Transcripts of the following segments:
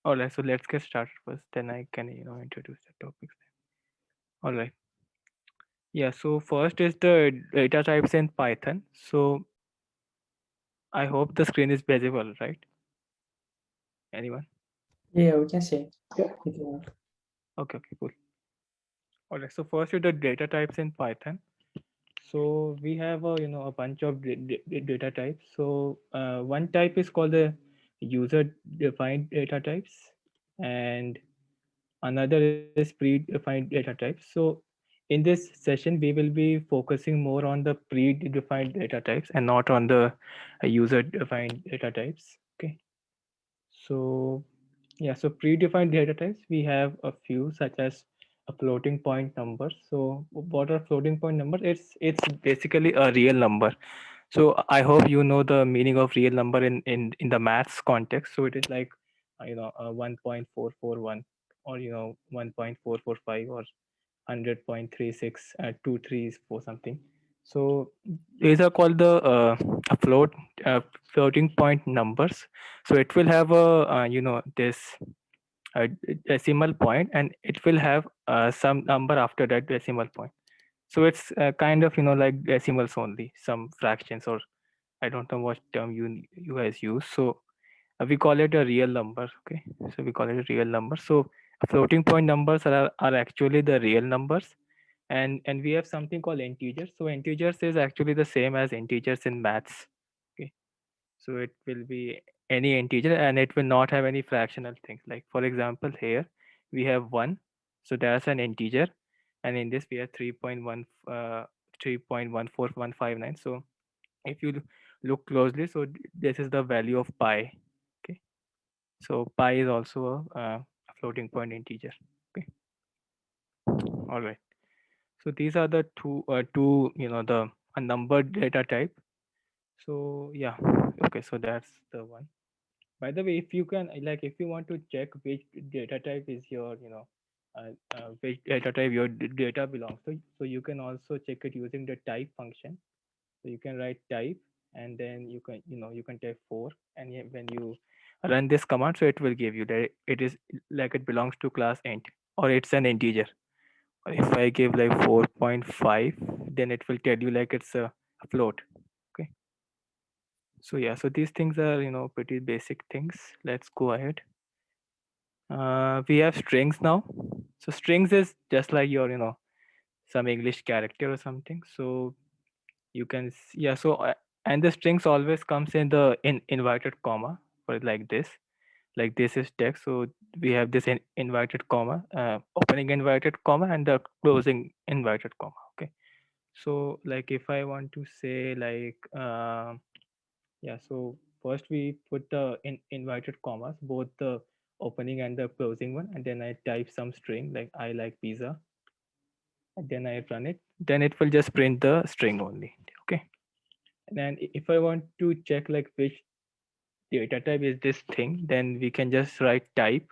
All right, so let's get started first. Then I can introduce the topics. All right. Yeah. So first is the data types in Python. So I hope the screen is visible, right? Anyone? Yeah, we can see. If you want. Okay. Okay. Cool. All right. So first is the data types in Python. So we have a bunch of data types. So one type is called the user defined data types, and another is predefined data types. So in this session we will be focusing more on the predefined data types and not on the user defined data types. Okay. So yeah, so predefined data types, we have a few such as a floating point number. So what are floating point numbers? It's basically a real number. So I hope you know the meaning of real number in the maths context. So it is like 1.441, or 1.445, or 100.36 234 something. So these are called the uh, floating point numbers. So it will have a this decimal point, and it will have some number after that decimal point. So it's kind of like decimals only, some fractions, or I don't know what term you guys use. So we call it a real number. Okay, so we call it a real number. So floating point numbers are actually the real numbers, and we have something called integers. So integers is actually the same as integers in maths. Okay, so it will be any integer, and it will not have any fractional things. Like for example, here we have 1, so that's an integer, and in this we have 3.1 3.14159. So if you look closely, so this is the value of pi. Okay, so pi is also a floating point integer. Okay, all right. So these are the two the a numbered data type. So yeah, okay, so that's the one. By the way, if you can, like, if you want to check which data type is your, which data type your data belongs to, so you can also check it using the type function. So you can write type, and then you can type 4, and when you run this command, so it will give you that it is like it belongs to class int, or it's an integer. If I give like 4.5, then it will tell you like it's a float. Okay. So yeah, so these things are pretty basic things. Let's go ahead. We have strings now. So strings is just like your some English character or something. So you can yeah. So and the strings always comes in the inverted comma, for like this is text. So we have this inverted comma, opening inverted comma, and the closing inverted comma. Okay. So like if I want to say like yeah, so first we put the inverted commas, both the opening and the closing one, and then I type some string like I like pizza, and then I run it. Then it will just print the string only. Okay. And then if I want to check like which data type is this thing, then we can just write type,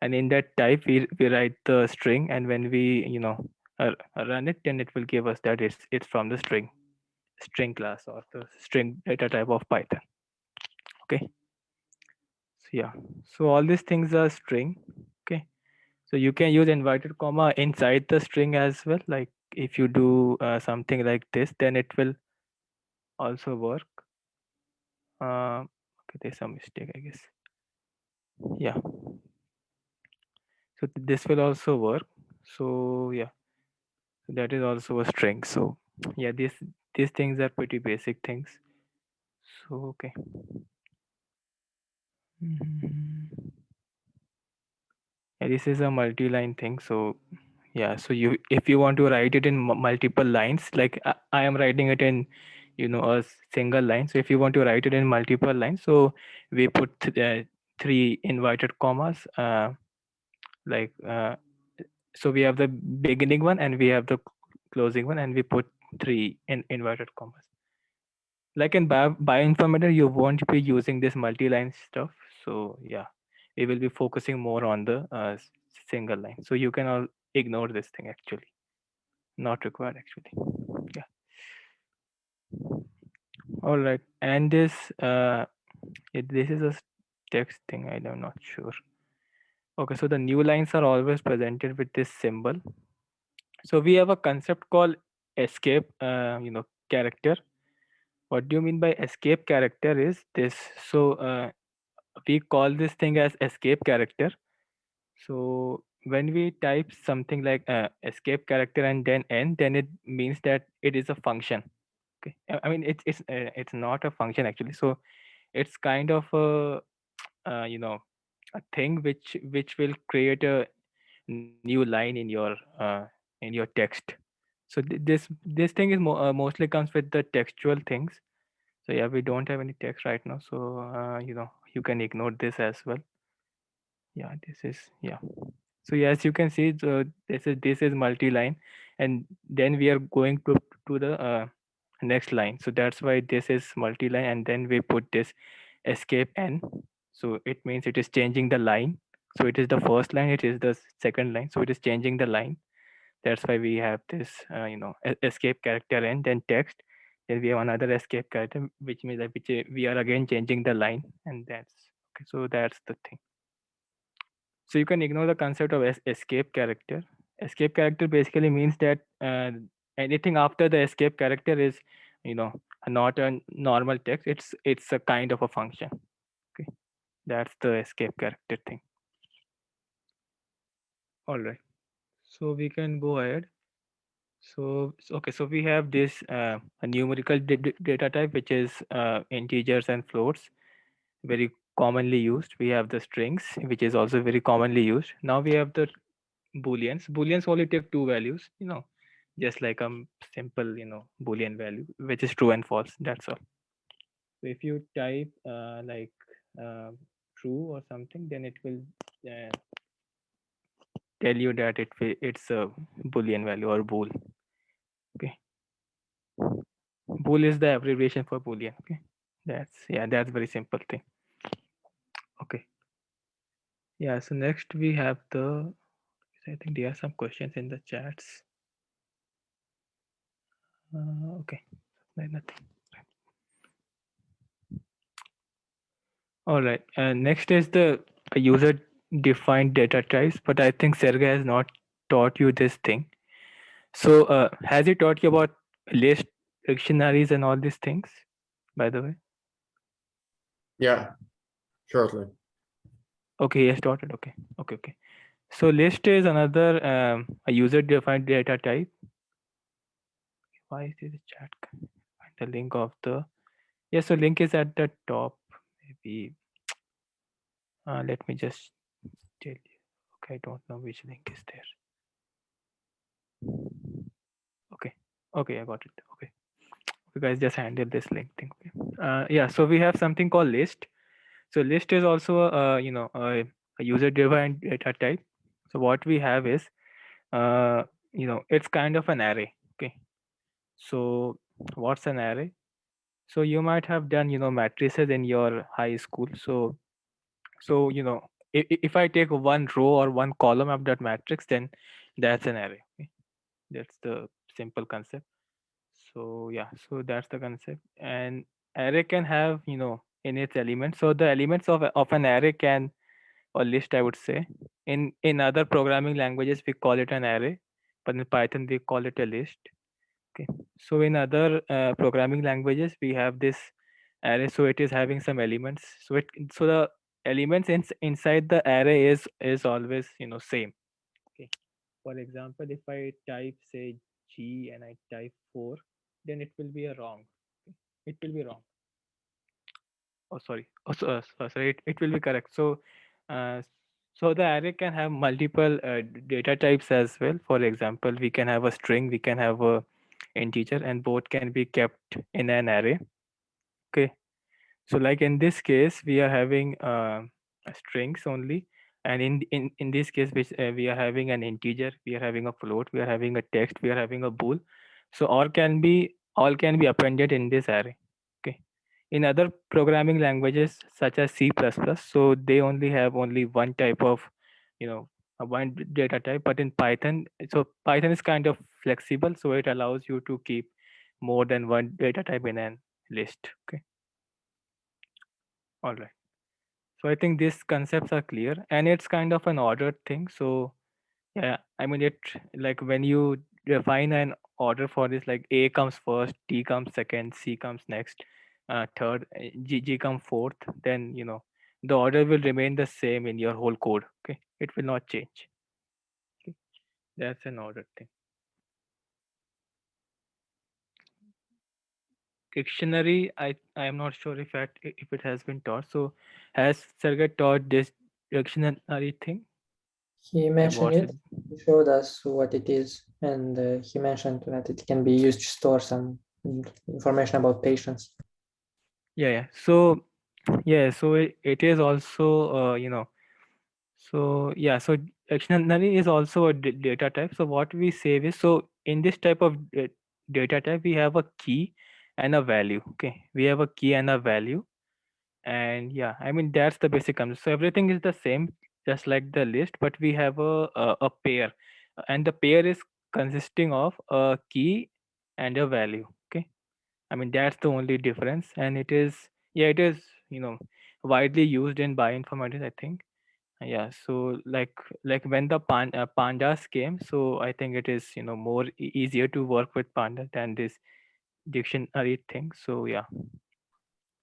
and in that type we write the string, and when we run it, then it will give us that it's from the string class, or the string data type of Python. Okay. So yeah, so all these things are string. Okay, so you can use inverted comma inside the string as well. Like if you do something like this, then it will also work. Okay, there's some mistake, I guess. Yeah, so this will also work. So yeah, so that is also a string. So yeah, these things are pretty basic things. So okay. Mhm. Yeah, this is a multi-line thing. So yeah, so you if you want to write it in multiple lines, like I am writing it in a single line. So if you want to write it in multiple lines, so we put three inverted commas, like so we have the beginning one, and we have the closing one, and we put three in inverted commas. Like in bioinformatics, you won't be using this multi-line stuff. So yeah, we will be focusing more on the single line. So you can all ignore this thing actually. Not required actually. Yeah. All right. And this this is a text thing. I'm not sure. Okay, so the new lines are always presented with this symbol. So we have a concept called escape, character. What do you mean by escape character is this? So we call this thing as escape character. So when we type something like escape character and then n, then it means that it is a function. Okay, I mean it's not a function actually. So it's kind of a thing which will create a new line in your text. So this thing is mostly comes with the textual things. So yeah, we don't have any text right now, so you can ignore this as well. Yeah, this is yeah. So yes, you can see this is multi-line, and then we are going to the next line. So that's why this is multi-line, and then we put this escape n. So it means it is changing the line. So it is the first line, it is the second line. So it is changing the line. That's why we have this escape character n, then text. Then we have another escape character, which means that we are again changing the line, and that's okay. So that's the thing. So you can ignore the concept of escape character. Escape character basically means that anything after the escape character is, you know, not a normal text. It's a kind of a function. Okay, that's the escape character thing. All right. So we can go ahead. Okay, so we have this a numerical data type, which is integers and floats, very commonly used. We have the strings, which is also very commonly used. Now we have the booleans. Booleans only take two values, just like a simple, boolean value, which is true and false. That's all. So if you type uh, true or something, then it will uh, tell you that it's a boolean value or bool. Okay, bool is the abbreviation for boolean. Okay, that's very simple thing. Okay, yeah. So next we have the. I think there are some questions in the chats. Okay, nothing. All right. Next is the user defined data types, but I think Sergey has not taught you this thing. So, has he taught you about list, dictionaries, and all these things, by the way? Yeah, shortly. Okay, he has taught it. Okay, okay, okay. So, list is another a user defined data type. Why is this chat? Find the link of the. Yes, so link is at the top. Maybe let me just tell you. Okay, I don't know which link is there. Okay, okay, I got it. Okay. You guys just handle this link thing. Okay. Yeah, so we have something called list. So list is also a user defined data type. So what we have is it's kind of an array. Okay. So what's an array? So you might have done matrices in your high school. So if I take one row or one column of that matrix, then that's an array. Okay? That's the simple concept. So yeah, so that's the concept. And array can have in its elements. So the elements of an array can, or list I would say, in other programming languages we call it an array, but in Python we call it a list. Okay. So in other programming languages we have this array. So it is having some elements. So the elements inside the array is always same. Okay. For example, if I type say G and I type 4, then it will be a wrong. Okay. It will be wrong. Oh, sorry. Oh, sorry. It will be correct. Uh, so the array can have multiple data types as well. For example, we can have a string, we can have a integer, and both can be kept in an array. Okay. So like in this case, we are having strings only, and in this case, which we are having an integer, we are having a float, we are having a text, we are having a bool. So all can be appended in this array. Okay. In other programming languages such as C++, so they only have only one type of, one data type. But in Python, so Python is kind of flexible, so it allows you to keep more than one data type in an list. Okay. All right. So I think these concepts are clear, and it's kind of an ordered thing. So yeah, I mean it, like when you define an order for this, like A comes first, T comes second, C comes next, third, G comes fourth. Then the order will remain the same in your whole code. Okay, it will not change. Okay, that's an ordered thing. Dictionary, I am not sure if it has been taught. So has Sergey taught this dictionary thing? He Like mentioned what's it. it? He showed us what it is, and he mentioned that it can be used to store some information about patients. Yeah, yeah. So yeah, so it is also so yeah, so dictionary is also a data type. So what we say is, so in this type of data type, we have a key and a value. Okay, we have a key and a value, and yeah, I mean that's the basic concept. So everything is the same, just like the list, but we have a pair, and the pair is consisting of a key and a value. Okay, I mean that's the only difference, and it is, yeah, it is widely used in bioinformatics, I think. Yeah, so like when the pandas came, so I think it is more easier to work with pandas than this dictionary thing. So yeah,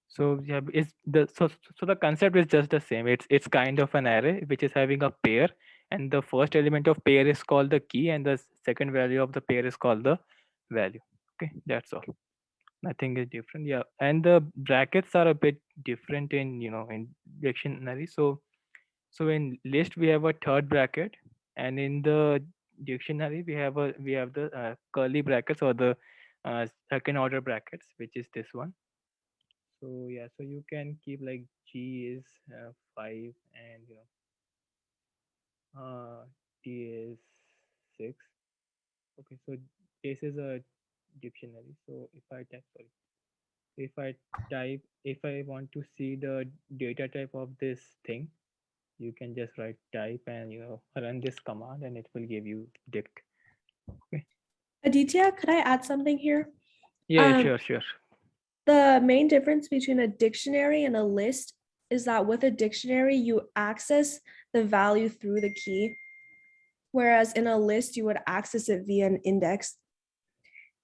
so yeah, it's the so the concept is just the same. It's kind of an array which is having a pair, and the first element of pair is called the key, and the second value of the pair is called the value. Okay, that's all. Nothing is different. Yeah, and the brackets are a bit different in in dictionary. So in list we have a third bracket, and in the dictionary we have the curly brackets, or the second order brackets, which is this one. So yeah, so you can keep like G is 5, and T is 6. Okay, so this is a dictionary. So if I if I want to see the data type of this thing, you can just write type and run this command, and it will give you dict. Okay. Aditya, could I add something here? Yeah, sure, sure. The main difference between a dictionary and a list is that with a dictionary, you access the value through the key, whereas in a list, you would access it via an index.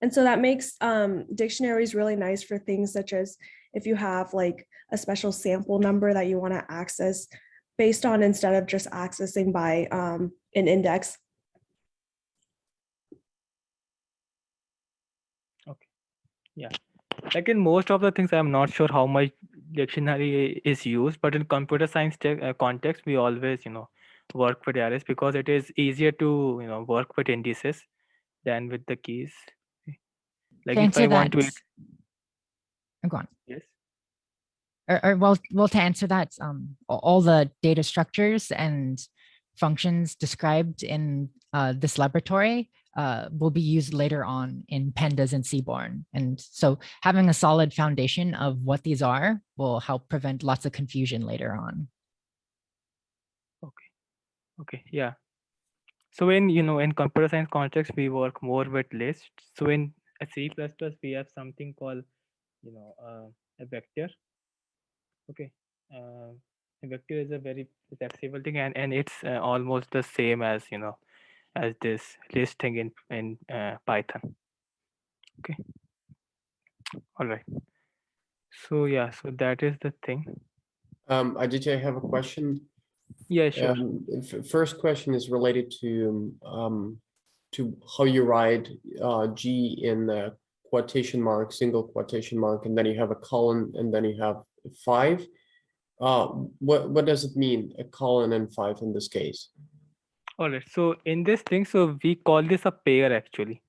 And so that makes dictionaries really nice for things such as if you have like a special sample number that you want to access based on, instead of just accessing by an index. Okay. Yeah. Like in most of the things, I'm not sure how much dictionary is used, but in computer science context, we always work with arrays, because it is easier to work with indices than with the keys. Like To if I answer want that, to go on. yes. Or well, to answer that, all the data structures and functions described in this laboratory will be used later on in Pandas and Seaborn. And so having a solid foundation of what these are will help prevent lots of confusion later on. Okay. Okay. Yeah. So in in computer science context, we work more with lists. So in C++, we have something called a vector. Okay. Uh, a vector is a very flexible thing, and it's almost the same as as this list thing in Python. Okay. All right. So yeah, so that is the thing. Aditya, I have a question. Yeah, sure. First question is related to how you write G in the quotation mark, single quotation mark, and then you have a colon, and then you have 5. What does it mean, a colon and 5 in this case? All right. So in this thing, so we call this a pair actually.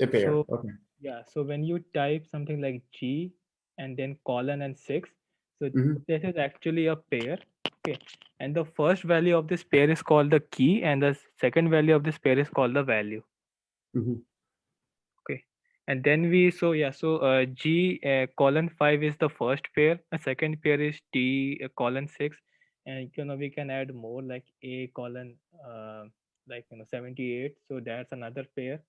A pair. So Okay. yeah, so when you type something like G and then colon and 6, so Mhm. this is actually a pair. Okay. And the first value of this pair is called the key, and the second value of this pair is called the value. Mhm. Okay. And then so yeah, so G colon 5 is the first pair, a second pair is T colon 6, and we can add more like A colon 78, so that's another pair.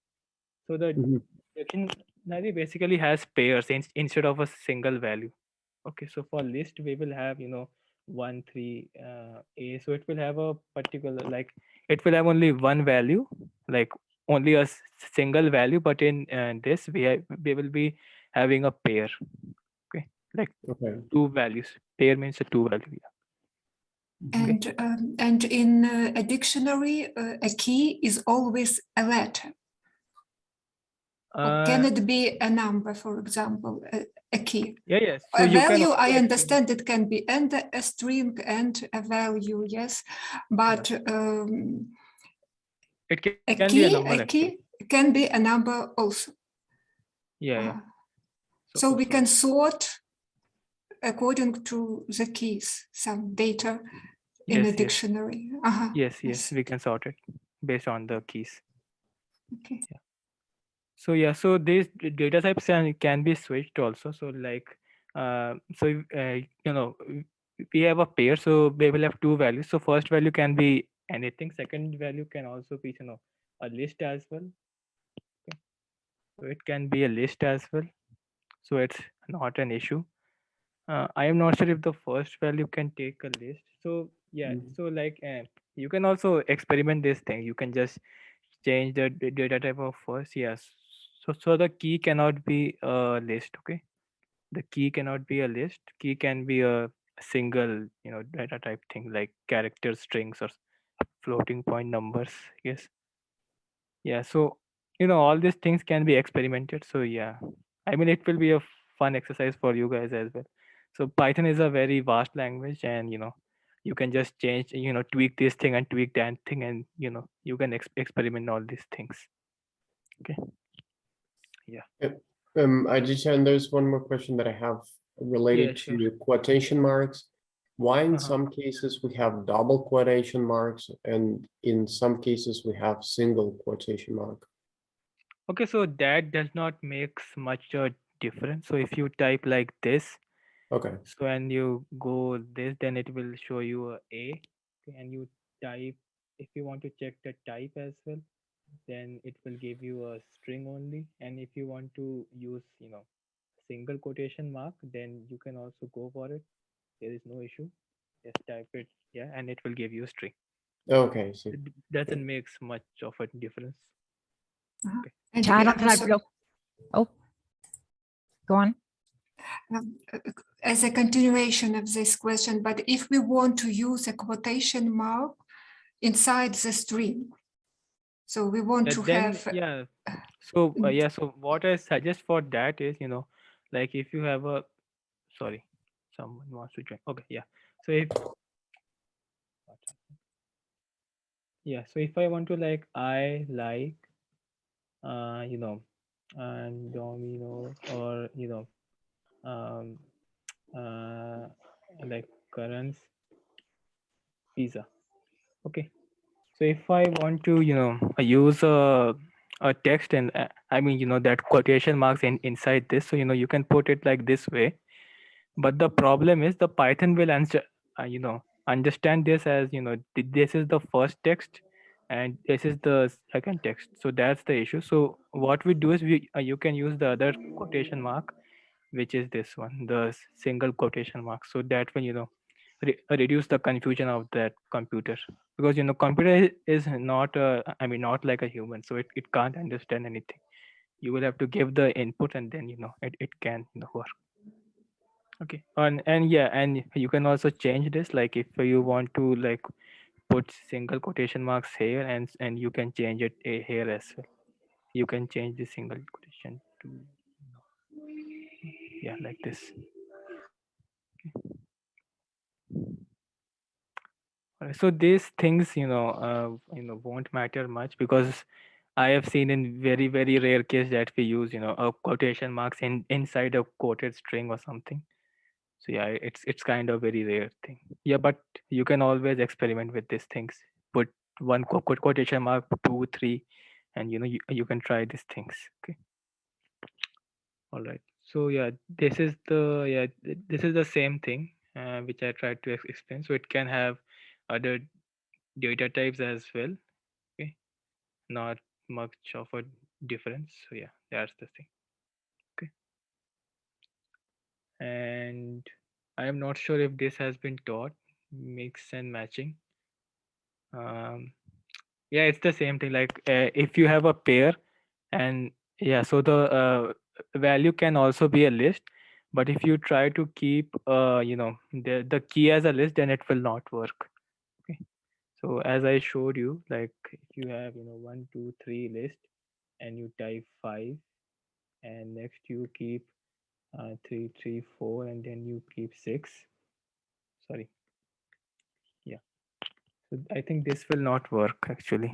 So the Mhm. dictionary basically has pairs instead of a single value. Okay, so for list we will have 1 3 a, so it will have a particular, like it will have only one value, like only a single value, but in this we will be having a pair. Okay, like Okay. two values. Pair means a two value. Yeah. Okay. And in a dictionary, a key is always a letter. Or can it be a number, for example, a key? Yeah, yes. So A you can value, also I experiment. understand it can be and a string and a value, yes, but It can be a number a actually. key can be a number also. Yeah, yeah. So we can sort according to the keys some data in a yes, yes, dictionary. yes, yes. We can sort it based on the keys. Okay. Yeah. So yeah, so these data types can be switched also. So like, you know, we have a pair, so we will have two values. So first value can be anything. Second value can also be, you know, a list as well. Okay. So it can be a list as well. So it's not an issue. I am not sure if the first value can take a list. So yeah, so like you can also experiment this thing. You can just change the data type of first. Yes. So the key cannot be a list. Okay. The key cannot be a list. Key can be a single, you know, data type thing like characters, strings, or floating point numbers. Yes. Yeah. So you know all these things can be experimented. So yeah, I mean it will be a fun exercise for you guys as well. So Python is a very vast language, and you know you can just change, you know, tweak this thing and tweak that thing, and you know you can experiment all these things. Okay. Yeah. I just, and there's one more question that I have Yeah. related Sure. to quotation marks. Why in Uh-huh. some cases we have double quotation marks and in some cases we have single quotation mark? Okay. So that does not make much a difference. So if you type like this, Okay. so and you go this, then it will show you a. Okay, and you type, if you want to check the type as well, then it will give you a string only. And if you want to use, you know, single quotation mark, then you can also go for it. There is no issue. Just type it, yeah, and it will give you a string. Okay, see. It doesn't make much of a difference. Okay. And To add we on to that also, real, oh, go on. as a continuation of this question, but if we want to use a quotation mark inside the string, so we want to Then have yeah. So yeah. So what I suggest for that is, you know, like if you have a, sorry, someone wants to join. Okay, yeah. So if, yeah, so if I want to, like, I like you know, and domino, or you know, um uh like currents pizza. Okay, so if I want to, you know, use a text, and I mean, you know, that quotation marks inside this, so you know you can put it like this way. But the problem is the Python will answer, you know, understand this as, you know, this is the first text and this is the second text. So that's the issue. So what we do is we you can use the other quotation mark, which is this one, the single quotation mark. So that will, you know, reduce the confusion of that computer, because you know computer is not I mean not like a human, so it can't understand anything. You will have to give the input, and then you know it can, you know, work. Okay. And yeah, and you can also change this, like if you want to, like, put single quotation marks here, and you can change it here as well. You can change the single quotation to, yeah, like this. So these things, you know, won't matter much, because I have seen in very very rare case that we use, you know, a quotation marks inside a quoted string or something. So yeah, it's kind of very rare thing. Yeah, but you can always experiment with these things. Put one quotation mark, two, three, and you know you can try these things. Okay. All right. So yeah, this is the, yeah, this is the same thing which I tried to explain. So it can have other data types as well. Okay. Not much of a difference. So yeah, that's the thing. Okay. And I am not sure if this has been taught, mix and matching. Um, yeah, it's the same thing. Like if you have a pair, and yeah, so the value can also be a list. But if you try to keep, the key as a list, then it will not work. Okay. So as I showed you, like if you have, 1, 2, 3 list, and you type 5, and next you keep 3, 3, 4, and then you keep 6. Sorry. Yeah. So I think this will not work actually.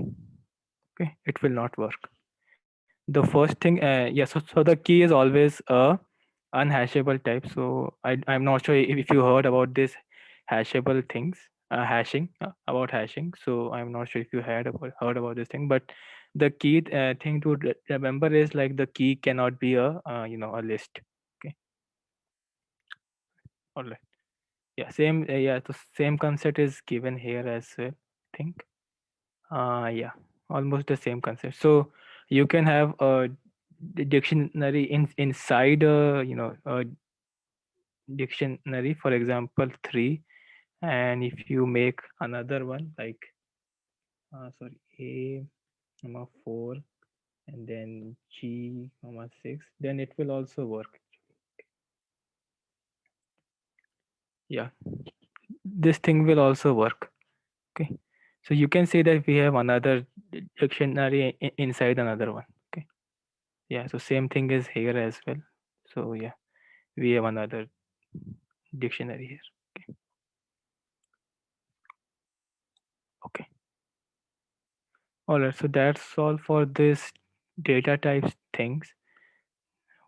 Okay, it will not work. The first thing, so the key is always a unhashable type. So I'm not sure if you heard about this hashable things, hashing, about hashing. So I'm not sure if you heard about this thing, but the key thing to remember is like the key cannot be a list. Okay, all right. Yeah, same. Yeah, the same concept is given here as well. I think. Yeah, almost the same concept. So you can have a dictionary inside a dictionary, for example 3, and if you make another one like sorry, a comma 4, and then g comma 6, then it will also work. Yeah, this thing will also work. Okay, so you can say that we have another dictionary inside another one. Okay, yeah, so same thing is here as well. So yeah, we have another dictionary here. Okay. Okay. All right. So that's all for this data types things.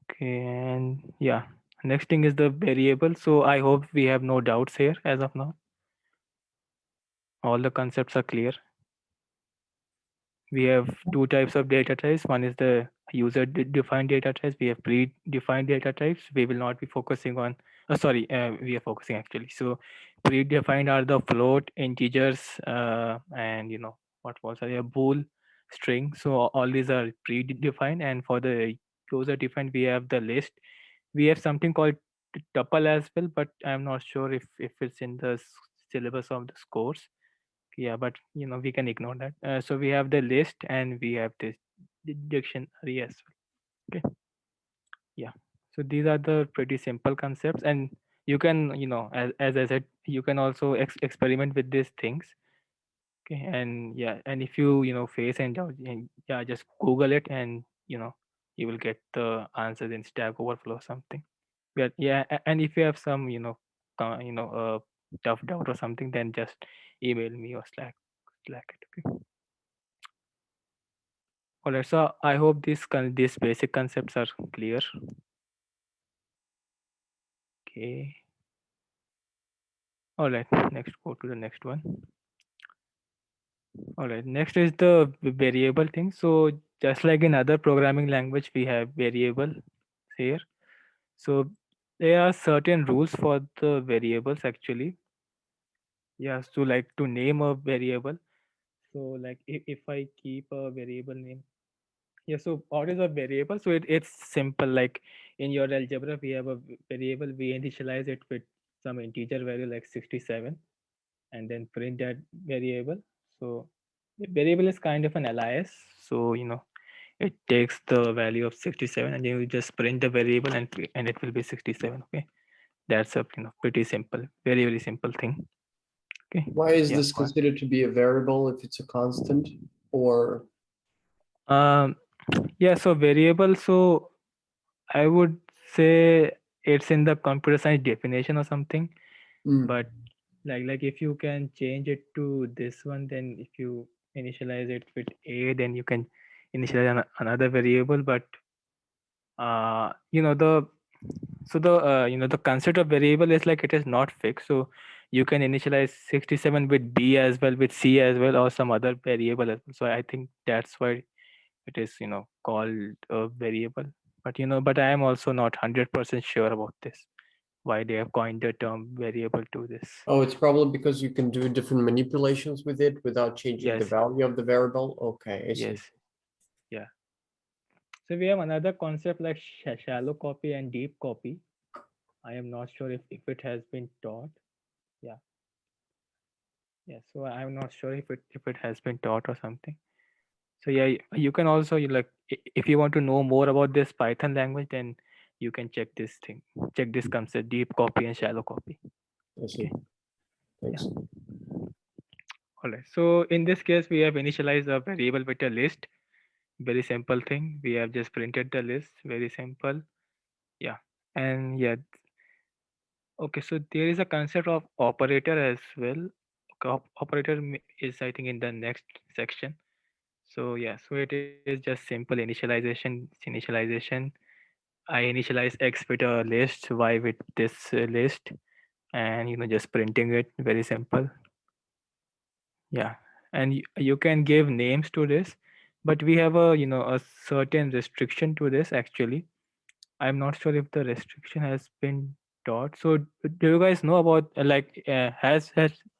Okay. And yeah, next thing is the variable. So I hope we have no doubts here as of now. All the concepts are clear. We have two types of data types. One is the user defined data types. We have predefined data types. We will not be focusing on, we are focusing actually. So predefined are the float, integers, and what was a bool, string. So all these are predefined. And for the user defined, we have the list. We have something called tuple as well, but I'm not sure if it's in the syllabus of the course. Yeah, but we can ignore that. So we have the list, and we have this dictionary as well. Okay. Yeah, so these are the pretty simple concepts, and you can, as I said, you can also experiment with these things. Okay, and yeah, and if you face and doubt, yeah, just Google it, and you will get the answers in Stack Overflow or something. But yeah, and if you have some tough doubt or something, then just email me or Slack it. Okay. All right, so I hope these basic concepts are clear. Okay. All right, next go to the next one. All right, next is the variable thing. So just like in other programming language, we have variable here. So there are certain rules for the variables actually. Yeah, so like to name a variable. So like if I keep a variable name. Yeah, so what is a variable? So it's simple. Like in your algebra, we have a variable. We initialize it with some integer value like 67, and then print that variable. So the variable is kind of an alias. So it takes the value of 67, and you just print the variable, and it will be 67. Okay, that's a pretty simple, very simple thing. Okay, Why is yeah. this considered to be a variable if it's a constant? Or Um, yeah. So variable. So I would say it's in the computer science definition or something. mm, But like if you can change it to this one, then if you initialize it with a, then you can initialize another variable. But the so the the concept of variable is like it is not fixed. So you can initialize 67 with b as well, with c as well, or some other variable as well. So I think that's why it is called a variable. But but I am also not 100% sure about this, why they have coined the term variable to this. oh, it's probably because you can do different manipulations with it without changing the Yes, value of the variable. Okay, I see. yes, yeah. So we have another concept like shallow copy and deep copy. I am not sure if it has been taught. Yeah. Yeah. So I'm not sure if it has been taught or something. So yeah, you can also if you want to know more about this Python language, then you can check this thing. Check this concept: deep copy and shallow copy. I see. Thanks. All right. So in this case, we have initialized a variable with a list. Very simple thing. We have just printed the list. Very simple. Yeah. And yeah. Okay. So there is a concept of operator as well. Operator is, I think, in the next section. So yeah. So it is just simple initialization. I initialize X with a list, Y with this list, and just printing it. Very simple. Yeah, and you can give names to this, but we have a certain restriction to this actually. I'm not sure if the restriction has been taught. So do you guys know about has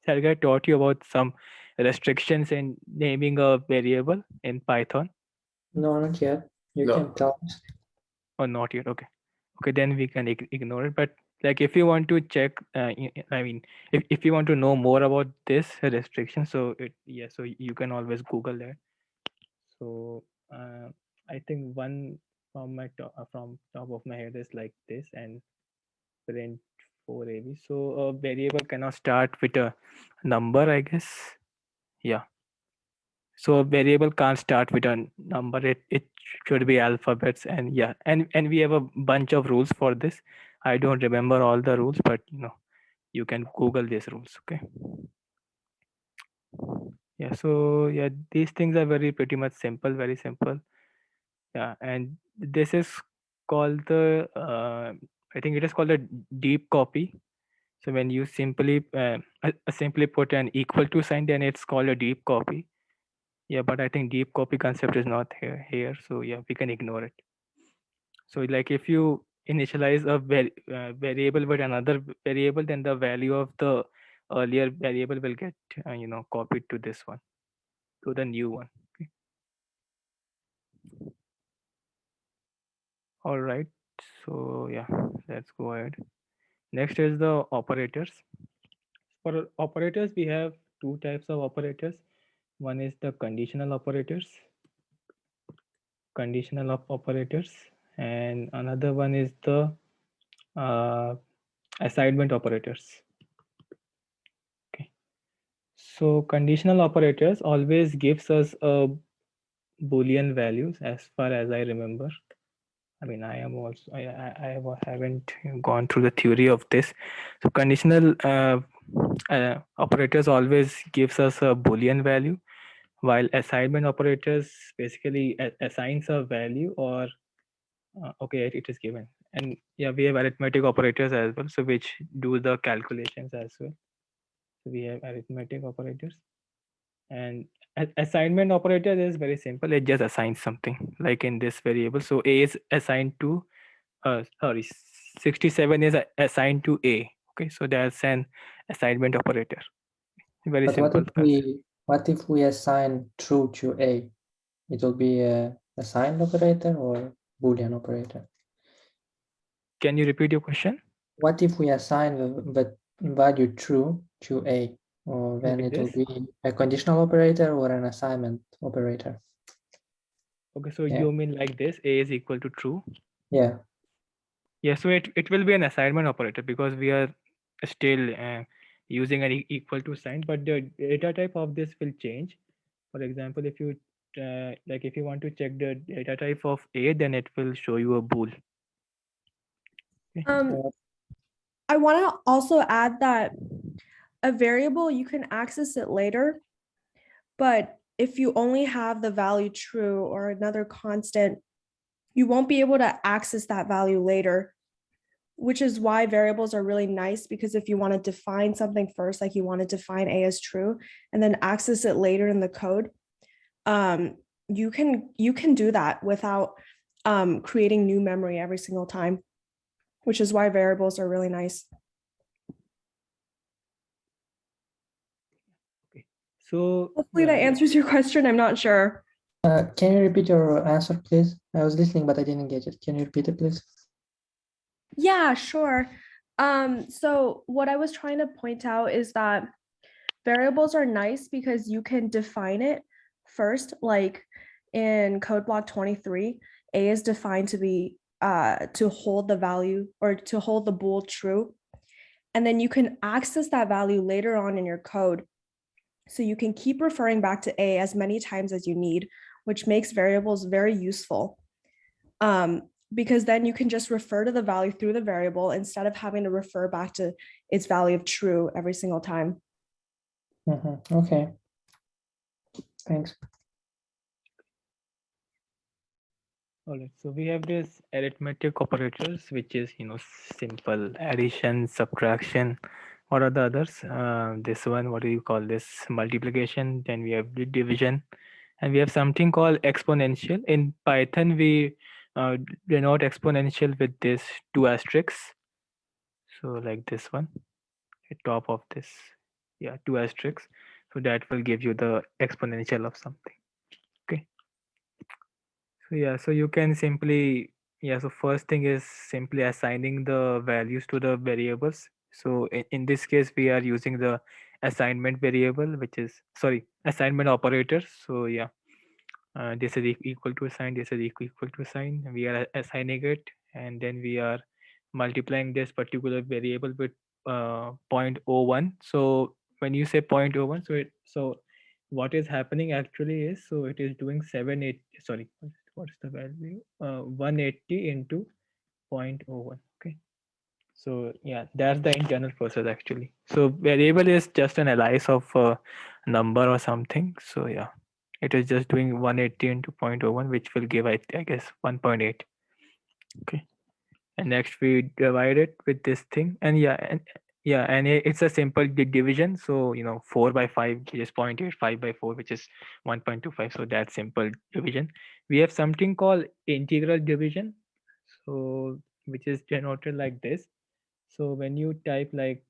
Sergey taught you about some restrictions in naming a variable in Python No, not yet. You No. can tell us. or not yet? Okay, okay, then we can ignore it. But like if you want to check, I mean, if you want to know more about this restriction, so so you can always Google that. So I think one from top of my head is like this and print 4ab. So a variable cannot start with a number, I guess. Yeah. So a variable can't start with a number. It should be alphabets, and yeah, and we have a bunch of rules for this. I don't remember all the rules, but you can Google these rules. Okay. Yeah. So yeah, these things are very pretty much simple, very simple. Yeah, and this is called the I think it is called a deep copy. So when you simply put an equal to sign, then it's called a deep copy. Yeah, but I think deep copy concept is not here. So yeah, we can ignore it. So like if you initialize a variable with another variable, then the value of the earlier variable will get copied to this one, to the new one. Okay. All right. So yeah, let's go ahead. Next is the operators. For operators, we have two types of operators. One is the conditional of operators, and another one is the uh, assignment operators. Okay. So conditional operators always gives us a Boolean values as far as I remember. I mean, I haven't gone through the theory of this. So conditional operators always gives us a Boolean value, while assignment operators basically assigns a value or okay, it is given. And yeah, we have arithmetic operators as well, so which do the calculations as well. So we have arithmetic operators, and assignment operator is very simple. It just assigns something like in this variable. So a is assigned to sorry 67 is assigned to a. Okay, so that's an assignment operator. Very But simple concept. what if we assign true to A? It will be a assigned operator or Boolean operator. Can you repeat your question? What if we assign the value true to A? Or then Like it will this? be a conditional operator or an assignment operator. Okay, so Yeah. you mean like this, a is equal to true? Yeah. Yeah, so it will be an assignment operator because we are still using an equal to sign, but the data type of this will change. For example, if you if you want to check the data type of a, then it will show you a bool. Okay. I want to also add that a variable, you can access it later, but if you only have the value true or another constant, you won't be able to access that value later, which is why variables are really nice, because if you want to define something first, like you want to define a as true and then access it later in the code, you can do that without creating new memory every single time, which is why variables are really nice. Okay. So Hopefully that answers your question. I'm not sure. Can you repeat your answer, please? I was listening, but I didn't get it. Can you repeat it, please? Yeah, sure. So what I was trying to point out is that variables are nice because you can define it first, like in code block 23, A is defined to be to hold the value or to hold the bool true. And then you can access that value later on in your code. So you can keep referring back to A as many times as you need, which makes variables very useful. Because then you can just refer to the value through the variable instead of having to refer back to its value of true every single time. Okay. Thanks. All right, so we have this arithmetic operators, which is simple addition, subtraction. What are the others? This one, what do you call this? Multiplication. Then we have the division, and we have something called exponential. In Python, we denote exponential with this 2 asterisks. So like this one, at top of this, yeah, 2 asterisks. So that will give you the exponential of something. Okay. So yeah, so you can simply, yeah, so first thing is simply assigning the values to the variables. So in this case, we are using the assignment variable, which is, sorry, assignment operator. So yeah, this is equal to sign, this is equal to sign. We are assigning it, and then we are multiplying this particular variable with 0.01. So when you say 0.01, so what is happening actually is, so it is doing 780, sorry, what's the value? 180 into 0.01. Okay. So yeah, that's the internal process actually. So variable is just an alias of a number or something. So yeah, it is just doing 180 into 0.01, which will give, I guess, 1.8. Okay. And next we divide it with this thing, and it's a simple division. So 4 by 5 is 0.8, 5 by 4, which is 1.25. So that's simple division. We have something called integral division, so which is denoted like this. So when you type like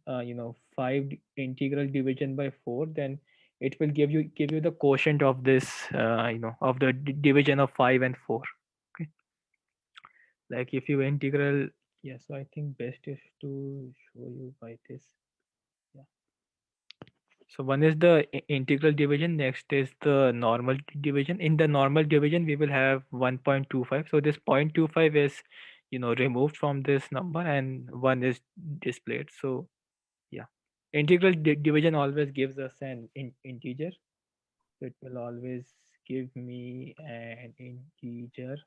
5 integral division by 4, then it will give you the quotient of this of the division of 5 and 4. Okay. Like if you integral, yeah, so I think best is to show you by this. Yeah. So one is the integral division, next is the normal division. In the normal division, we will have 1.25. So this 0.25 is removed from this number, and 1 is displayed. So yeah, integral division always gives us an integer. So it will always give me an integer.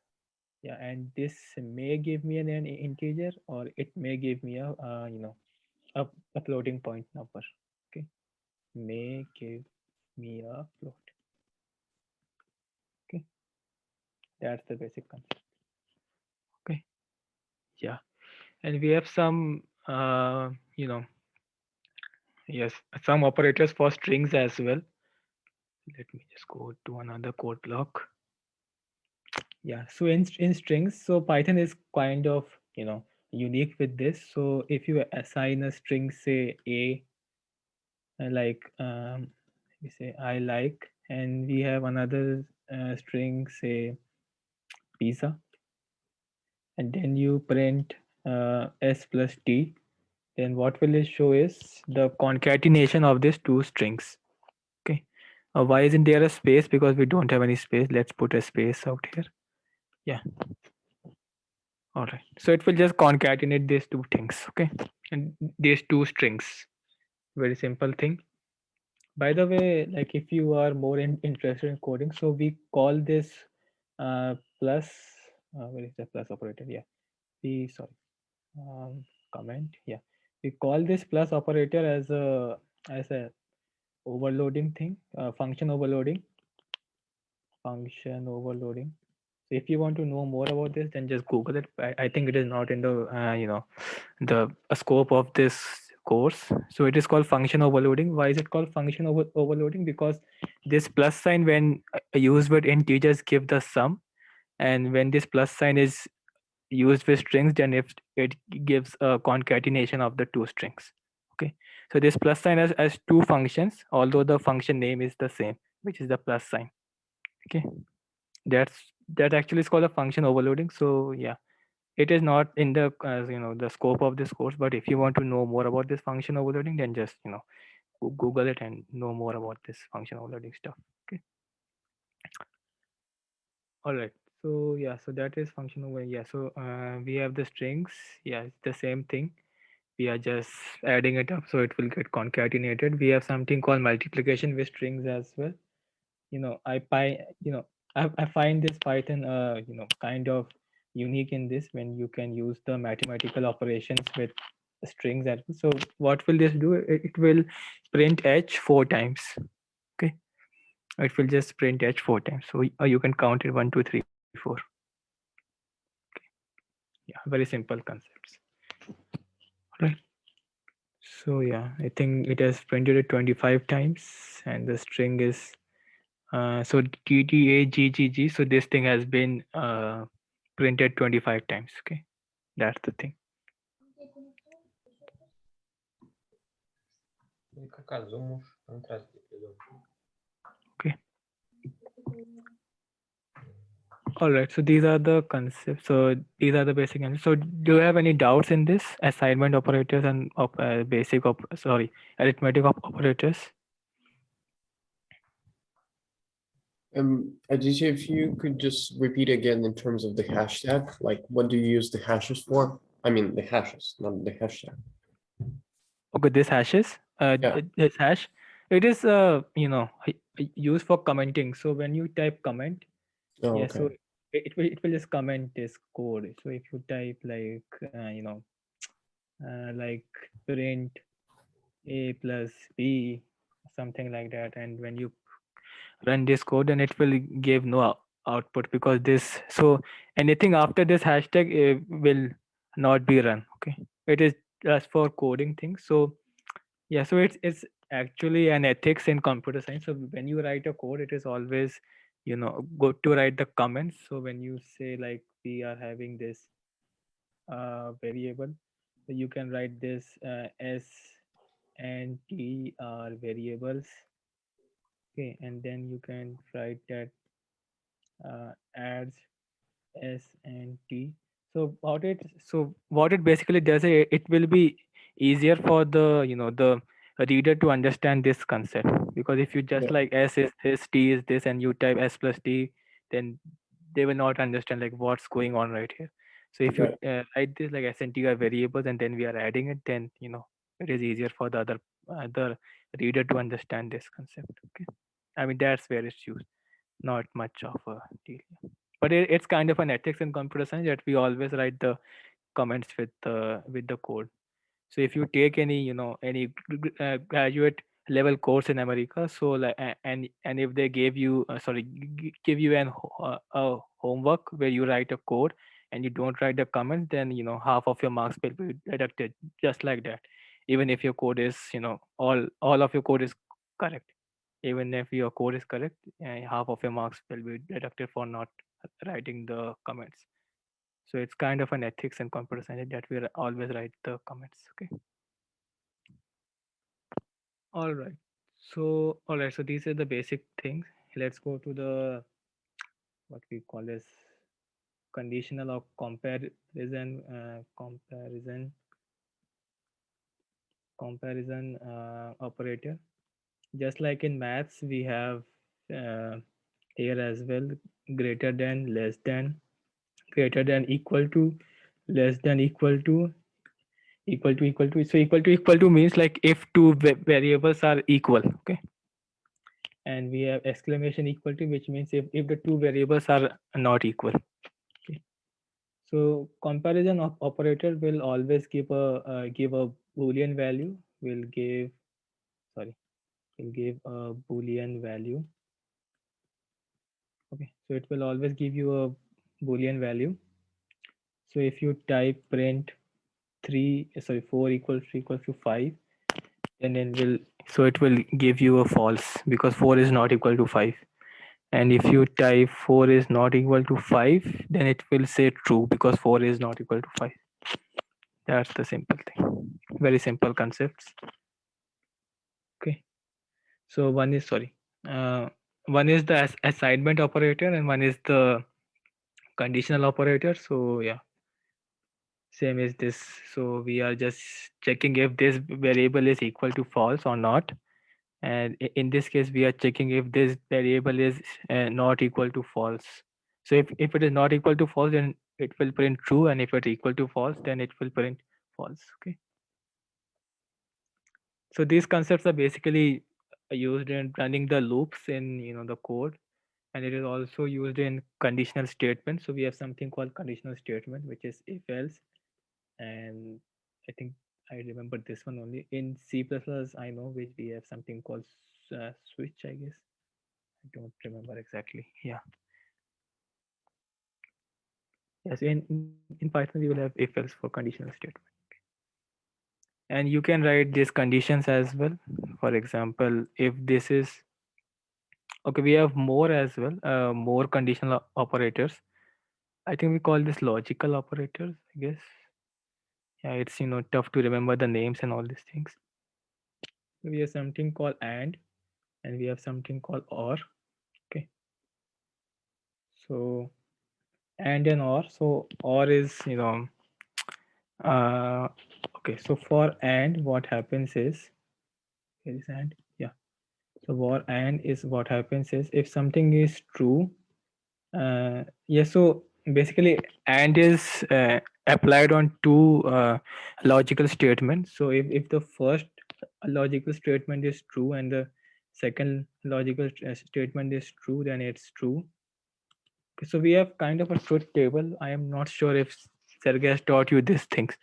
Yeah, and this may give me an integer, or it may give me a a floating point number. Okay, may give me a float. Okay, that's the basic concept. Okay, yeah, and we have some yes, some operators for strings as well. Let me just go to another code block. Yeah, so in strings, so Python is kind of unique with this. So if you assign a string, say a, like we say I like, and we have another string, say pizza, and then you print s plus t, then what will it show is the concatenation of these two strings. Okay, why isn't there a space? Because we don't have any space. Let's put a space out here. Yeah. All right, so it will just concatenate these two things. Okay, and these two strings, very simple thing. By the way, like if you are more interested in coding, so we call this plus, where is the plus operator? Yeah, sorry, comment. Yeah, we call this plus operator as a overloading thing, function overloading. So if you want to know more about this, then just Google it. I think it is not in the the scope of this course. So it is called function overloading. Why is it called function overloading? Because this plus sign, when used with integers, give the sum, and when this plus sign is used with strings, then if it gives a concatenation of the two strings. Okay, so this plus sign has two functions, although the function name is the same, which is the plus sign. Okay, that actually is called a function overloading. So yeah, it is not in the the scope of this course, but if you want to know more about this function overloading, then just Google it and know more about this function overloading stuff. Okay. All right. So yeah, so that is function over. Yeah. So we have the strings. Yeah, it's the same thing. We are just adding it up, so it will get concatenated. We have something called multiplication with strings as well. I find this Python kind of unique in this, when you can use the mathematical operations with strings as well. So what will this do? It will print h 4 times. Okay, it will just print h 4 times. So you can count it 1 2 3 4. Yeah, very simple concepts. Right. So yeah, I think it has printed it 25 times, and the string is so TTAGGG. So this thing has been printed 25 times. Okay, that's the thing. Okay. All right. So these are the concepts. So these are the basic concepts. So do you have any doubts in this assignment operators and arithmetic operators? Aditya, if you could just repeat again in terms of the hashtag, like what do you use the hashes for? I mean the hashes, not the hashtag. Okay, this hashes. Yeah. This hash. It is used for commenting. So when you type comment, Oh, yeah, okay. so it will just comment this code. So if you type like like print a plus b, something like that, and when you run this code, then it will give no output, because this, so anything after this hashtag will not be run. Okay, it is just for coding things. So yeah, so it's actually an ethics in computer science. So when you write a code, it is always good to write the comments. So when you say like we are having this variable, so you can write this s and t are variables. Okay, and then you can write that adds s and t. So what it basically does, it will be easier for the the reader to understand this concept, because if you just Yeah. like s is this, t is this, and you type s plus t, then they will not understand like what's going on right here. So if you Right. write this like s and t are variables, and then we are adding it, then it is easier for the other reader to understand this concept. Okay, I mean that's where it's used, not much of a deal. But it's kind of an ethics in computer science that we always write the comments with the code. So if you take any any graduate level course in America, so like and if they gave you give you a homework where you write a code and you don't write the comment, then half of your marks will be deducted, just like that. Even if your code is all of your code is correct, even if your code is correct, half of your marks will be deducted for not writing the comments. So it's kind of an ethics in computer science that we always write the comments. Okay. All right. So these are the basic things. Let's go to the what we call as conditional or comparison operator. Just like in maths, we have uh, here as well, greater than, less than, greater than, equal to, less than, equal to, equal to, equal to. So equal to means like if two variables are equal. Okay, and we have exclamation equal to, which means if the two variables are not equal. Okay. So comparison operator will always give a boolean value, will give sorry will give a boolean value. Okay, so it will always give you a boolean value. So if you type print 4 equals to 5, then it will give you a false, because 4 is not equal to 5. And if you type 4 is not equal to 5, then it will say true, because 4 is not equal to 5. That's the simple thing. Very simple concepts. Okay. So one is the assignment operator, and one is the conditional operator. So yeah, Same as this. So we are just checking if this variable is equal to false or not. And in this case, we are checking if this variable is not equal to false. So if it is not equal to false, then it will print true. And if it is equal to false, then it will print false. Okay. So these concepts are basically used in running the loops in the code, and it is also used in conditional statement. So we have something called conditional statement, which is if else, and I think I remember this one only in C++. I know which we have something called switch. I guess I don't remember exactly. Yeah. Yes. In Python we will have if else for conditional statement. And you can write these conditions as well. For example, if this is okay, we have more as well, more conditional operators. I think we call this logical operators, I guess. Yeah, it's tough to remember the names and all these things. We have something called and we have something called or. Okay. So and or. So or is okay. So for and what happens is here is and yeah. So for and is what happens is if something is true. Yeah, so basically and is applied on two logical statements. So if the first logical statement is true and the second logical statement is true, then it's true. Okay, so we have kind of a truth table. I am not sure if Sergey has taught you these things.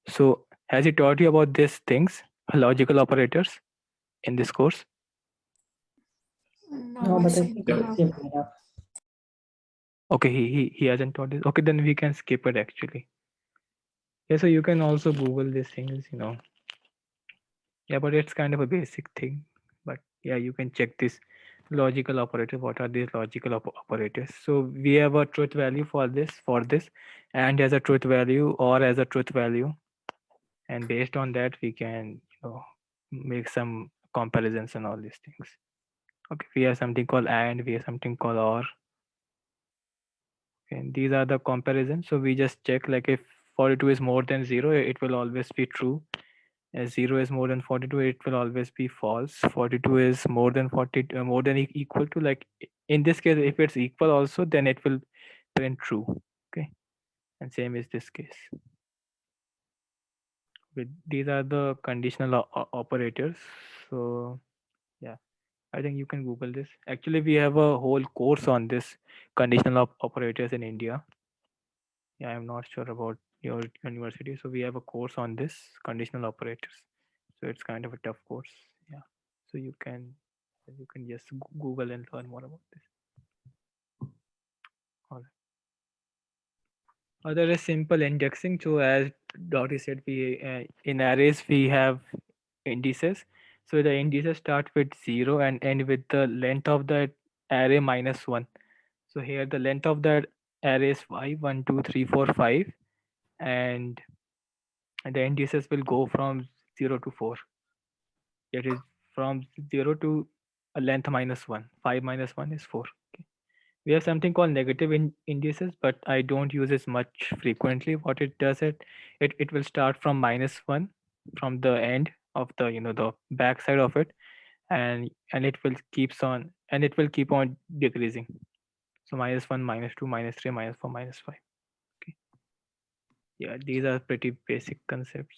So has he taught you about these things, logical operators, in this course? No, No, I but I think think it no. is simple enough. Okay, he hasn't taught this. Okay, then we can skip it actually. Yeah, so you can also Google these things, Yeah, but it's kind of a basic thing. But yeah, you can check this logical operator. What are these logical operators? So we have a truth value for this, and as a truth value or as a truth value, and based on that we can make some comparisons and all these things. Okay, we have something called and, we have something called or. And these are the comparisons. So we just check like if 42 is more than 0, it will always be true. As 0 is more than 42, it will always be false. 42 is more than 40, more than equal to, like in this case, if it's equal also, then it will print true. Okay, and same is this case. With these are the conditional operators. So yeah, I think you can Google this. Actually, we have a whole course on this conditional operators in India. Yeah, I'm not sure about your university. So we have a course on this conditional operators. So it's kind of a tough course. Yeah. So you can just Google and learn more about this. All right. Other is simple indexing. So as Dottie said, we in arrays we have indices. So the indices start with 0 and end with the length of the array minus 1. So here the length of that array is 5, 1, 2, 3, 4, 5, and the indices will go from 0 to 4. That is from 0 to a length minus 1. 5 minus 1 is 4. Okay. We have something called negative indices, but I don't use it much frequently. What it does, it will start from minus 1 from the end of the the back side of it, and it will keep on decreasing. So minus 1, minus 2, minus 3, minus 4, minus 5. Okay. Yeah, these are pretty basic concepts.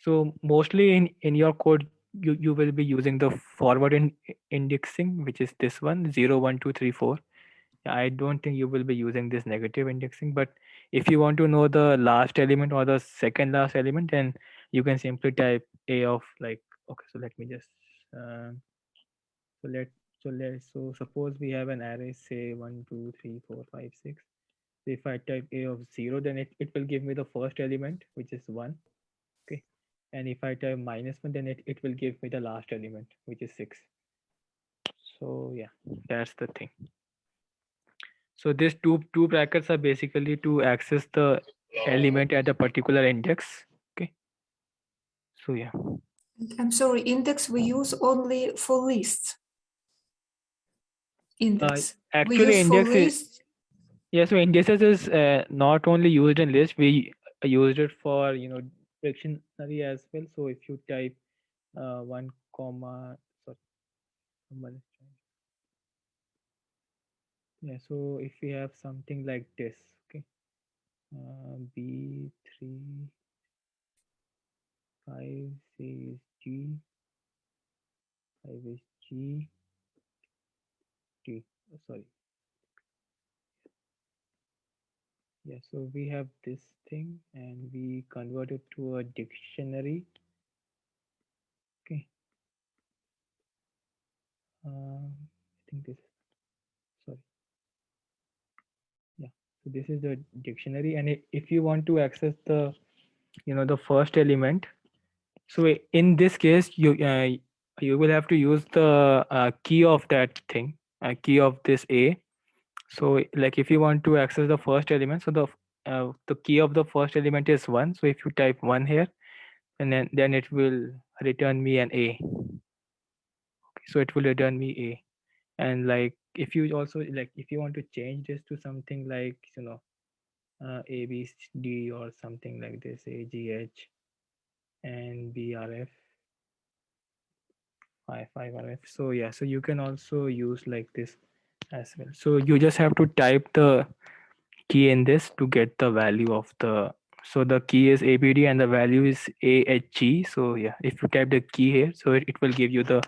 So mostly in your code, you will be using the forward indexing, which is this one 0, 1, 2, 3, 4. I don't think you will be using this negative indexing, but if you want to know the last element or the second last element, then you can simply type a of like, okay, so let me just so let so suppose we have an array, say 1, 2, 3, 4, 5, 6. So if I type a of 0, then it will give me the first element, which is 1. Okay, and if I type minus 1, then it will give me the last element, which is 6. So yeah, that's the thing. So these two brackets are basically to access the element at a particular index. Okay, so yeah. I'm sorry, index we use only for lists. Index. We Actually use for index is, lists. yeah, so indices is not only used in list. We used it for dictionary as well. So if you type 1 comma, sorry, someone is trying- yeah. So if we have something like this, okay, B3 5 is G, 5 is G T. Sorry, yeah. So we have this thing, and we convert it to a dictionary. Okay. I think this. Sorry. Yeah. So this is the dictionary, and if you want to access the the first element, so in this case you will have to use the key of that thing, key of this A. So like if you want to access the first element, so the key of the first element is 1. So if you type 1 here, and then it will return me an A. Okay, so it will return me A. And like if you also like if you want to change this to something like A B C D or something like this, A G H and B R F 5 RF. So yeah, so you can also use like this as well. So you just have to type the key in this to get the value of the. So the key is ABD and the value is AHG. So yeah, if you type the key here, so it will give you the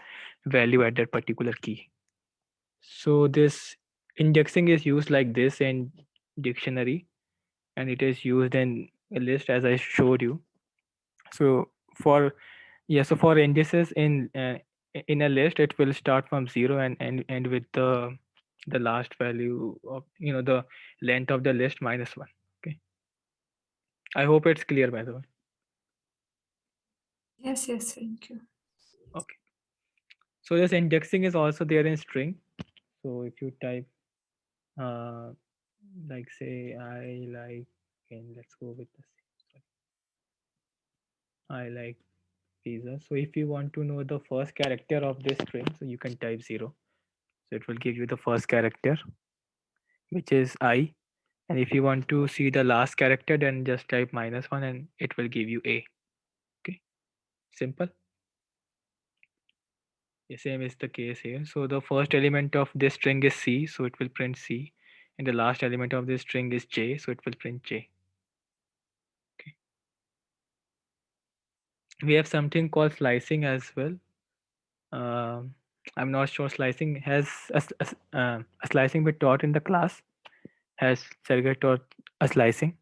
value at that particular key. So this indexing is used like this in dictionary, and it is used in a list as I showed you. So for yeah, so for indices in a list, it will start from 0 and end with the last value of the length of the list minus 1. Okay, I hope it's clear, by the way. Yes, yes, thank you. Okay, so this indexing is also there in string. So if you type uh like say I like, and let's go with this. I like pizza. So if you want to know the first character of this string, so you can type 0. So it will give you the first character, which is I. And if you want to see the last character, then just type -1 and it will give you A. Okay, simple. The same is the case here. So the first element of this string is C, so it will print C. And the last element of this string is J, so it will print J. Okay. We have something called slicing as well. I'm not sure slicing has a slicing we taught in the class. Has Sergey taught a slicing?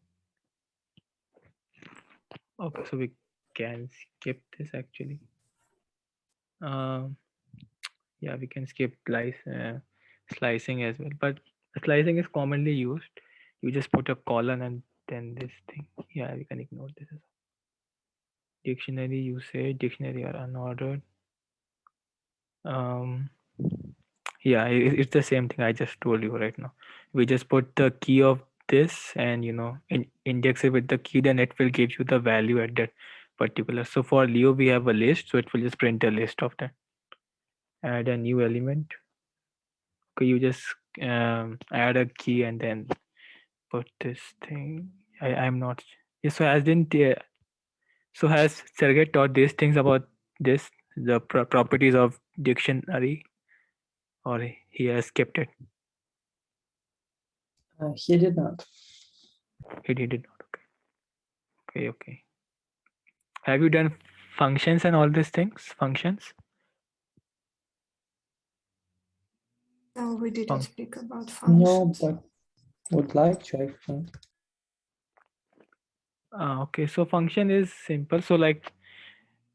Okay, so we can skip this actually. Um, yeah, we can skip slicing as well, but slicing is commonly used. You just put a colon and then this thing. Yeah, we can ignore this as well. Dictionary usage, dictionary are unordered. um yeah, it's the same thing I just told you right now. We just put the key of this and index it with the key, then it will give you the value at that particular. So for Leo we have a list, so it will just print a list of that. Add a new element. Okay, you just add a key and then put this thing. I'm not. Yeah, so as didn't. So has Sergey taught these things about this, the properties of dictionary, or he has kept it? He did not. He did not. Okay. Okay. Okay. Have you done functions and all these things? Functions. No, we didn't Func- speak about No, functions. but would like to, I think. Okay. So function is simple. So like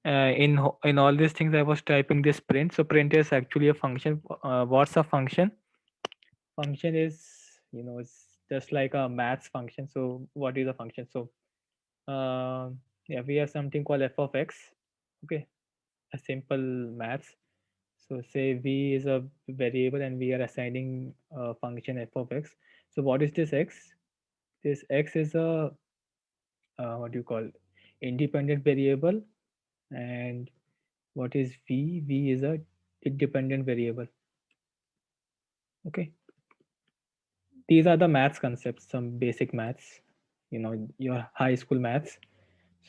in all these things, I was typing this print. So print is actually a function. What's a function? Function is it's just like a maths function. So what is a function? So yeah, we have something called f of x. Okay, a simple maths. So say v is a variable and we are assigning a function f of x. So what is this x? This x is a what do you call, independent variable. And what is v? V is a independent variable. Okay, these are the maths concepts, some basic maths. your high school maths.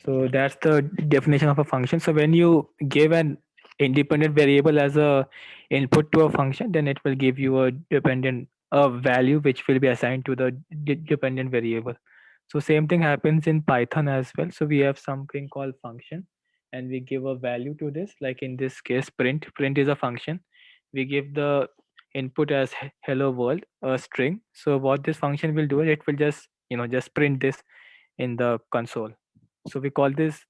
So that's the definition of a function. So when you give an independent variable as a input to a function, then it will give you a value which will be assigned to the dependent variable. So same thing happens in Python as well. So we have something called function, and we give a value to this. Like in this case, print. Print is a function. We give the input as hello world, a string. So what this function will do is it will just print this in the console. So we call this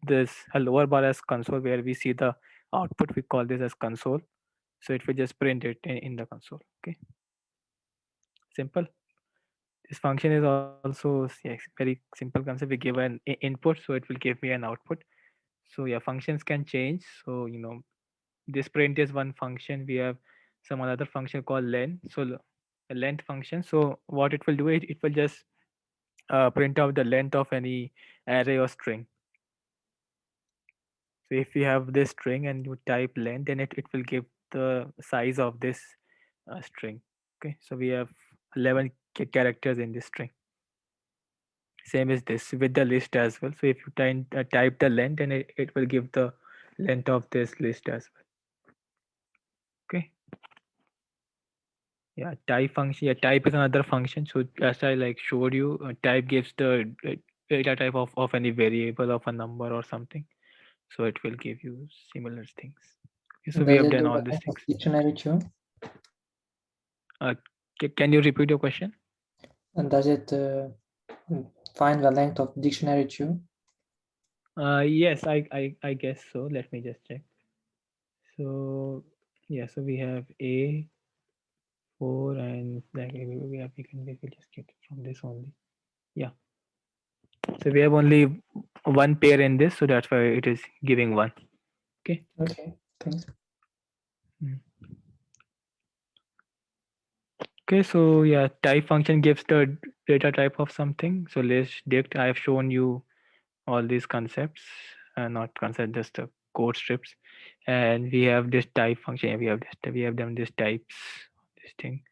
a lower bar as console, where we see the output. We call this as console. So it will just print it in the console. Okay, simple. This function is also, yes, very simple concept. We give an input, so it will give me an output. So yeah, functions can change. So this print is one function. We have some other function called len. So a length function. So what it will do, it will just print out the length of any array or string. So if you have this string and you type length, then it will give the size of this string. Okay, so we have 11 characters in this string. Same as this with the list as well. So if you type the length, then it will give the length of this list as well. Okay. Yeah, type function. Yeah, type is another function. So as I showed you, type gives the data type of any variable, of a number or something. So it will give you similar things. Okay, so we Does have it done do all the these kind of things. dictionary too? Uh, can you repeat your question? And does it find the length of dictionary too? Yes, I guess so. Let me just check. So yeah, so we have A4, and we can just get it from this only. Yeah. So we have only one pair in this, so that's why it is giving one. Okay. Okay, thanks. Mm. Okay, so yeah, type function gives the data type of something. So list, dict. I have shown you all these concepts, not concept, just the code strips. And we have this type function. Yeah, we have done this types, this thing.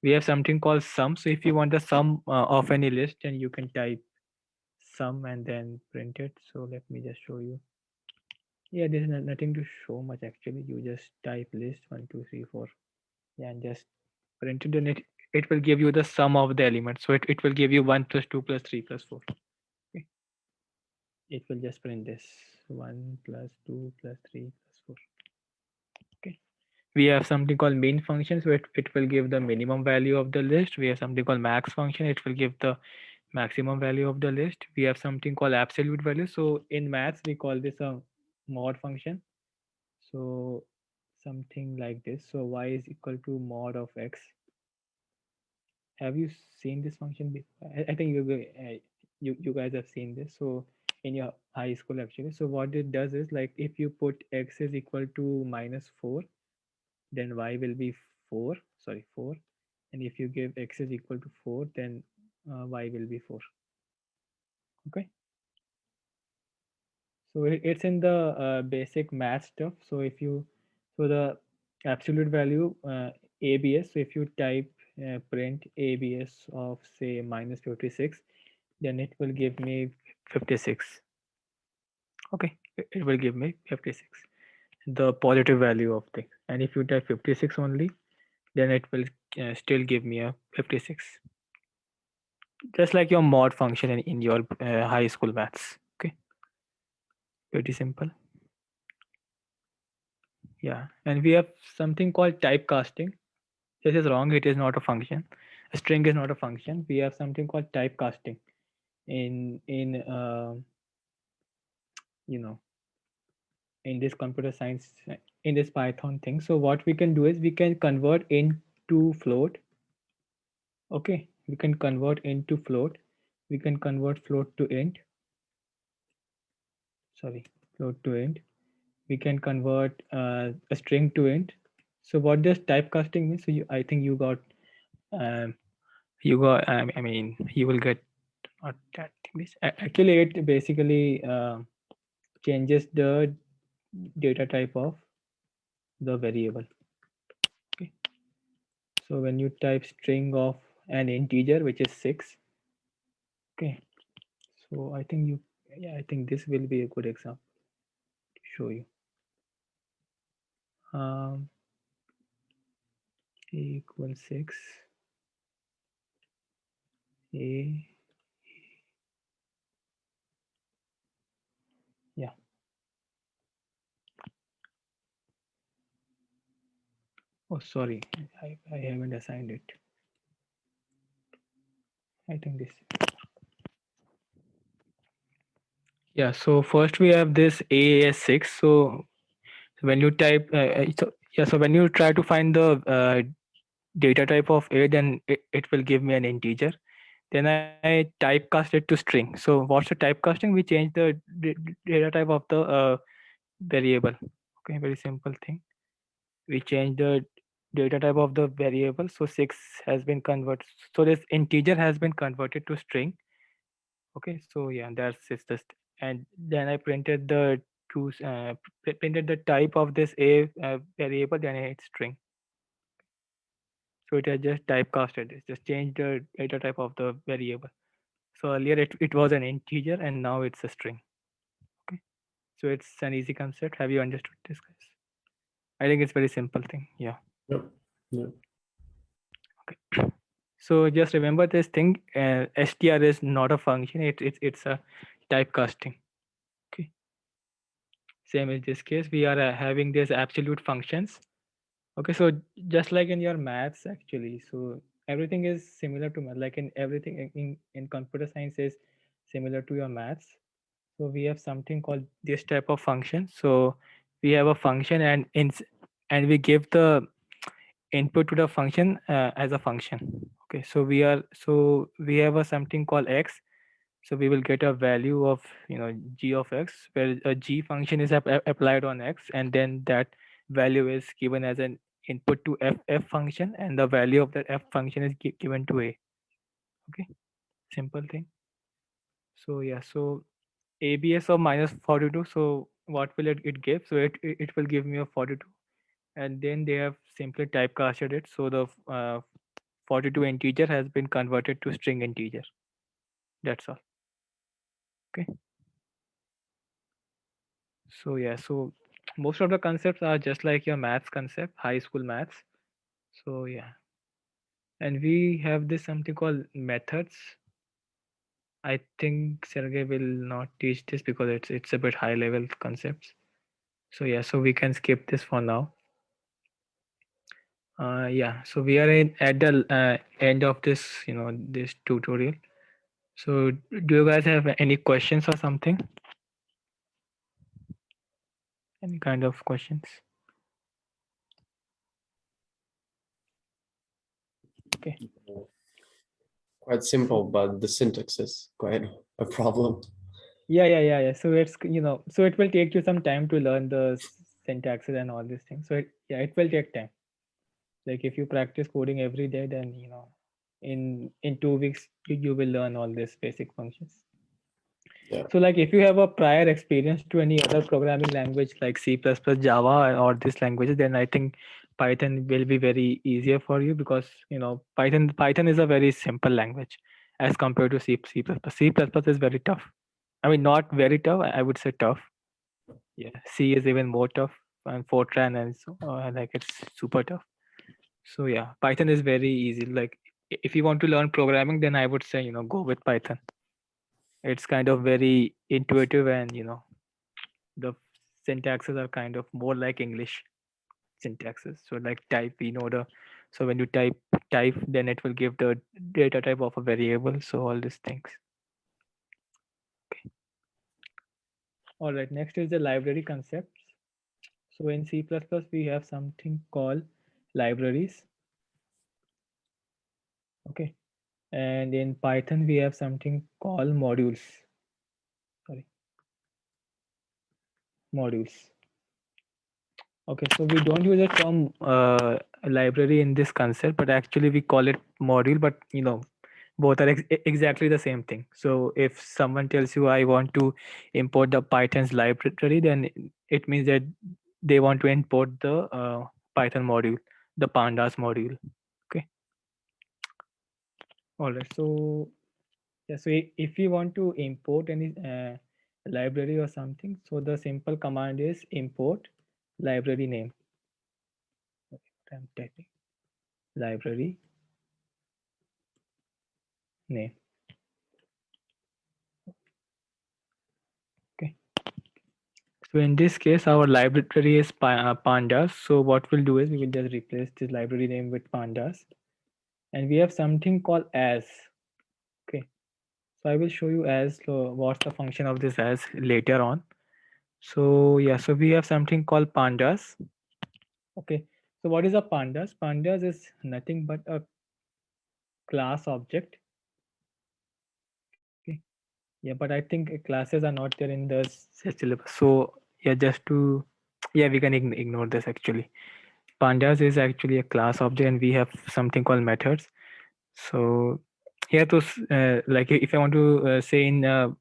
We have something called sum. So if you want the sum of any list, then you can type sum and then print it. So let me just show you. Yeah, there's nothing to show much actually. You just type list 1 2 3 4, yeah, and just print it. Then it will give you the sum of the elements. So it will give you 1 plus 2 plus 3 plus 4. Okay. It will just print this 1 plus 2 plus 3 plus 4. Okay. We have something called min function. So it will give the minimum value of the list. We have something called max function. It will give the maximum value of the list. We have something called absolute value. So in maths, we call this a mod function. So something like this. So y is equal to mod of x. Have you seen this function before? I think you guys have seen this. So in your high school actually. So what it does is, like, if you put x is equal to -4, then y will be 4. Sorry, 4. And if you give x is equal to 4, then y will be 4. Okay. So it's in the basic math stuff. So the absolute value, abs. So if you type print abs of say -56, then it will give me 56. Okay, it will give me 56, the positive value of things. And if you type 56 only, then it will still give me a 56, just like your mod function in your high school maths. Okay, pretty simple. Yeah, and we have something called typecasting. This is wrong. It is not a function. A string is not a function. We have something called typecasting in you know in this computer science, in this Python thing. So what we can do is we can convert into float. Okay, we can convert into float. We can convert float to int. Sorry, float to int. We can convert a string to int. So what does typecasting mean? So I think um, I mean, you will get not that thing. Actually, it basically changes the data type of the variable. Okay. So when you type string of an integer, which is 6, okay. So I think I think this will be a good example to show you. A equals 6, a, yeah. Oh, sorry, I haven't assigned it. I think this. Yeah, so first we have this AAS6. So when you type, so when you try to find the data type of A, then it will give me an integer. Then I typecast it to string. So what's the typecasting? We change the data type of the variable. Okay, very simple thing. We change the data type of the variable. So 6 has been converted. So this integer has been converted to string. Okay, so yeah, that's it's just. And then I printed the printed the type of this A variable. Then it's string. So it has just typecasted. It's just changed the data type of the variable. So earlier it was an integer and now it's a string. Okay. So it's an easy concept. Have you understood this, guys? I think it's very simple thing. Yeah. Yep. Yep. Okay. So just remember this thing. str is not a function. It's a typecasting. Okay. Same in this case. We are having these absolute functions. Okay. So just like in your maths, actually. So everything is similar to math. Like in everything in computer science is similar to your maths. So we have something called this type of function. So we have a function and we give the input to the function as a function. Okay, so we have a something called x. So we will get a value of g of x, where a g function is applied on x, and then that value is given as an input to f function, and the value of that f function is given to a. Okay, simple thing. So yeah, so ABS of minus 42. So what will it give? So it will give me a 42, and then they have simply typecasted it. So the 42 integer has been converted to string integer. That's all. Okay. So yeah, so most of the concepts are just like your maths concept, high school maths. So yeah, and we have this something called methods. I think Sergey will not teach this because it's a bit high level concepts. So yeah, so we can skip this for now. Yeah, so we are at the end of this this tutorial. So do you guys have any questions or something? Any kind of questions? Okay. Quite simple, but the syntax is quite a problem. Yeah. So it's so it will take you some time to learn the syntaxes and all these things. So it will take time. Like if you practice coding every day, then in 2 weeks you will learn all these basic functions. Yeah. So like if you have a prior experience to any other programming language like C++, Java or these languages, then I think Python will be very easier for you because Python is a very simple language as compared to C++. C++ is very tough. I mean, not very tough. I would say tough. Yeah, C is even more tough, and Fortran and so like it's super tough. So yeah, Python is very easy. Like if you want to learn programming, then I would say go with Python. It's kind of very intuitive, and the syntaxes are kind of more like English syntaxes. So like type, so when you type, then it will give the data type of a variable. So all these things. Okay. All right. Next is the library concepts. So in C++, we have something called libraries. Okay. And in Python, we have something called modules. Sorry. Modules. Okay, so we don't use the term library in this concept, but actually we call it module. But both are exactly the same thing. So if someone tells you I want to import the Python's library, then it means that they want to import the Python module, the Pandas module. Okay. All right. So Yeah, so if you want to import any library or something, so the simple command is import library name. Okay, what I'm typing library name. Okay. So in this case, our library is pandas. So what we'll do is we will just replace this library name with pandas, and we have something called as. Okay. So I will show you as what's the function of this as later on. So yeah, so we have something called pandas. Okay. So what is a pandas? Pandas is nothing but a class object. Okay. Yeah, but I think classes are not there in the syllabus. So yeah, just to yeah, we can ignore this actually. Pandas is actually a class object, and we have something called methods. So here to like if I want to say in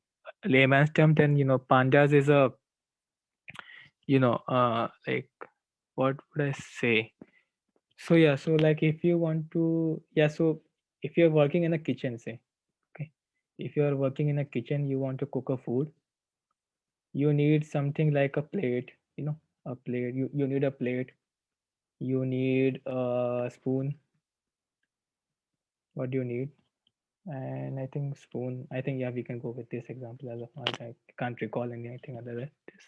layman's term, then pandas is a like what would I say? So yeah, so like if you want to so if you're working in a kitchen, say, okay, if you are working in a kitchen, you want to cook a food, you need something like a plate, a plate. You need a plate, you need a spoon. What do you need? And I think spoon. I think yeah, we can go with this example as of now. I can't recall anything other than this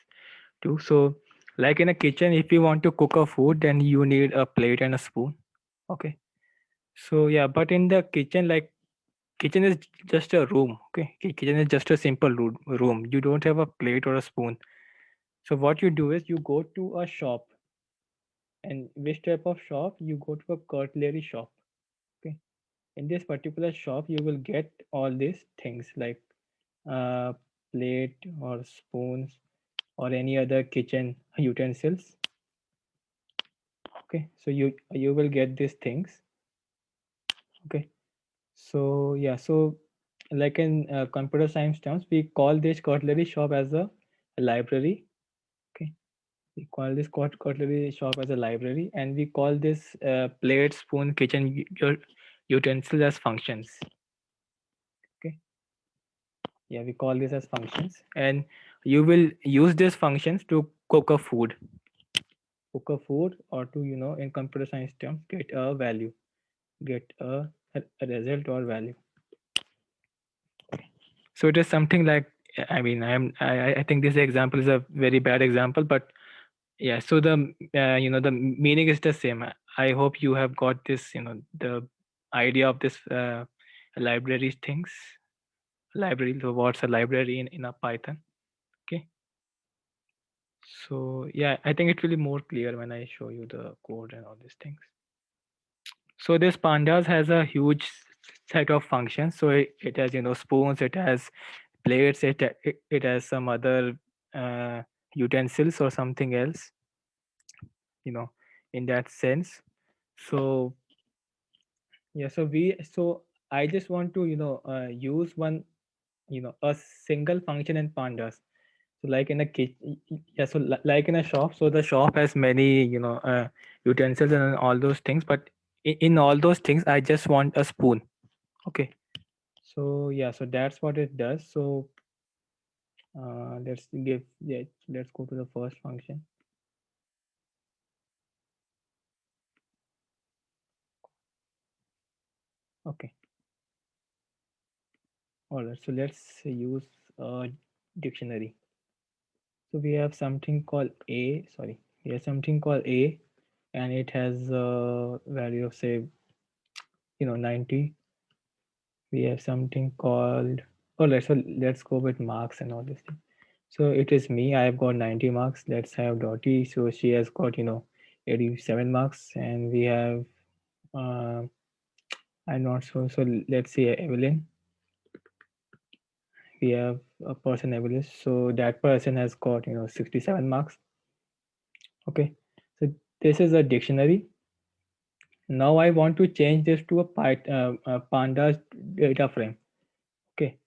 too. So like in a kitchen, if you want to cook a food, then you need a plate and a spoon. Okay. So yeah, but in the kitchen, like kitchen is just a room. Okay, kitchen is just a simple room. You don't have a plate or a spoon. So what you do is you go to a shop, and which type of shop? You go to a cutlery shop. Okay, in this particular shop, you will get all these things like uh, plate or spoons or any other kitchen utensils. Okay, so you will get these things. Okay, so yeah, so like in computer science terms, we call this cutlery shop as a library. Okay, we call this cutlery shop as a library, and we call this plate, spoon, kitchen utensils as functions. Okay, yeah, we call this as functions, and you will use these functions to cook a food, or to in computer science terms get a value, get a result or value. So it is something like, I mean, I think this example is a very bad example, but yeah. So the the meaning is the same. I hope you have got this. The idea of this library things. Library. So what's a library in a Python? Okay. So yeah, I think it will be more clear when I show you the code and all these things. So this pandas has a huge set of functions. So it has spoons, it has plates, it has some other uh, utensils or something else, you know in that sense. So yeah, so I just want to use one, a single function in pandas. So like in a kitchen, yeah, so like in a shop, so the shop has many utensils and all those things, but in all those things I just want a spoon. Okay, so yeah, so that's what it does. So let's go to the first function. Okay, all right, so let's use a dictionary. So we have something called a, sorry, we have something called a, and it has a value of, say, 90. We have something called, oh, let's go with marks and all this thing. So it is me, I have got 90 marks. Let's have Dottie, so she has got 87 marks. And we have uh, I'm not sure, so let's say Evelyn. We have a person Evelyn, so that person has got 67 marks. Okay, so this is a dictionary. Now I want to change this to a pandas data frame. Okay,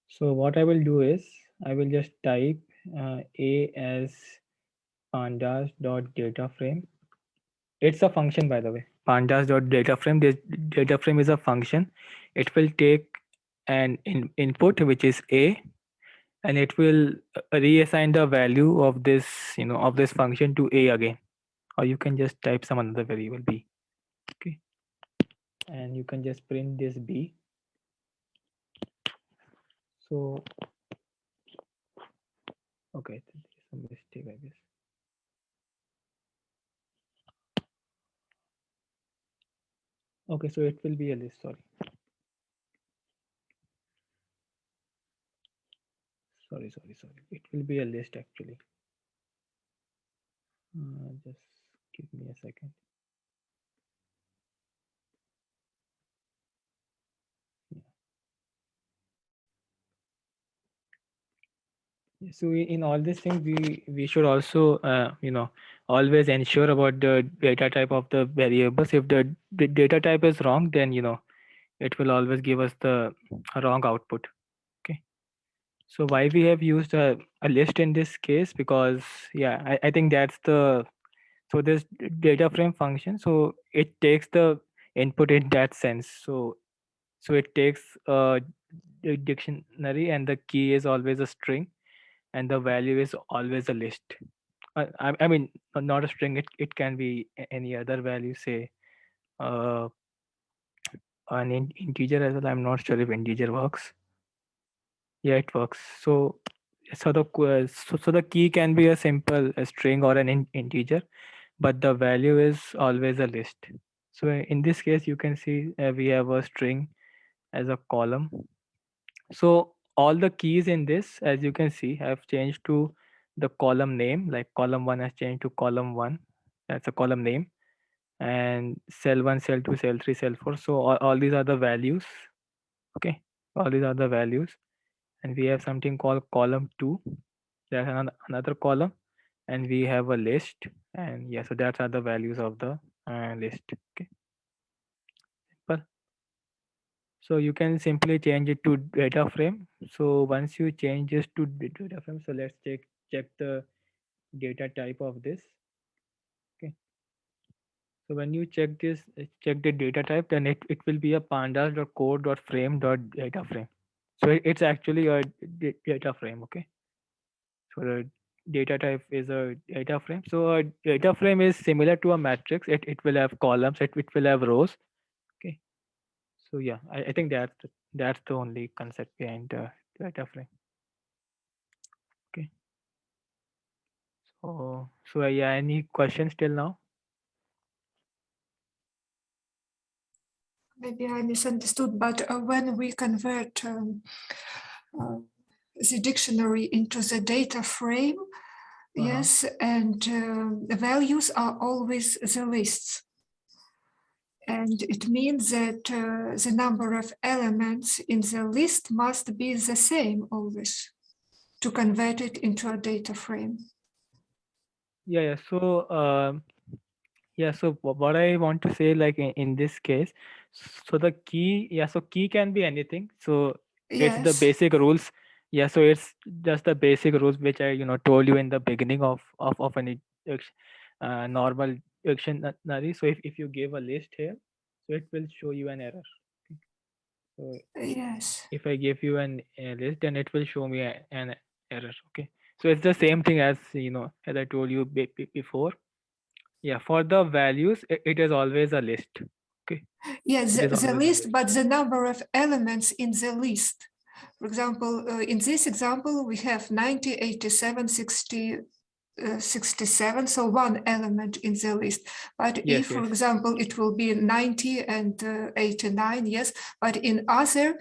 so what I will do is I will just type a as pandas dot data frame. It's a function, by the way. Pandas dot data frame. This data frame is a function. It will take an input which is a, and it will reassign the value of this, of this function to a again, or you can just type some another variable b. Okay, and you can just print this b. So okay, there's some mistake, I guess. Okay, so it will be a list. Sorry. It will be a list actually. Just give me a second. So in all these things, we should also always ensure about the data type of the variables. If the data type is wrong, then it will always give us the wrong output. Okay. So why we have used a list in this case? Because yeah, I think that's the, so this data frame function. So it takes the input in that sense. So it takes a dictionary, and the key is always a string, and the value is always a list. I mean, not a string. It can be any other value. Say uh, an integer as well. I'm not sure if integer works. Yeah, it works. So the key can be a simple a string or an integer, but the value is always a list. So in this case, you can see we have a string as a column. So all the keys in this, as you can see, have changed to the column name. Like column 1 has changed to column 1. That's a column name. And cell 1, cell 2, cell 3, cell 4. So all these are the values. Okay. All these are the values. And we have something called column 2. That's another column. And we have a list. And yeah, so that's are the values of the list. Okay. Simple. So you can simply change it to data frame. So once you change this to data frame, so let's check the data type of this. Okay. So when you check this, check the data type, then it will be a pandas.code.frame.data frame. So it's actually a data frame. Okay. So the data type is a data frame. So a data frame is similar to a matrix. It will have columns. It will have rows. Okay. So yeah, I think that's the only concept behind the data frame. Okay. So yeah, any questions till now? Maybe I misunderstood, but when we convert uh, the dictionary into the data frame, yes, and the values are always the lists. And it means that the number of elements in the list must be the same always to convert it into a data frame. Yeah. So what I want to say, like in this case, so the key, so key can be anything. So it's the Yes, basic rules. Yeah, so it's just the basic rules which I told you in the beginning of any normal dictionary. So if you give a list here, so it will show you an error. So yes, if I give you a list, then it will show me an error. Okay. So it's the same thing as as I told you before. Yeah, for the values, it is always a list. Okay. yes, It is the always a list, list. but the number of elements in the list. For example, in this example, we have 90, 87, 60, 67, so one element in the list. But if, Yes, for yes. example, it will be 90 and 89, yes, but in other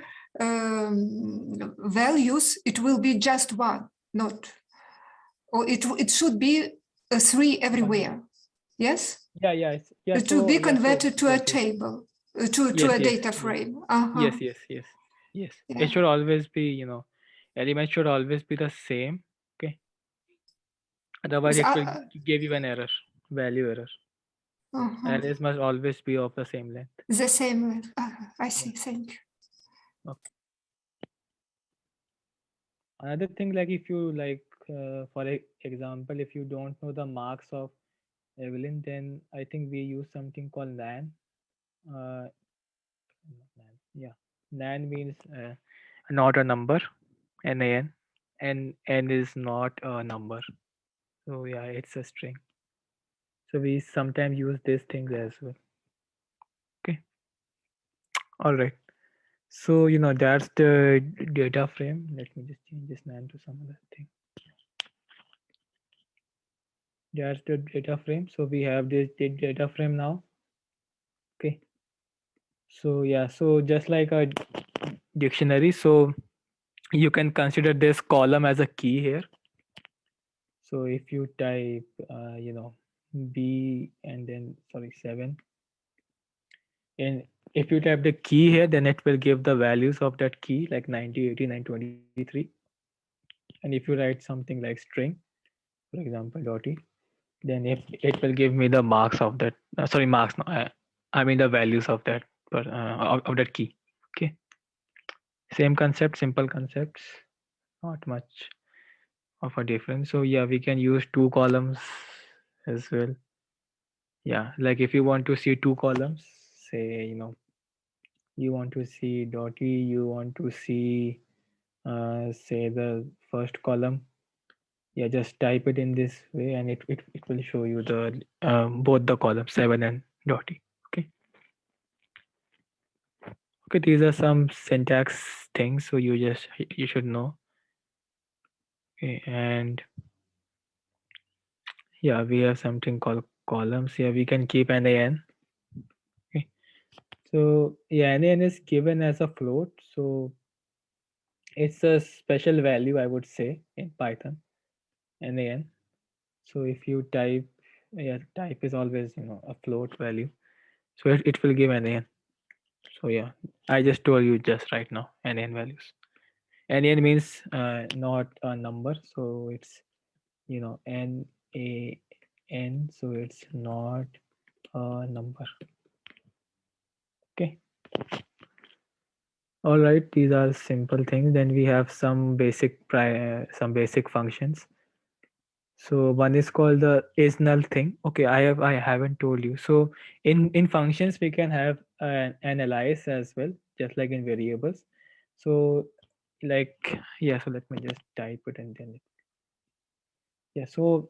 values, it will be just one, not, or it should be a three everywhere, yes? Yeah. To be So converted to a yes, yes. table, to Yes, a yes, data yes. frame. Yes, yes, yes. Yes. It Yeah. should always be, elements should always be the same. Okay. Otherwise, Yes, it will give you an error, value error. Arrays must always be of the same length. the same. I see. Thank you. Okay. Another thing, like if you like, for example, if you don't know the marks of Evelyn, then I think we use something called LAN. Uh, not LAN. Yeah. Nan means not a number, NaN, and N is not a number. So yeah, it's a string. So we sometimes use these things as well. Okay. All right. So that's the data frame. Let me just change this name to some other thing. That's the data frame. So we have this data frame now. Okay. So yeah, so just like a dictionary, so you can consider this column as a key here. So if you type, B and then 7, and if you type the key here, then it will give the values of that key like 90, 89, 23. And if you write something like string, for example, dot e, then if it will give me the marks of that. Sorry, marks. No, I mean the values of that, of that key. Okay, same concept, simple concepts, not much of a difference. So yeah, we can use two columns as well. Yeah, like if you want to see two columns, say you want to see dot e, you want to see say the first column. Yeah, just type it in this way, and it will show you the both the columns 7 and dot e. Okay. Okay, these are some syntax things, so you should know. Okay, and yeah, we have something called columns. Yeah, we can keep NaN. Okay. So yeah, NaN is given as a float. So it's a special value, I would say, in Python, NaN. So if you type, yeah, type is always, a float value. So it will give NaN. So yeah, I just told you just right now, NaN values. NaN means not a number. So it's, NaN. So it's not a number. Okay. All right, these are simple things. Then we have some basic functions. So one is called the is null thing. Okay, I haven't told you. So in functions we can have an alias as well, just like in variables. So like yeah, so let me just type it and then yeah. So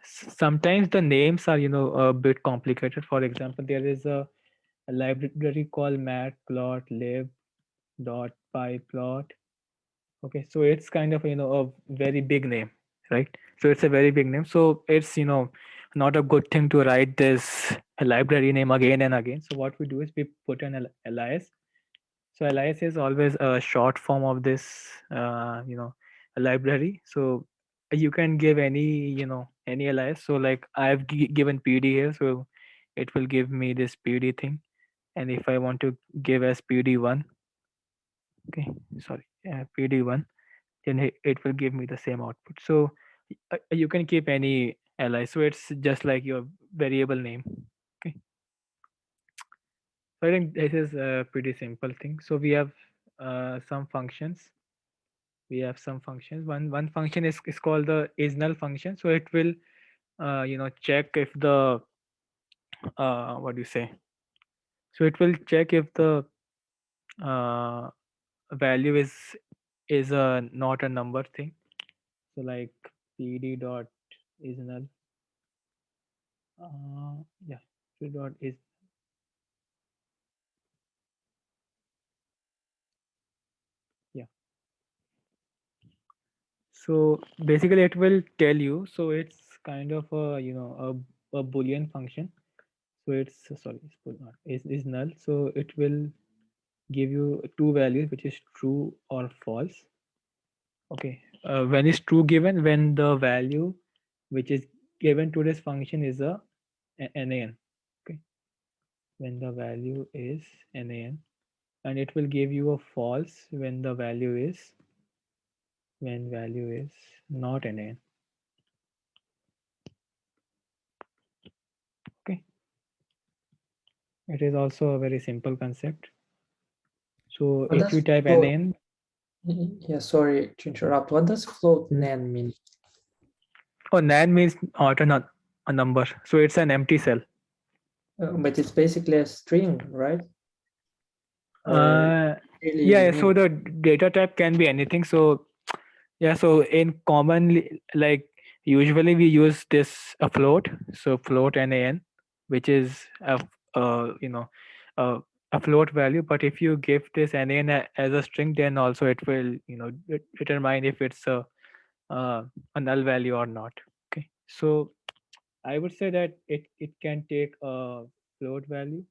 sometimes the names are a bit complicated. For example, there is a library called matplotlib dot pyplot. Okay, so it's kind of a very big name, right? So it's a very big name. So it's not a good thing to write this library name again and again. So what we do is we put an alias. So alias is always a short form of this a library. So you can give any alias. So like I've given PD here, so it will give me this PD thing. And if I want to give as PD1, okay, sorry, PD1, then it will give me the same output. So you can keep any alias. So it's just like your variable name. Okay. So I think this is a pretty simple thing. So we have some functions. We have some functions. One function is called the is null function. So it will check if the what do you say? So it will check if the uh, value is a not a number thing. So like pd dot is null. Yeah, pd dot is yeah. So basically, it will tell you. So it's kind of a a boolean function. So it's sorry, it's not is null. So it will give you two values, which is true or false. Okay. When is true given? When the value which is given to this function is a nan. Okay. When the value is nan, and it will give you a false when the value is not nan. Okay. It is also a very simple concept. So What if you does type float? nan, Yeah, sorry to interrupt. What does float nan mean? oh, nan means not a number. So it's an empty cell. But it's basically a string, right? Or really Yeah, so mean? the data type can be anything. So yeah, so in commonly, like usually we use this a float, so float NaN, which is you know a, a float value. But if you give this NaN as a string, then also it will determine if it's a null value or not. Okay, so I would say that it can take a float value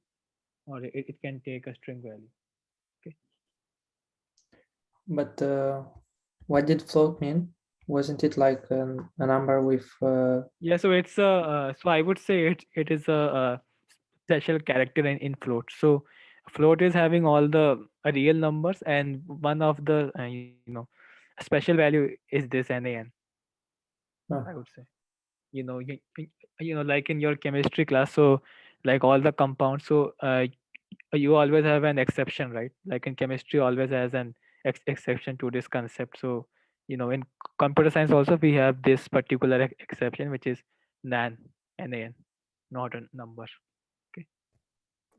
or it can take a string value. Okay. But what did float mean? Wasn't it like a number with? Yeah, so it's a so I would say it is a special character in float. So float is having all the real numbers, and one of the special value is this NaN. I would say like in your chemistry class. So like all the compounds. So you always have an exception, right? Like in chemistry, always has an exception to this concept. So in computer science also we have this particular exception, which is NaN, not a number. Okay.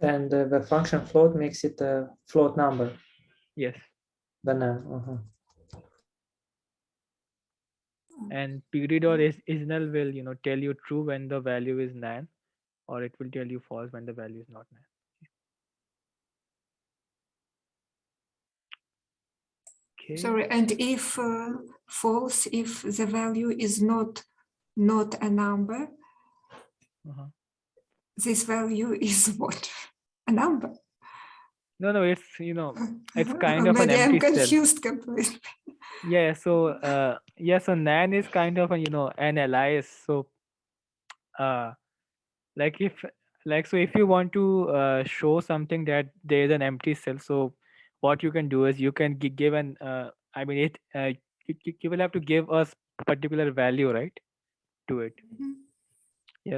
And the function float makes it a float number. Yes. The NaN. And period or is null will tell you true when the value is NaN, or it will tell you false when the value is not NaN. Okay. Sorry, and if false, if the value is not a number, Uh-huh. this value is what? A number. No, it's it's kind of an Maybe I'm empty cell. confused completely. Yeah, so so NaN is kind of a an alias. So uh like if you want to show something that there is an empty cell, so what you can do is you can give an I mean it you will have to give us particular value, right, to it.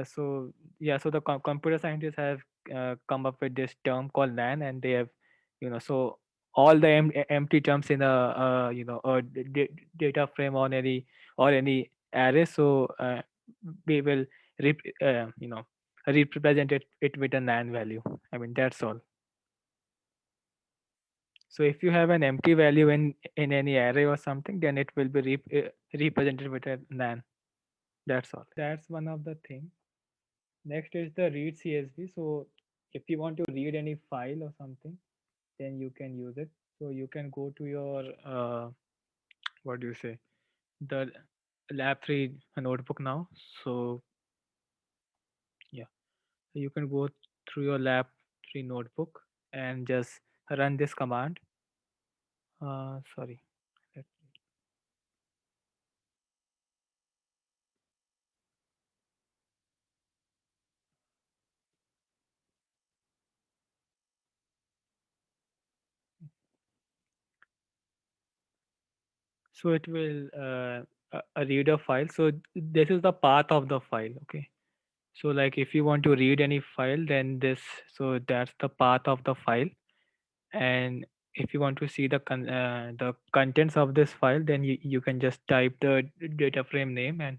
So the computer scientists have come up with this term called NaN, and they have so all the empty terms in a data frame on any array. So we will represent it with a NaN value. I mean, that's all. So if you have an empty value in any array or something, then it will be represented with a NaN. That's all. That's one of the things. Next is the read CSV. So if you want to read any file or something, then you can use it. So you can go to your what do you say, the lab 3 notebook now. So yeah, so you can go through your lab 3 notebook and just run this command. Sorry. Let- So it will read a file. So this is the path of the file. Okay. So like if you want to read any file, then so that's the path of the file. And if you want to see the contents of this file, then you can just type the data frame name and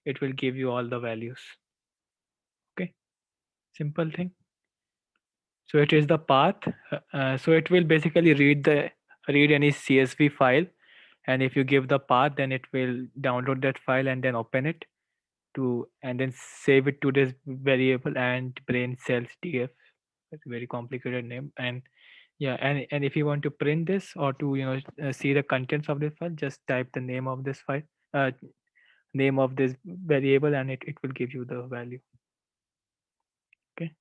it will give you all the values. Okay, simple thing. So it is the path. So it will basically read any CSV file, and if you give the path, then it will download that file and then open it and then save it to this variable and brain cells df. That's a very complicated name. And yeah, and if you want to print this or to see the contents of this file, just type the name of this file, name of this variable, and it will give you the value. Okay.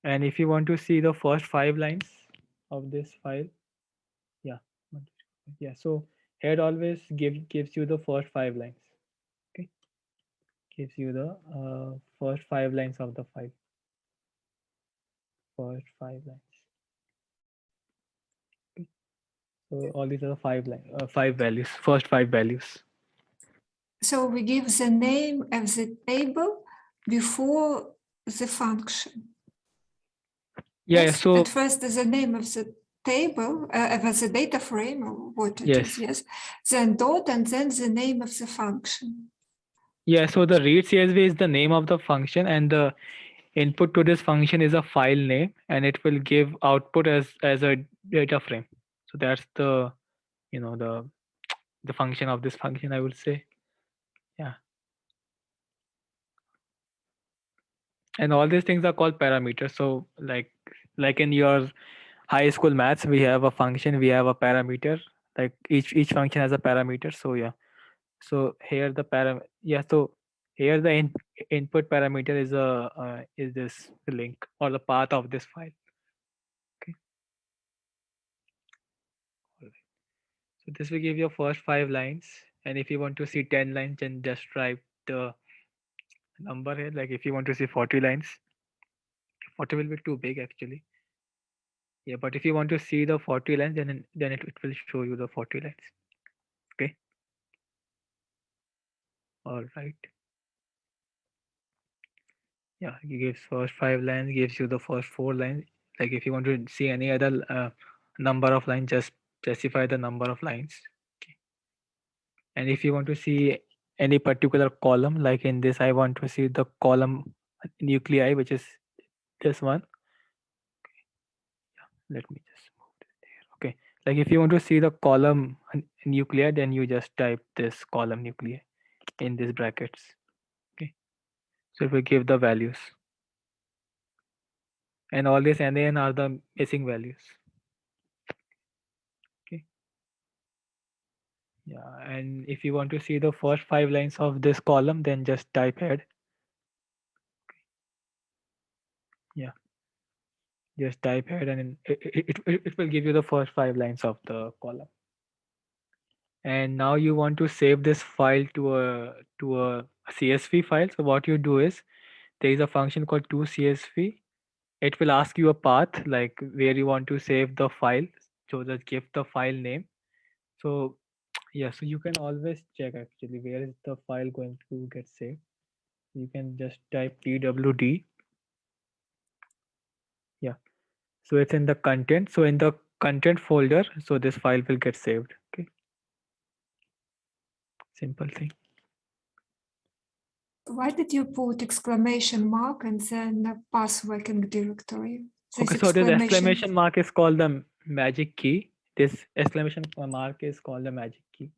And if you want to see the first 5 lines of this file, yeah, yeah. So head always gives you the first 5 lines. Okay, gives you the first 5 lines of the file. First 5 lines. Okay. So all these are the 5 values. First 5 values. So we give the name of the table before the function. Yeah. Yes? So At first, the name of the table, of the data frame, or what it is, yes. Then dot, and then the name of the function. Yeah, so the read CSV is the name of the function, and the input to this function is a file name, and it will give output as a data frame. So that's the the function of this function, I would say. Yeah. And all these things are called parameters. So like in your high school maths, we have a function, we have a parameter. Like each function has a parameter. So yeah. So here the so here the input parameter is this link or the path of this file. Okay. Alright. So this will give you first 5 lines, and if you want to see 10 lines, then just type the number here. Like if you want to see 40 lines, 40 will be too big actually. Yeah, but if you want to see the 40 lines, then it will show you the 40 lines. Okay. All right. Yeah, it gives first 5 lines, gives you the first 4 lines. Like if you want to see any other number of lines, just specify the number of lines. Okay. And if you want to see any particular column, like in this, I want to see the column nuclei, which is this one. Let me just move it there. Okay. Like if you want to see the column nuclei, then you just type this column nuclei in these brackets. Okay. So it will give the values. And all these NaN are the missing values. Okay. Yeah. And if you want to see the first 5 lines of this column, then just type head. Yeah. Just type head, and it will give you the first 5 lines of the column. And now you want to save this file to a CSV file. So what you do is there is a function called toCSV. It will ask you a path, like where you want to save the file. So just give the file name. So yeah, so you can always check actually where is the file going to get saved. You can just type pwd. Yeah, so it's in the content. So in the content folder, so this file will get saved. Okay, simple thing. Why did you put exclamation mark and then a path working directory? Okay, so this exclamation mark is called the magic key. This exclamation mark is called the magic key.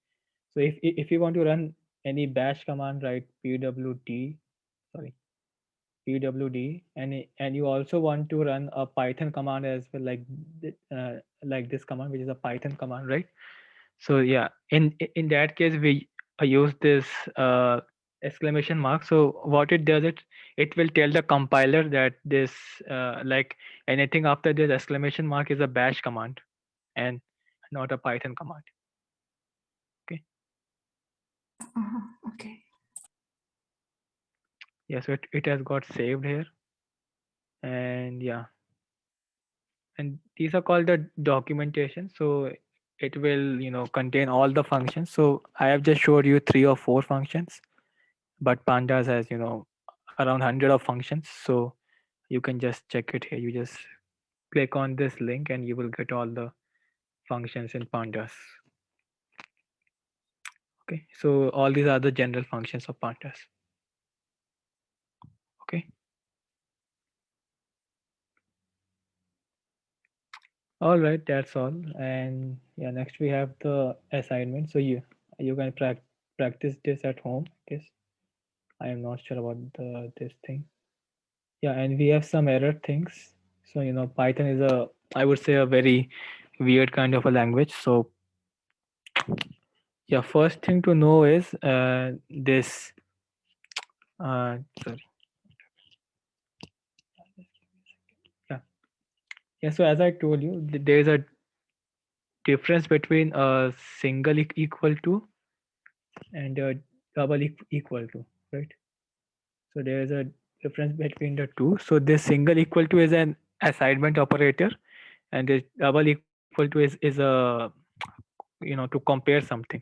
So if you want to run any bash command, write pwd, sorry, pwd, and you also want to run a Python command as well, like this command, which is a Python command, right? So yeah, in that case we use this exclamation mark. So what it does, it will tell the compiler that this like anything after this exclamation mark is a bash command and not a Python command. Okay. Okay. Yeah, so it has got saved here. And yeah, and these are called the documentation. So it will contain all the functions. So I have just showed you 3 or 4 functions, but Pandas has around 100 of functions. So you can just check it here. You just click on this link and you will get all the functions in Pandas. Okay, so all these are the general functions of Pandas. Okay. All right, that's all. And yeah, next we have the assignment. So you can practice this at home. Yes, I am not sure about this thing. Yeah, and we have some error things. So Python is I would say a very weird kind of a language. So yeah, first thing to know is this. Sorry. Yeah, yeah. So as I told you, there is a difference between a single equal to and a double equal to, right? So there is a difference between the two. So this single equal to is an assignment operator, and this double equal to is a to compare something.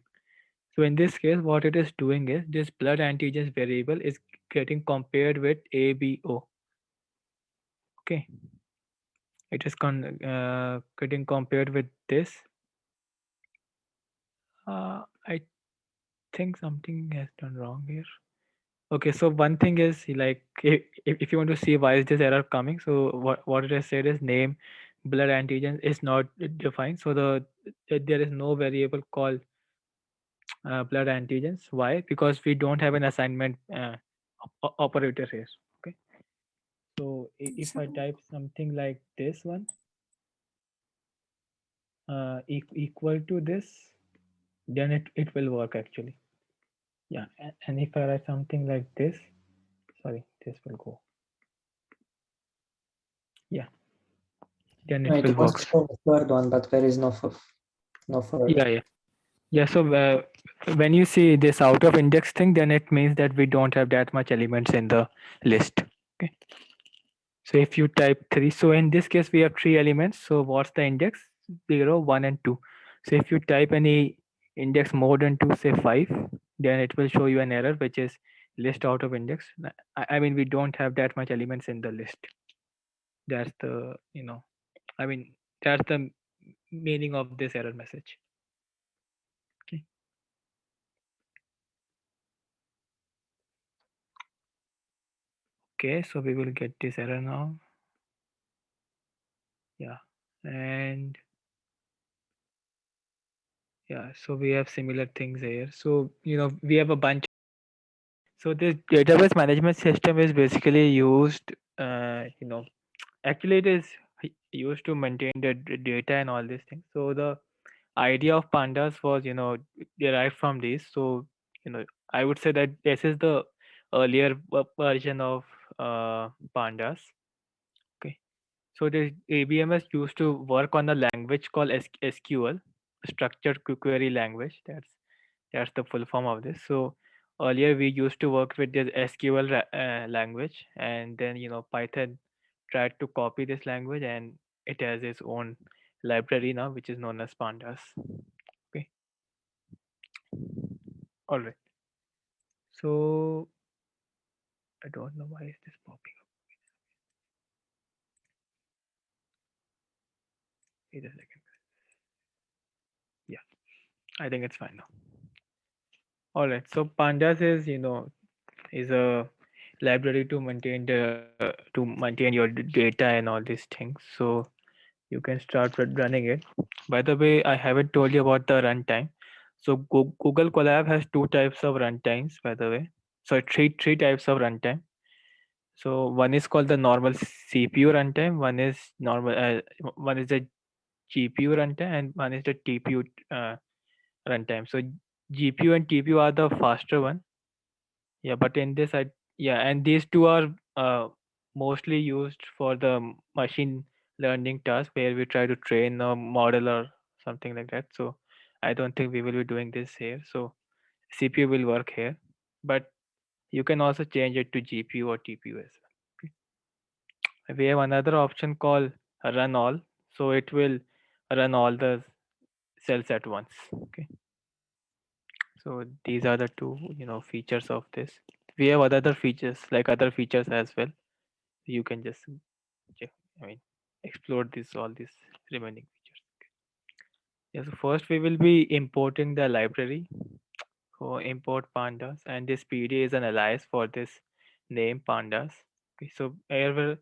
So in this case, what it is doing is this blood antigens variable is getting compared with ABO. Okay, it is getting compared with this. I think something has done wrong here. Okay, so one thing is like if you want to see why is this error coming, so what it has said is name blood antigen is not defined. So there is no variable called blood antigens. Why? Because we don't have an assignment operator here. Okay, so if I So, type something like this one, equal to this, then it will work actually. Yeah, and if I write something like this, sorry, this will go. Yeah, then No, it it will was work. for the third one, but there is no further. Yeah, yeah. Yeah, so when you see this out of index thing, then it means that we don't have that much elements in the list. Okay. So if you type 3, so in this case we have 3 elements. So what's the index? 0, 1 and 2. So if you type any index more than 2, say 5, then it will show you an error which is list out of index. I mean we don't have that much elements in the list. That's the, I mean that's the meaning of this error message. Okay. Okay, so we will get this error now. Yeah, and yeah, so we have similar things here. So we have a bunch. So this database management system is basically used, actually it is used to maintain the data and all these things. So the idea of pandas was derived from this. So I would say that this is the earlier version of pandas. Okay. So the ABMS used to work on a language called SQL, structured query language. That's the full form of this. So earlier we used to work with this SQL language, and then Python tried to copy this language, and it has its own library now, which is known as Pandas. Okay, all right. So I don't know why is this popping up. Wait a second. Yeah, I think it's fine now. All right. So Pandas is is a library to maintain your data and all these things. So you can start with running it. By the way, I haven't told you about the runtime. So Google Colab has two types of runtimes. By the way, so three types of runtime. So one is called the normal CPU runtime. One is the GPU runtime, and one is the TPU runtime. So GPU and TPU are the faster one. Yeah, but in this, and these two are mostly used for the machine learning task where we try to train a model or something like that. So I don't think we will be doing this here. So CPU will work here, but you can also change it to GPU or TPU as well. Okay. We have another option called run all. So it will run all the cells at once. Okay. So these are the two, features of this. We have other features like other features as well. You can just check, I mean, explore all these remaining features. Yeah, so first we will be importing the library. So import pandas, and this PD is an alias for this name pandas. Okay, so wherever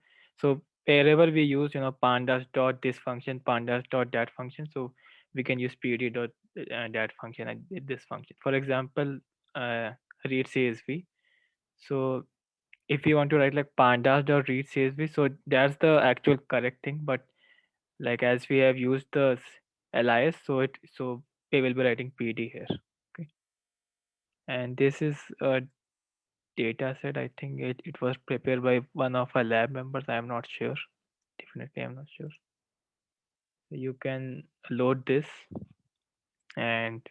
we use pandas dot this function, pandas dot that function, so we can use PD dot that function and this function. For example, uh, read CSV. So if you want to write like pandas dot read CSV, so that's the actual correct thing. But like as we have used the alias, so we will be writing PD here. Okay, and this is a data set. I think it was prepared by one of our lab members. I am not sure. Definitely, I'm not sure. So you can load this, and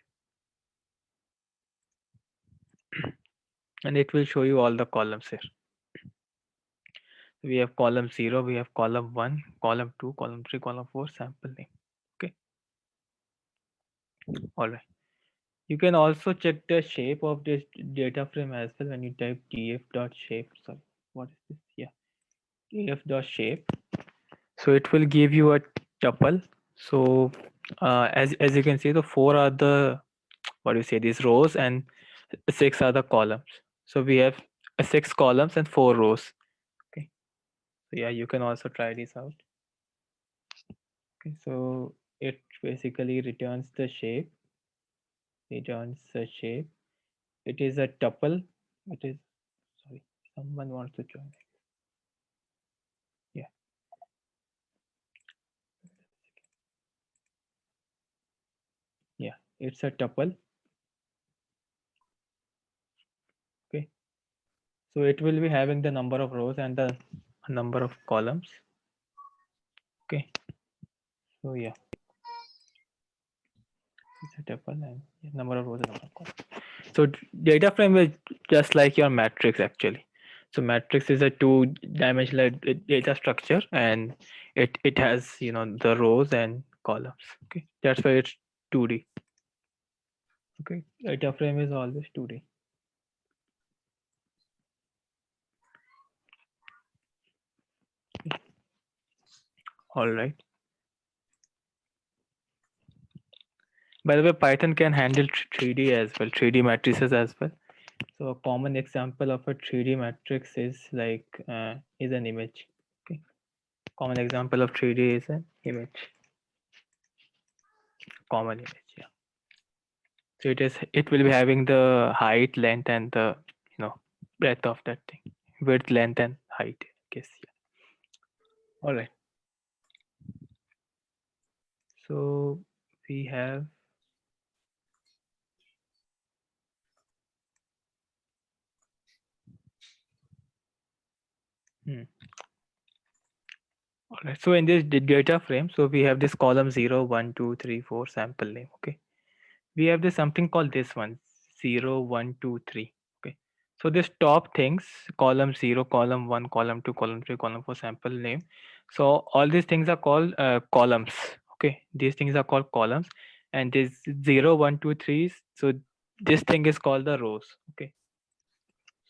it will show you all the columns here. We have column 0, we have column 1, column 2, column 3, column 4, sample name. Okay, all right. You can also check the shape of this data frame as well when you type df.shape. Sorry, what is this? Yeah, df.shape. So it will give you a tuple. So as you can see, the 4 are the, what do you say, these rows, and 6 are the columns. So we have 6 columns and 4 rows. Okay, so yeah, you can also try this out. Okay, so it basically returns the shape. Returns the shape. It is a tuple. It is, sorry, someone wants to join. Yeah. Yeah, it's a tuple. Okay, so it will be having the number of rows and the number of columns. Okay, so yeah, it's a tuple and number of rows and number of columns. So data frame is just like your matrix actually. So matrix is a two-dimensional data structure, and it has the rows and columns. Okay, that's why it's 2D. Okay, data frame is always 2D. All right. By the way, Python can handle 3D as well, 3D matrices as well. So a common example of a 3D matrix is like is an image. Okay, common example of 3D is an image. Common image, yeah. So it will be having the height, length, and the breadth of that thing, width, length, and height. I guess, yeah. All right. So we have all right. So in this data frame, so we have this column 0, 1, 2, 3, 4 sample name. Okay. We have this something called this one 0, 1, 2, 3. Okay. So this top things, column 0, column 1, column 2, column 3, column 4 sample name. So all these things are called columns. Okay. These things are called columns, and this 0, 1, 2, 3. So this thing is called the rows. Okay.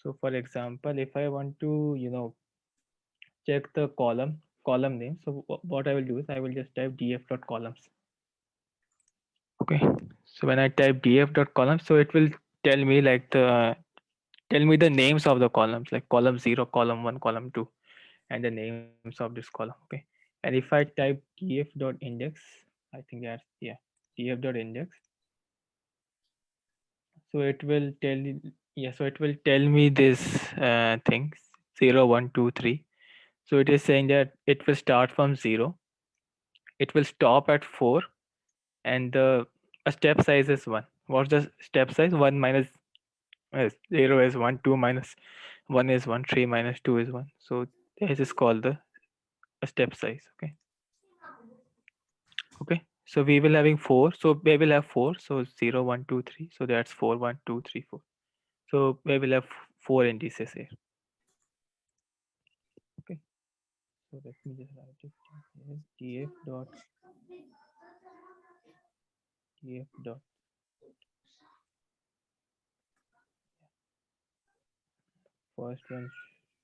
So for example, if I want to check the column name, so what I will do is I will just type df.columns. Okay, so when I type df.columns, so it will tell me like tell me the names of the columns, like column 0, column 1, column 2, and the names of this column. Okay, and if I type df.index, I think that's, yeah, df.index, so it will tell you, yeah, so it will tell me this things 0, 1, 2, 3. So it is saying that it will start from 0, it will stop at 4, and the a step size is 1. What's the step size? 1 minus 0 is 1, 2 minus 1 is 1, 3 minus 2 is 1. So this is called the a step size. Okay. Okay. So we will having 4. So we will have 4. So 0, 1, 2, 3. So that's 4, 1, 2, 3, 4. So we will have 4 indices here. Okay. So let me just write it down here. df dot first one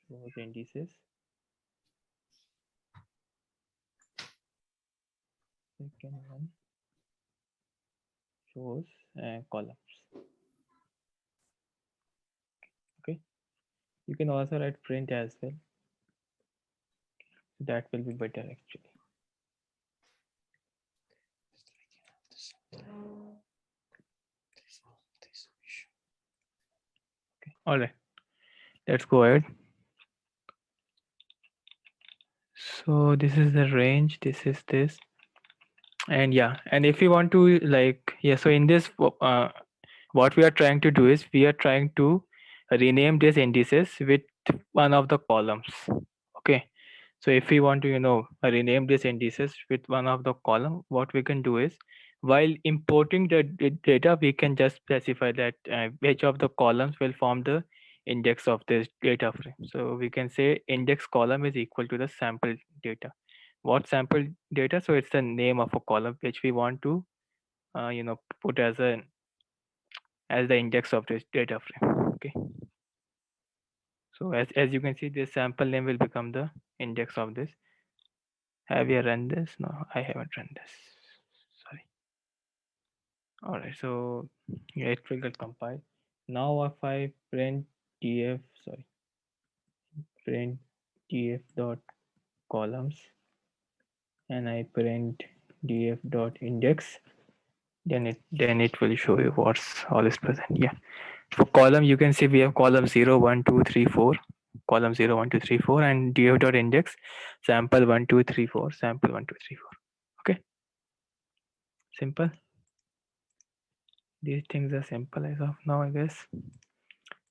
shows indices. Second one shows columns. Okay. You can also write print as well. That will be better actually. Okay. All right. Let's go ahead. So this is the range. This is this. And yeah, and if you want to like, yeah, so in this what we are trying to do is we are trying to rename these indices with one of the columns. Okay, so if we want to rename these indices with one of the column, what we can do is while importing the data, we can just specify that which of the columns will form the index of this data frame. So we can say index column is equal to the sample data. What sample data? So it's the name of a column which we want to put as the index of this data frame. Okay, so as you can see, this sample name will become the index of this. Have you run this? No, I haven't run this, sorry. All right, so yeah, it will get compiled. Now if I print df, sorry, print df dot columns and I print df dot index, then it will show you what's all is present. Yeah. For column, you can see we have column 0, 1, 2, 3, 4, column 0, 1, 2, 3, 4, and df dot index sample 1, 2, 3, 4, sample 1, 2, 3, 4. Okay. Simple. These things are simple as of now, I guess.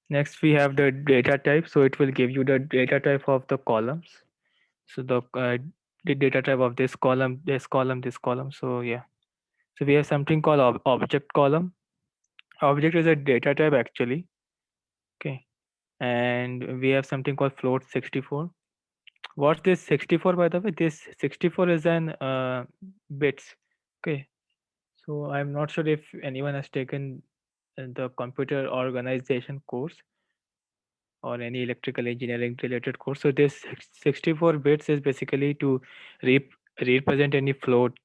Next, we have the data type. So it will give you the data type of the columns. So the data type of this column, this column, this column. So yeah. So we have something called object column. Object is a data type actually. Okay. And we have something called float 64. What's this 64 by the way? This 64 is an bits. Okay. So I'm not sure if anyone has taken the computer organization course or any electrical engineering related course. So this 64 bits is basically to represent any float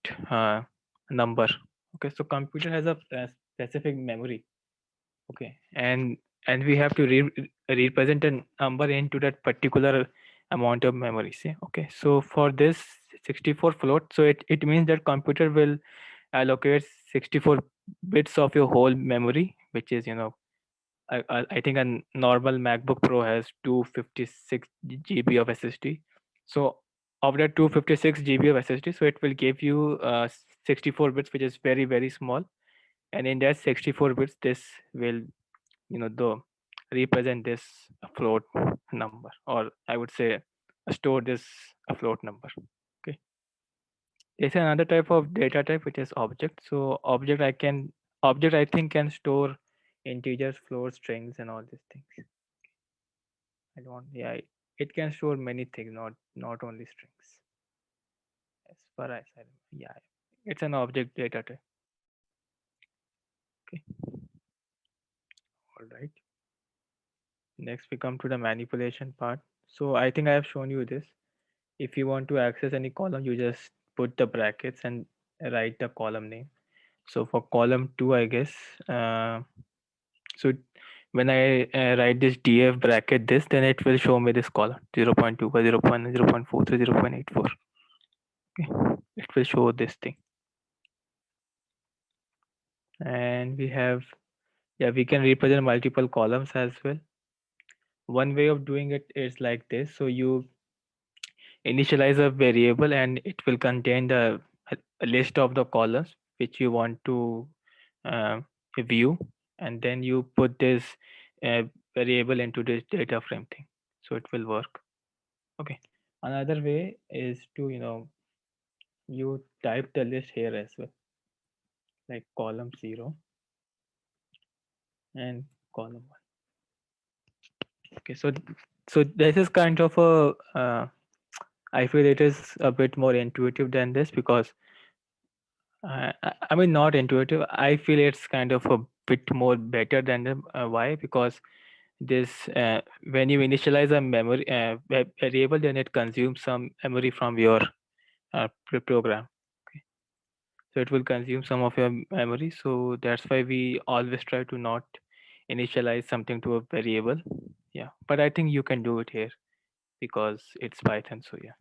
number. Okay, so computer has a specific memory. Okay, and we have to represent a number into that particular amount of memory. See, okay, so for this 64 float, so it means that computer will allocate 64 bits of your whole memory, which is I think a normal MacBook Pro has 256 GB of SSD. So of that 256 GB of SSD, so it will give you 64 bits, which is very very small. And in that 64 bits, this will the represent this float number, or I would say store this float number. Okay. There's another type of data type which is object. So object I think can store integers, floats, strings, and all these things. I don't. Yeah, it can store many things, not only strings. As far as I remember. Yeah, it's an object data type. Okay. All right. Next, we come to the manipulation part. So I think I have shown you this. If you want to access any column, you just put the brackets and write the column name. So for column 2, I guess. So when I write this df bracket this, then it will show me this column 0.2 by 0.43, 0.84. Okay, it will show this thing. And we have, yeah, we can represent multiple columns as well. One way of doing it is like this. So you initialize a variable and it will contain a list of the columns which you want to uh, view, and then you put this uh, variable into this data frame thing, so it will work. Okay, another way is to you type the list here as well, like column 0 and column 1. Okay, so this is kind of a I feel it is a bit more intuitive than this, because I mean, not intuitive. I feel it's kind of a bit more better than the why, because this when you initialize a memory variable, then it consumes some memory from your program. Okay, so it will consume some of your memory. So that's why we always try to not initialize something to a variable. Yeah, but I think you can do it here because it's Python. So yeah,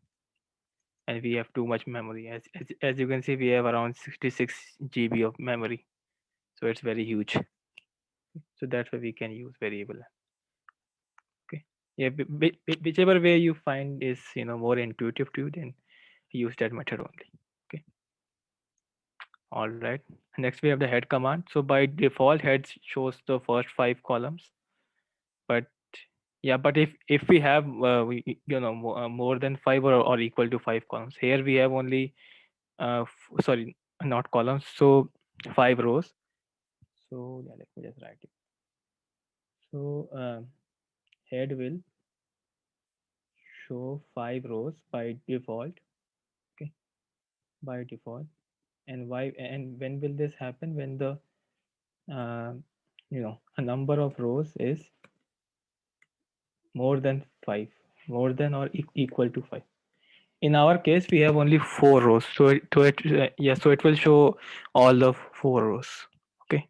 and we have too much memory. As you can see, we have around 66 GB of memory, so it's very huge. So that's why we can use variable. Okay, yeah, whichever way you find is more intuitive to you, then use that method only. Okay, all right. Next we have the head command. So by default, head shows the first 5 columns, but yeah, but if we have more than 5 or equal to 5 columns, here we have only sorry, not columns, so 5 rows. So yeah, let me just write it. So head will show 5 rows by default. Okay, by default. And why, and when will this happen? When the uh, a number of rows is more than 5, more than or equal to 5. In our case, we have only 4 rows, so yeah, so it will show all of 4 rows. Okay.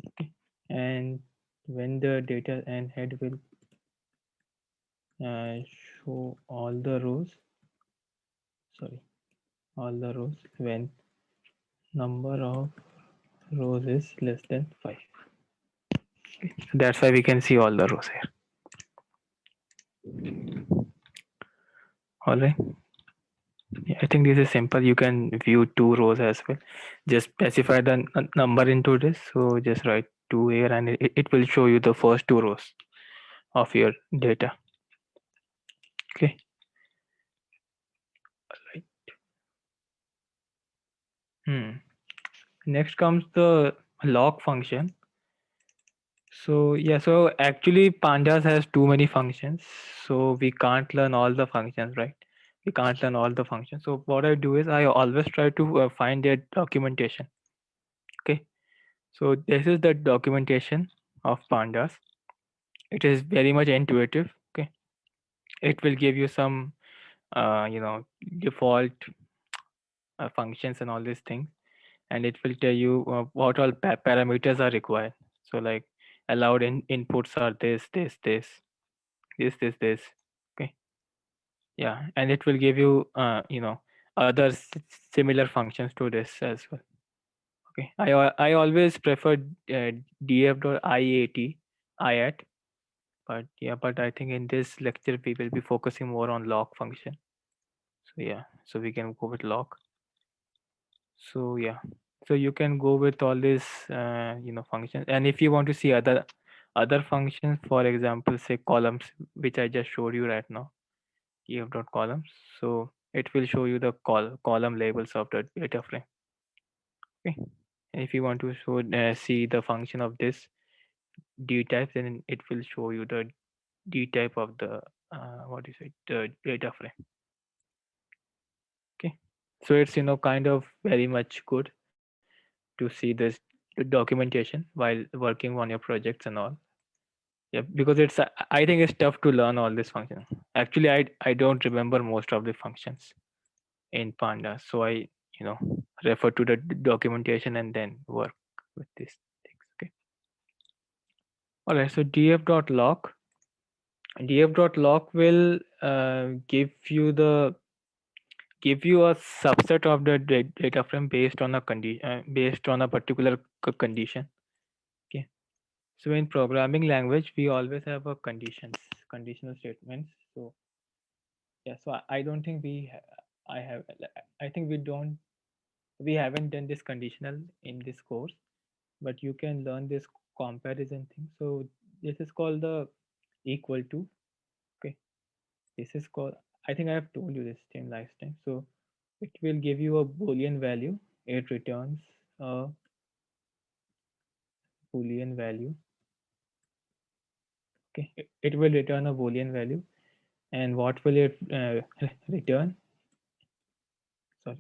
Okay, and when the data and head will show all the rows, sorry, all the rows when number of rows is less than 5. Okay. So that's why we can see all the rows here. All right. Yeah, I think this is simple. You can view two rows as well. Just specify the number into this. So just write 2 here and it will show you the first two rows of your data. Okay. Right. Next comes the log function. So yeah, so actually Pandas has too many functions. So we can't learn all the functions, right? We can't learn all the functions. So what I do is I always try to find their documentation. Okay. So this is the documentation of Pandas. It is very much intuitive. Okay. It will give you some, default functions and all these things, and it will tell you what all parameters are required. So like allowed inputs are this. Okay. Yeah, and it will give you, other similar functions to this as well. Okay. I always prefer df.iat, but yeah, but I think in this lecture we will be focusing more on log function. So yeah, so we can go with log. So yeah, so you can go with all these functions, and if you want to see other functions, for example, say columns, which I just showed you right now, ef.columns. So it will show you the column labels of the data frame. Okay, and if you want to see the function of this d type, then it will show you the d type of the what is it, the data frame. Okay, so it's kind of very much good to see this documentation while working on your projects and all. Yeah, because I think it's tough to learn all these functions. Actually, I don't remember most of the functions in Pandas, so I refer to the documentation and then work with these things. Okay. All right. So df.log will give you a subset of the data frame based on a based on a particular condition. Okay. So in programming language, we always have a conditional statements. So yeah, so I don't think I have, I think we haven't done this conditional in this course, but you can learn this comparison thing. So this is called the equal to. Okay, this is called, I think I have told you this thing last time. So it will give you a boolean value. It returns a boolean value. Okay, it will return a boolean value, and what will it return? Sorry,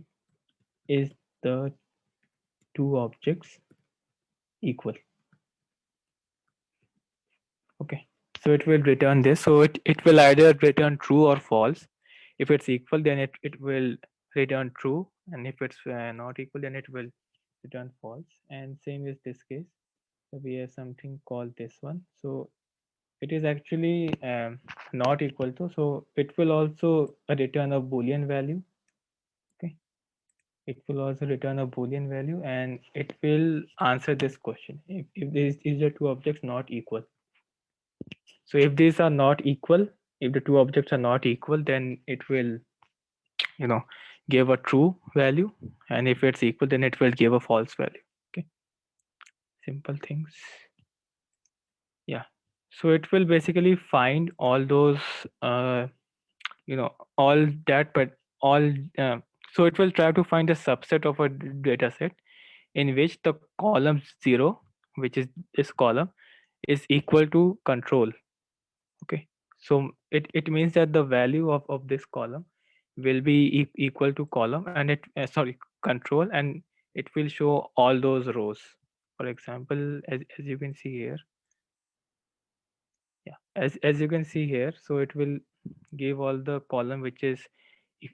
is the two objects equal? Okay, so it will return this. So it will either return true or false. If it's equal, then it will return true, and if it's not equal, then it will return false. And same is this case. So we have something called this one. So it is actually not equal to. So it will also return a boolean value. Okay, it will also return a boolean value, and it will answer this question: if these are two objects not equal. So if these are not equal, if the two objects are not equal, then it will, give a true value. And if it's equal, then it will give a false value. Okay. Simple things. Yeah. So it will basically find all those, all that, but all, so it will try to find a subset of a data set in which the column 0, which is this column, is equal to control. Okay, so it means that the value of this column will be equal to column, and control, and it will show all those rows. For example, as you can see here, yeah, as you can see here, so it will give all the column which is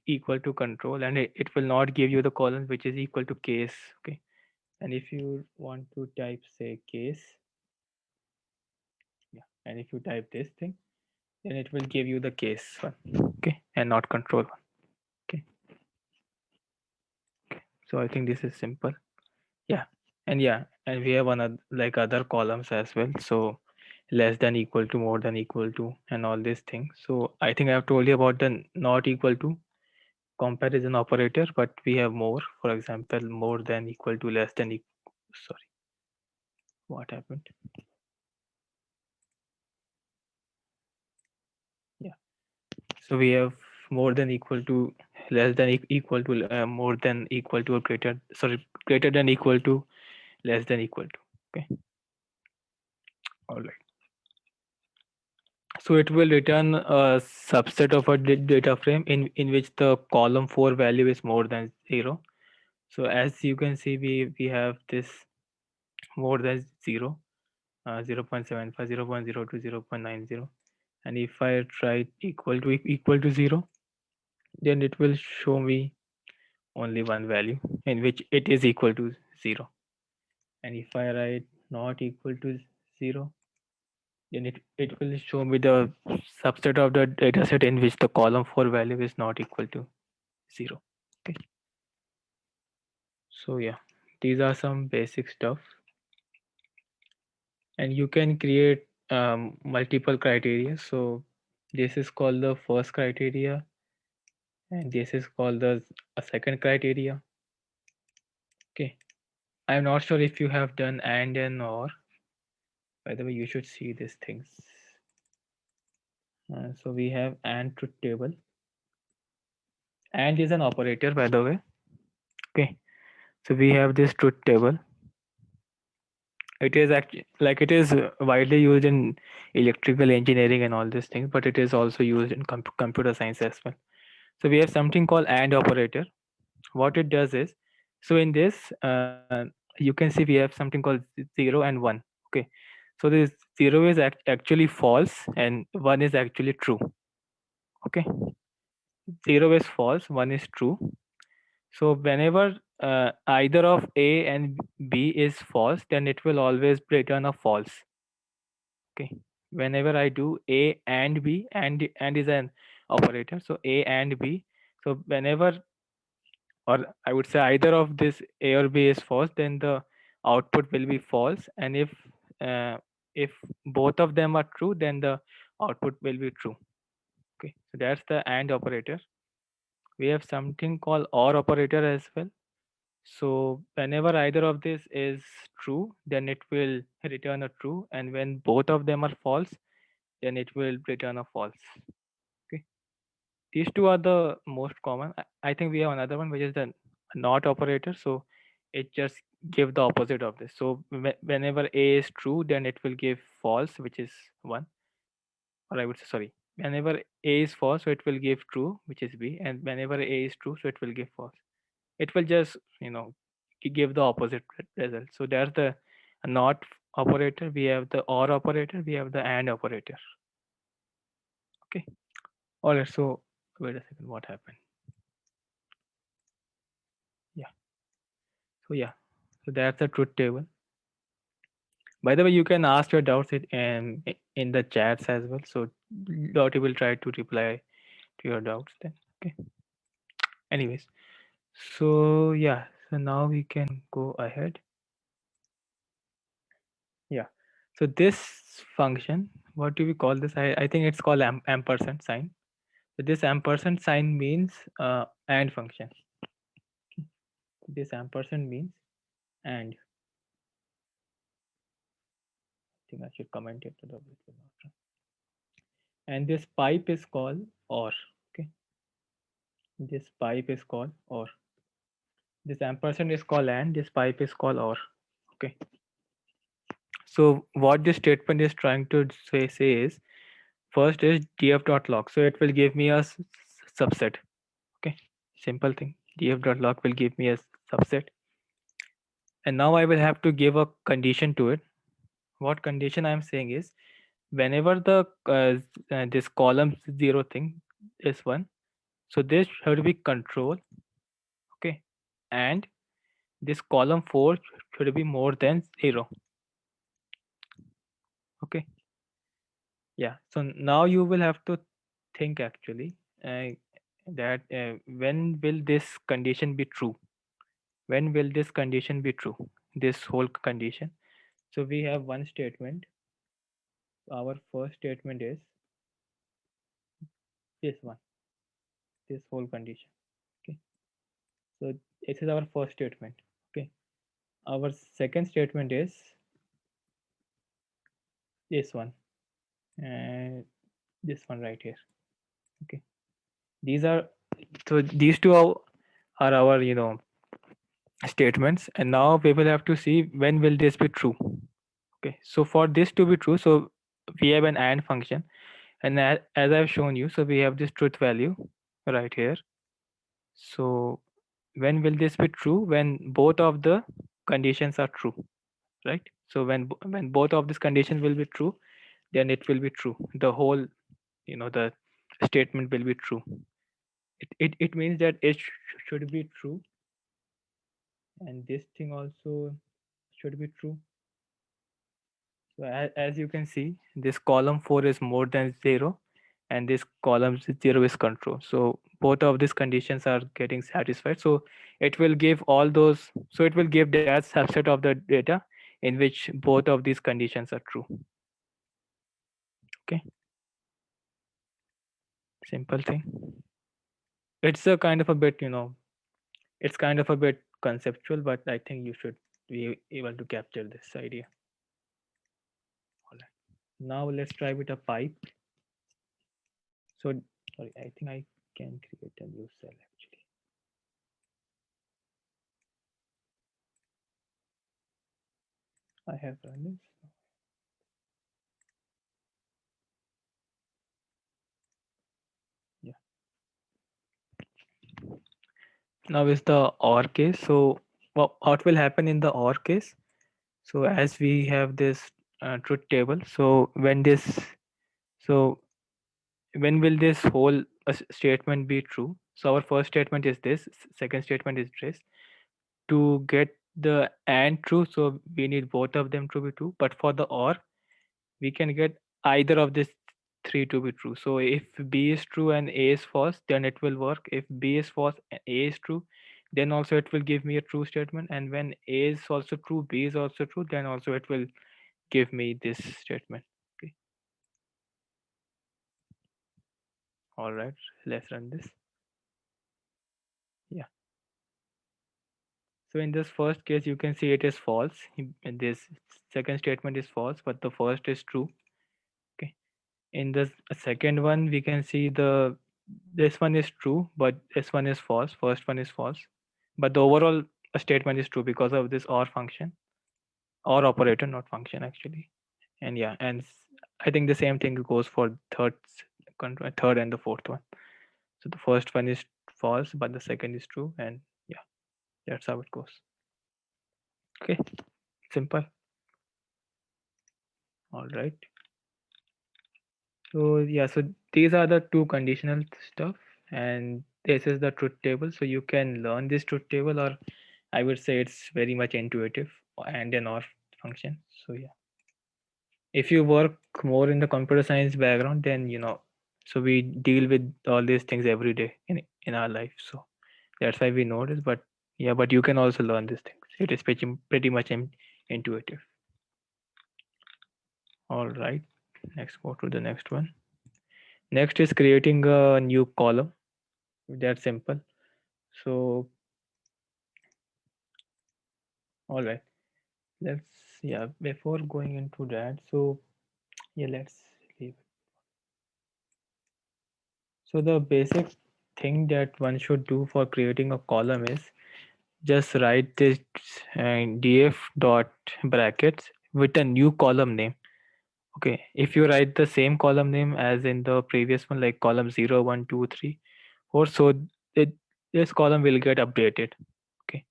equal to control, and it will not give you the column which is equal to case. Okay, and if you want to type, say, case, yeah, and if you type this thing, then it will give you the case one, okay, and not control one. Okay. So I think this is simple. Yeah. And we have another like other columns as well. So less than equal to, more than equal to, and all these things. So I think I have told you about the not equal to comparison operator, but we have more. For example, more than equal to, less than sorry, what happened? Yeah. So we have more than equal to, less than equal to, more than equal to, or greater, sorry, greater than equal to, less than equal to. Okay. All right. So it will return a subset of a data frame in which the column 4 value is more than 0. So as you can see, we have this more than 0, 0.75, 0.02, 0.90. And if I try equal to 0, then it will show me only one value in which it is equal to 0. And if I write not equal to 0, then it will show me the subset of the dataset in which the column 4 value is not equal to 0. Okay. So yeah, these are some basic stuff. And you can create multiple criteria. So this is called the first criteria, and this is called the a second criteria. Okay. I'm not sure if you have done and or. By the way, you should see these things. So we have and truth table. And is an operator, by the way. Okay. So we have this truth table. It is actually like it is widely used in electrical engineering and all these things, but it is also used in computer science as well. So we have something called AND operator. What it does is, so in this, you can see we have something called 0 and 1. Okay. So this 0 is actually false and 1 is actually true. Okay. 0 is false, 1 is true. So whenever either of A and B is false, then it will always return a false. Okay. Whenever I do A and B, and is an operator. So A and B. So whenever, or I would say either of this A or B is false, then the output will be false. And uh, if both of them are true, then the output will be true. Okay. So that's the AND operator. We have something called OR operator as well. So whenever either of this is true, then it will return a true, and when both of them are false, then it will return a false. Okay, these two are the most common. I think we have another one which is the not operator. So it just give the opposite of this. So whenever A is true, then it will give false, which is 1. Or I would say, sorry, whenever A is false, so it will give true, which is B, and whenever A is true, so it will give false. It will just give the opposite result. So there's the not operator, we have the or operator, we have the and operator. Okay. All right. So wait a second, what happened? Yeah. So yeah. So that's the truth table. By the way, you can ask your doubts in the chats as well. So Dottie will try to reply to your doubts then. Okay. Anyways. So yeah. So now we can go ahead. Yeah. So this function, what do we call this? I think it's called ampersand sign. So this ampersand sign means and function. This ampersand means and. I think I should comment it to the video. And this pipe is called or. Okay. This pipe is called or. This ampersand is called and. This pipe is called or. Okay. So what this statement is trying to say is, first is df.log. So it will give me a subset. Okay. Simple thing. df.log will give me a subset. And now I will have to give a condition to it. What condition I'm saying is, whenever the this column 0 thing is 1, so this should be control. Okay. And this column 4 should be more than 0. Okay. Yeah. So now you will have to think actually that when will this condition be true? When will this condition be true? This whole condition. So we have one statement. Our first statement is this one, this whole condition. Okay. So this is our first statement. Okay. Our second statement is this one and this one right here. Okay. These are so these two are our statements, and now we will have to see when will this be true. Okay. So for this to be true, so we have an AND function, and as I've shown you, so we have this truth value right here. So when will this be true? When both of the conditions are true, right? So when both of these conditions will be true, then it will be true. The whole the statement will be true. It means that it should be true, and this thing also should be true. So as you can see, this column 4 is more than 0, and this column 0 is control. So both of these conditions are getting satisfied. So it will give all those. So it will give that subset of the data in which both of these conditions are true. Okay, simple thing. It's a kind of a bit, it's kind of a bit conceptual, but I think you should be able to capture this idea. All right. Now let's try with a pipe. So sorry, I think I can create a new cell actually. I have run this. Yeah. Now is the OR case. So what will happen in the OR case? So as we have this truth table, so so when will this whole statement be true? So our first statement is this, second statement is this. To get the AND true, so we need both of them to be true. But for the OR, we can get either of these three to be true. So if B is true and A is false, then it will work. If B is false and A is true, then also it will give me a true statement. And when A is also true, B is also true, then also it will give me this statement. Okay. All right, let's run this. Yeah. So in this first case, you can see it is false. And this second statement is false, but the first is true. Okay. In the second one, we can see this one is true, but this one is false. First one is false, but the overall statement is true because of this OR function, OR operator, not function actually. And yeah, and I think the same thing goes for third and the fourth one. So the first one is false, but the second is true, and yeah, that's how it goes. Okay, simple. All right. So yeah, so these are the two conditional stuff, and this is the truth table. So you can learn this truth table, or I would say it's very much intuitive and an OR function. So yeah, if you work more in the computer science background, then so we deal with all these things every day in our life. So that's why we know this. But yeah, but you can also learn these things. It is pretty much intuitive. All right, let's go to the next one. Next is creating a new column. That's simple. So all right, let's yeah, before going into that, so yeah, let's leave it. So the basic thing that one should do for creating a column is just write this df dot brackets with a new column name. Okay, if you write the same column name as in the previous one, like column 0 1 2 3 4, so it, this column will get updated. Okay,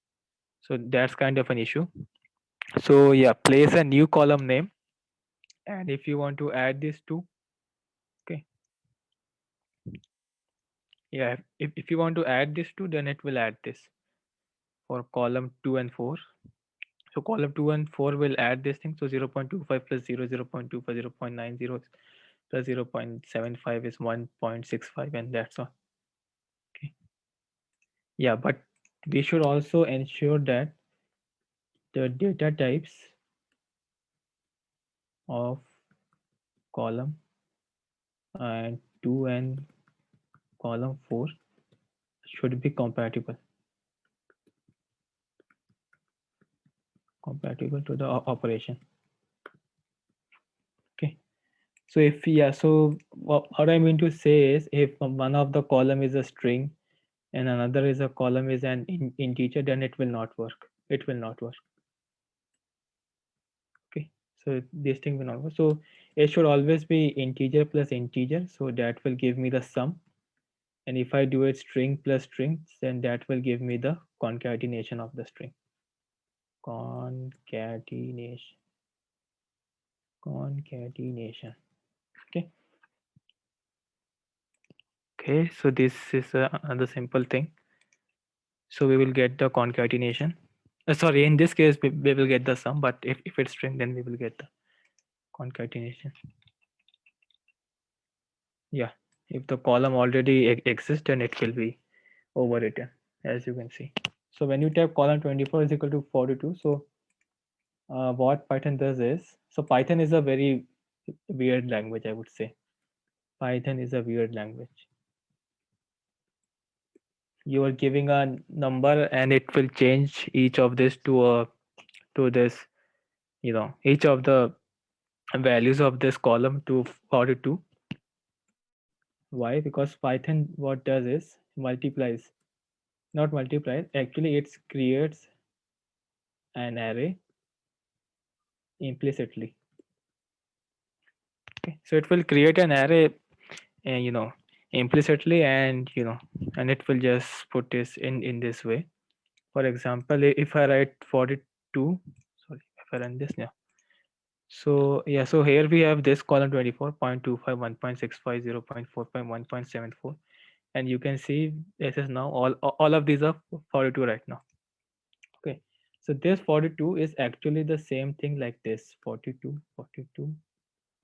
so that's kind of an issue. So yeah, place a new column name, and if you want to add this to, okay, yeah, if you want to add this to, then it will add this for column 2 and 4. So column 2 and 4 will add this thing. So 0.25 plus 0, 0.25, 0.90 plus 0.75 is 1.65, and that's all. Okay. Yeah, but we should also ensure that the data types of column and 2 and column 4 should be compatible to the operation. Okay. So if, yeah, so what I mean to say is, if one of the column is a string and another is a column is an integer, then it will not work. It will not work. Okay. So this thing will not work. So it should always be integer plus integer. So that will give me the sum. And if I do it string plus string, then that will give me the concatenation of the string. Concatenation. Okay. Okay, so this is another simple thing. So we will get the concatenation. Sorry, in this case we will get the sum, but if it's string, then we will get the concatenation. Yeah, if the column already exists, then it will be overwritten, as you can see. So when you type column 24 is equal to 42, so what Python does is, so Python is a very weird language, I would say. Python is a weird language. You are giving a number and it will change each of this to this, each of the values of this column to 42. Why? Because Python what does is multiplies, not multiplies, actually it creates an array implicitly. Okay, so it will create an array, implicitly, and and it will just put this in this way. For example, if I write 42, sorry, if I run this now. So yeah, so here we have this column 24.25, 1.65, 0.45, 1.74, and you can see this is now all of these are 42 right now. Okay, so this 42 is actually the same thing like this 42, 42,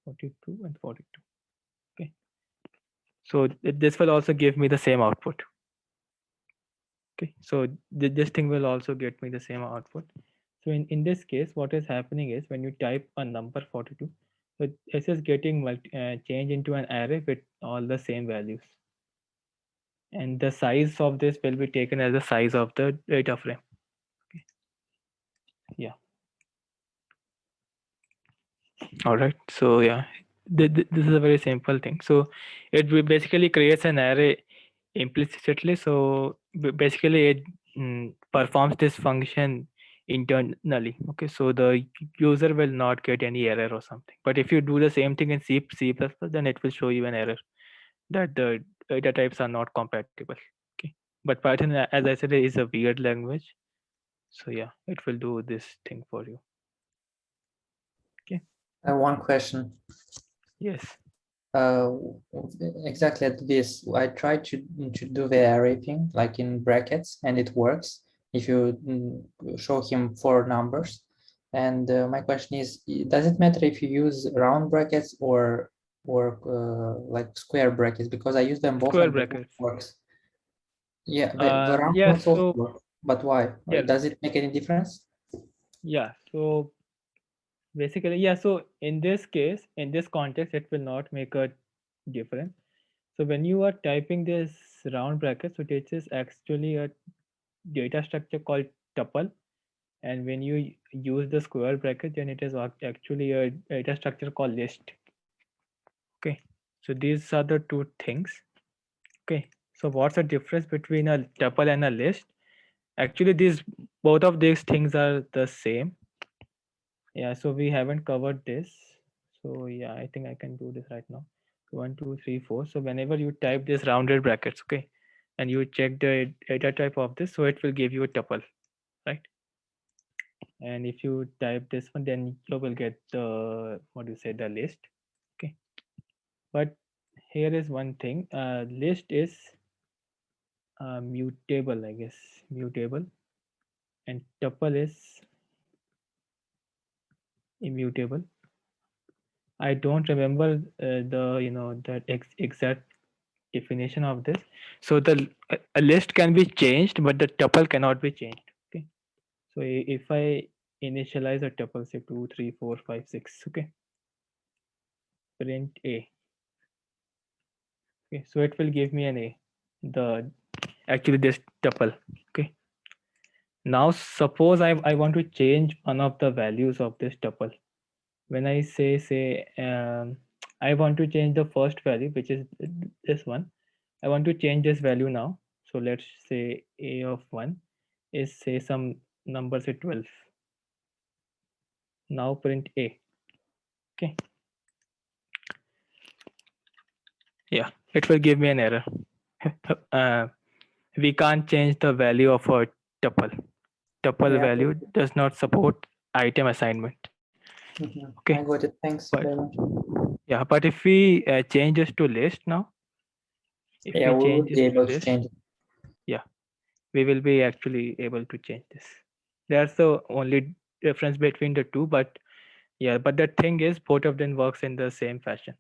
42, and 42. Okay, so this will also give me the same output. Okay, so this thing will also get me the same output. So in this case, what is happening is when you type a number 42, so this is getting changed into an array with all the same values. And the size of this will be taken as the size of the data frame. Okay. Yeah. All right. So yeah, this is a very simple thing. So it basically creates an array implicitly. So basically it performs this function internally. Okay, so the user will not get any error or something. But if you do the same thing in C++, then it will show you an error that the data types are not compatible. Okay, but Python, as I said, is a weird language. So yeah, it will do this thing for you. Okay. One question. Yes. Exactly at this, I tried to do the array thing like in brackets, and it works if you show him 4 numbers. And my question is, does it matter if you use round brackets or like square brackets? Because I use them both Square and both brackets. works. Yeah, the round Yeah, ones also so work, but why? yeah, Does it make any difference? yeah. So basically, yeah. So in this case, in this context, it will not make a difference. So when you are typing this round bracket, so it is actually a data structure called tuple, and when you use the square bracket, then it is actually a data structure called list. Okay, so these are the two things. Okay, so what's the difference between a tuple and a list? Actually, these both of these things are the same. Yeah, so we haven't covered this. So yeah, I think I can do this right now. 1, 2, 3, 4. So whenever you type this rounded brackets, okay, and you check the data type of this, so it will give you a tuple, right? And if you type this one, then you will get the, what do you say, the list. Okay, but here is one thing. List is mutable, I guess, mutable, and tuple is immutable. I don't remember that exact definition of this. So a list can be changed, but the tuple cannot be changed. Okay. So if I initialize a tuple, say 2, 3, 4, 5, 6. Okay. Print a. Okay. So it will give me an a. The actually this tuple. Okay. Now suppose I want to change one of the values of this tuple. When I say I want to change the first value, which is this one. I want to change this value now. So let's say a of 1 is say some number, say 12. Now print a. Okay. Yeah, it will give me an error. uh, we can't change the value of a tuple. Tuple Yeah, value does not support item assignment. Okay. I got it. Thanks But very much. yeah, but if we change this to list now, if Yeah, we we change would this be to able to list, change it. yeah, we will be actually able to change this. That's the only difference between the two. But yeah, but the thing is both of them works in the same fashion.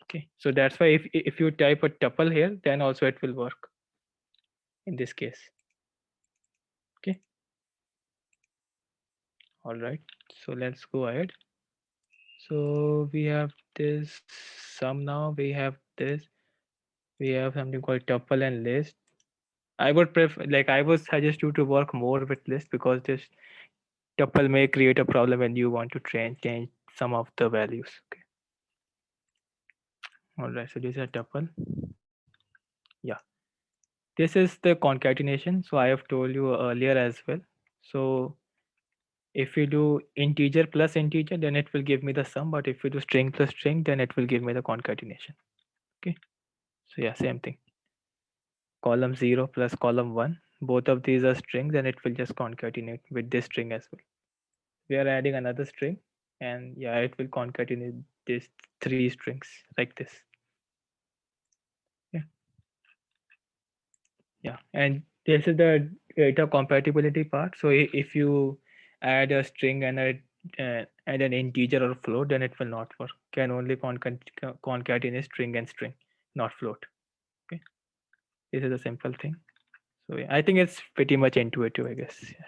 Okay, so that's why if you type a tuple here, then also it will work in this case. Okay, all right, so let's go ahead. So we have this sum. Now we have this, we have something called tuple and list. I would prefer, like, I would suggest you to work more with list, because this tuple may create a problem when you want to change some of the values. Okay. All right. So this is a tuple. Yeah. This is the concatenation. So I have told you earlier as well. So if you do integer plus integer, then it will give me the sum. But if you do string plus string, then it will give me the concatenation. Okay. So yeah, same thing. Column 0 plus column 1. Both of these are strings, and it will just concatenate with this string as well. We are adding another string, and yeah, it will concatenate these 3 strings like this. Yeah. Yeah, and this is the data compatibility part. So if you add a string and add an integer or float, then it will not work. Can only concatenate string and string, not float. Okay, this is a simple thing. So yeah, I think it's pretty much intuitive, I guess. Yeah.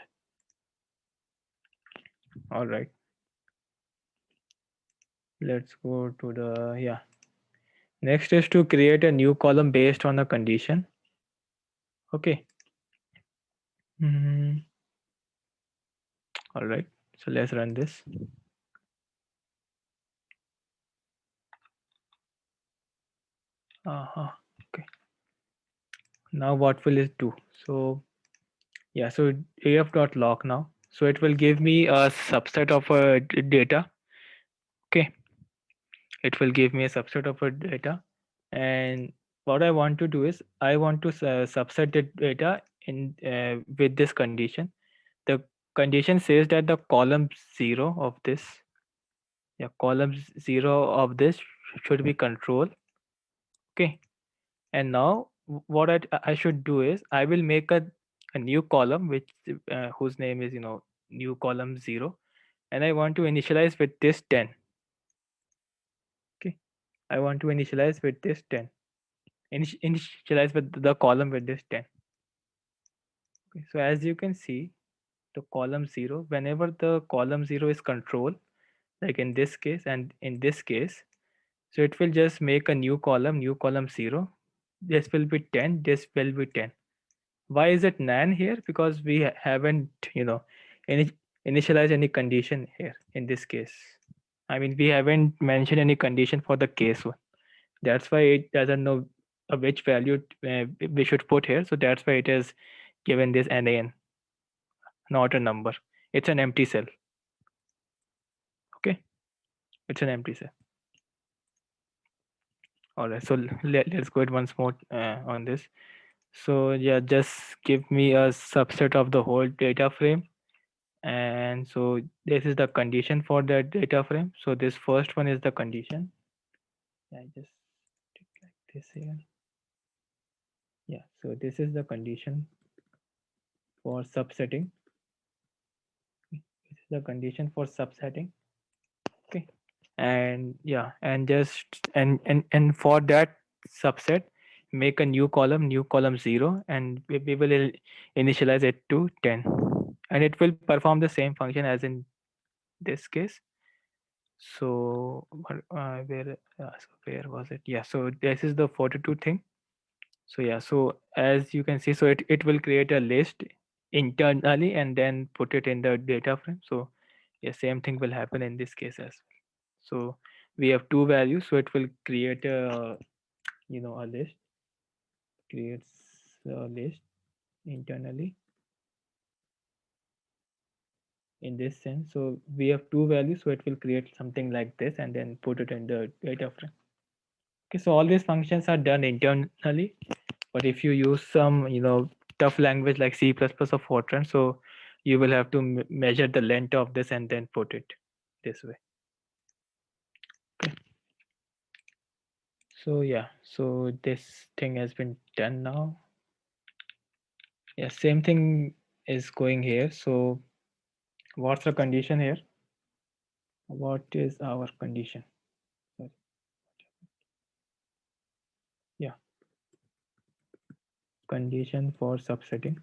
All right, let's go to the yeah. Next is to create a new column based on a condition. Okay. Mhm. All right, so let's run this. Okay. Now what will it do? So yeah, so af.log now. So it will give me a subset of a data. Okay, it will give me a subset of a data, and what I want to do is I want to subset the data in with this condition. The condition says that the column 0 of this, yeah, column 0 of this should be control. Okay, and now what I should do is I will make a new column which whose name is new column 0, and I want to initialize with this 10. Okay, I want to initialize with this 10. Initialize with the column with this 10. Okay, so as you can see, the column 0, whenever the column 0 is control, like in this case and in this case, so it will just make a new column 0. This will be 10, this will be 10. Why is it nan here? Because we haven't any initialized any condition here in this case. I mean, we haven't mentioned any condition for the case one. That's why it doesn't know which value we should put here. So that's why it is given this nan, not a number. It's an empty cell. Okay, it's an empty cell. All right, so let's go it once more on this. So yeah, just give me a subset of the whole data frame. And so this is the condition for the data frame. So this first one is the condition. I just did like this here. Yeah, so this is the condition for subsetting. This is the condition for subsetting. Okay, and yeah, and just and for that subset, make a new column 0, and we will initialize it to 10, and it will perform the same function as in this case. So where was it? Yeah, so this is the 42 thing. So yeah, so as you can see, so it will create a list internally and then put it in the data frame. So yeah, same thing will happen in this case as well. So we have two values, so it will create a a list, creates a list internally in this sense. So we have two values, so it will create something like this and then put it in the data frame. Okay, so all these functions are done internally, but if you use some tough language like C++ or Fortran, so you will have to measure the length of this and then put it this way. Okay. So yeah, so this thing has been done now. Yeah, same thing is going here. So what's the condition here? What is our condition? Sorry. Yeah, condition for subsetting.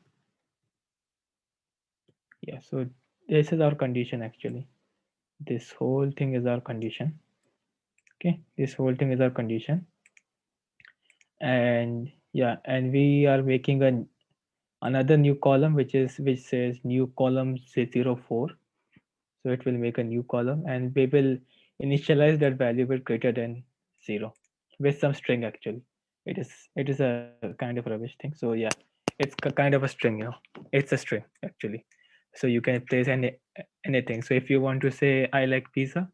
Yeah, so this is our condition actually. This whole thing is our condition. Okay, this whole thing is our condition. And yeah, and we are making another new column which says new column say 04. So it will make a new column and we will initialize that value with greater than 0 with some string actually. It is a kind of rubbish thing. So yeah, it's kind of a string, it's a string actually. So you can place anything. So if you want to say I like pizza,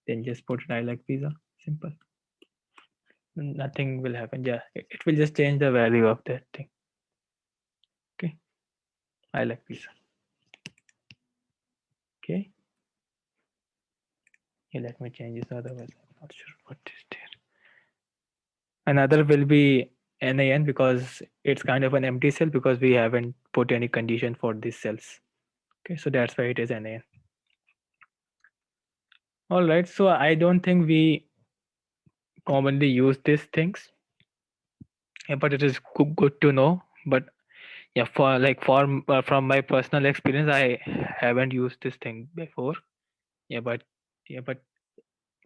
then just put it I like pizza. Simple. Nothing will happen. Yeah, it will just change the value of that thing. Okay, I like pizza. Okay, yeah, let me change this, otherwise I'm not sure what is there. Another will be NaN because it's kind of an empty cell because we haven't put any condition for these cells. Okay, so that's why it is NaN. All right, so I don't think we commonly use these things, but it is good to know. But yeah, from my personal experience, I haven't used this thing before. Yeah, but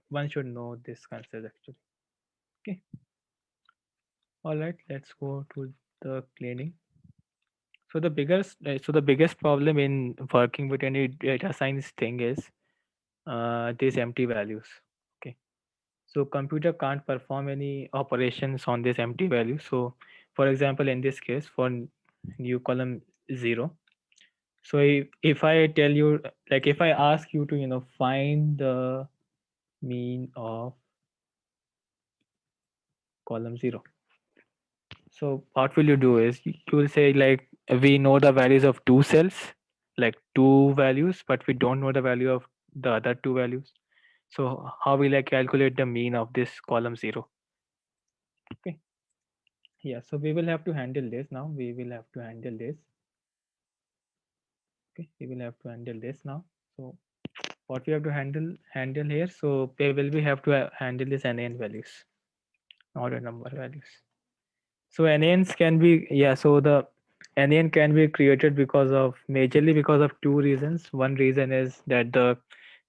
one should know this concept actually. Okay. All right, let's go to the cleaning. So the biggest problem in working with any data science thing is these empty values. Okay. So computer can't perform any operations on this empty value. So for example, in this case, for new column 0. So if I tell you, like if I ask you to, find the mean of column 0. So what will you do is you will say like we know the values of two cells, like two values, but we don't know the value of the other two values. So how will I calculate the mean of this column 0? Okay. Yeah. So we will have to handle this now. We will have to handle this. Okay. We will have to handle this now. So what we have to handle here. So we have to handle this NaN values, order number values. So NANs can be, yeah, so the NAN can be created majorly because of two reasons. One reason is that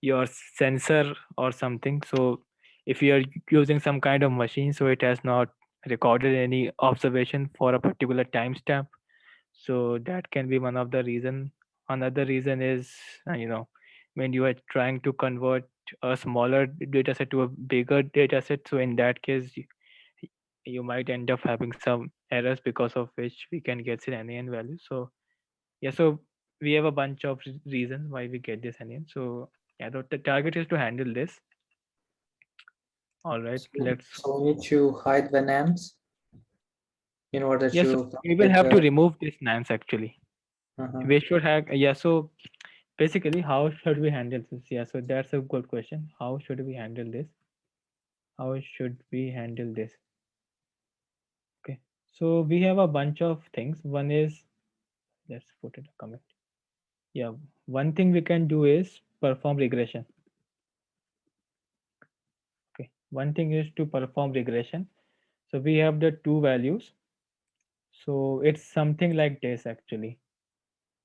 your sensor or something. So if you are using some kind of machine, so it has not recorded any observation for a particular timestamp. So that can be one of the reason. Another reason is, when you are trying to convert a smaller data set to a bigger data set. So in that case, you might end up having some errors because of which we can get an NaN value. So yeah, so we have a bunch of reasons why we get this NaN. So yeah, the target is to handle this. All right, let's. So we need to hide the names in order Yeah, so to we will calculate have to the. remove these nans actually. Mhm. We should have, yeah. So basically, how should we handle this? Yeah, so that's a good question. How should we handle this? How should we handle this? Okay, so we have a bunch of things. One is, let's put it a comment. Yeah, one thing we can do is perform regression. One thing is to perform regression. So we have the two values. So it's something like this actually.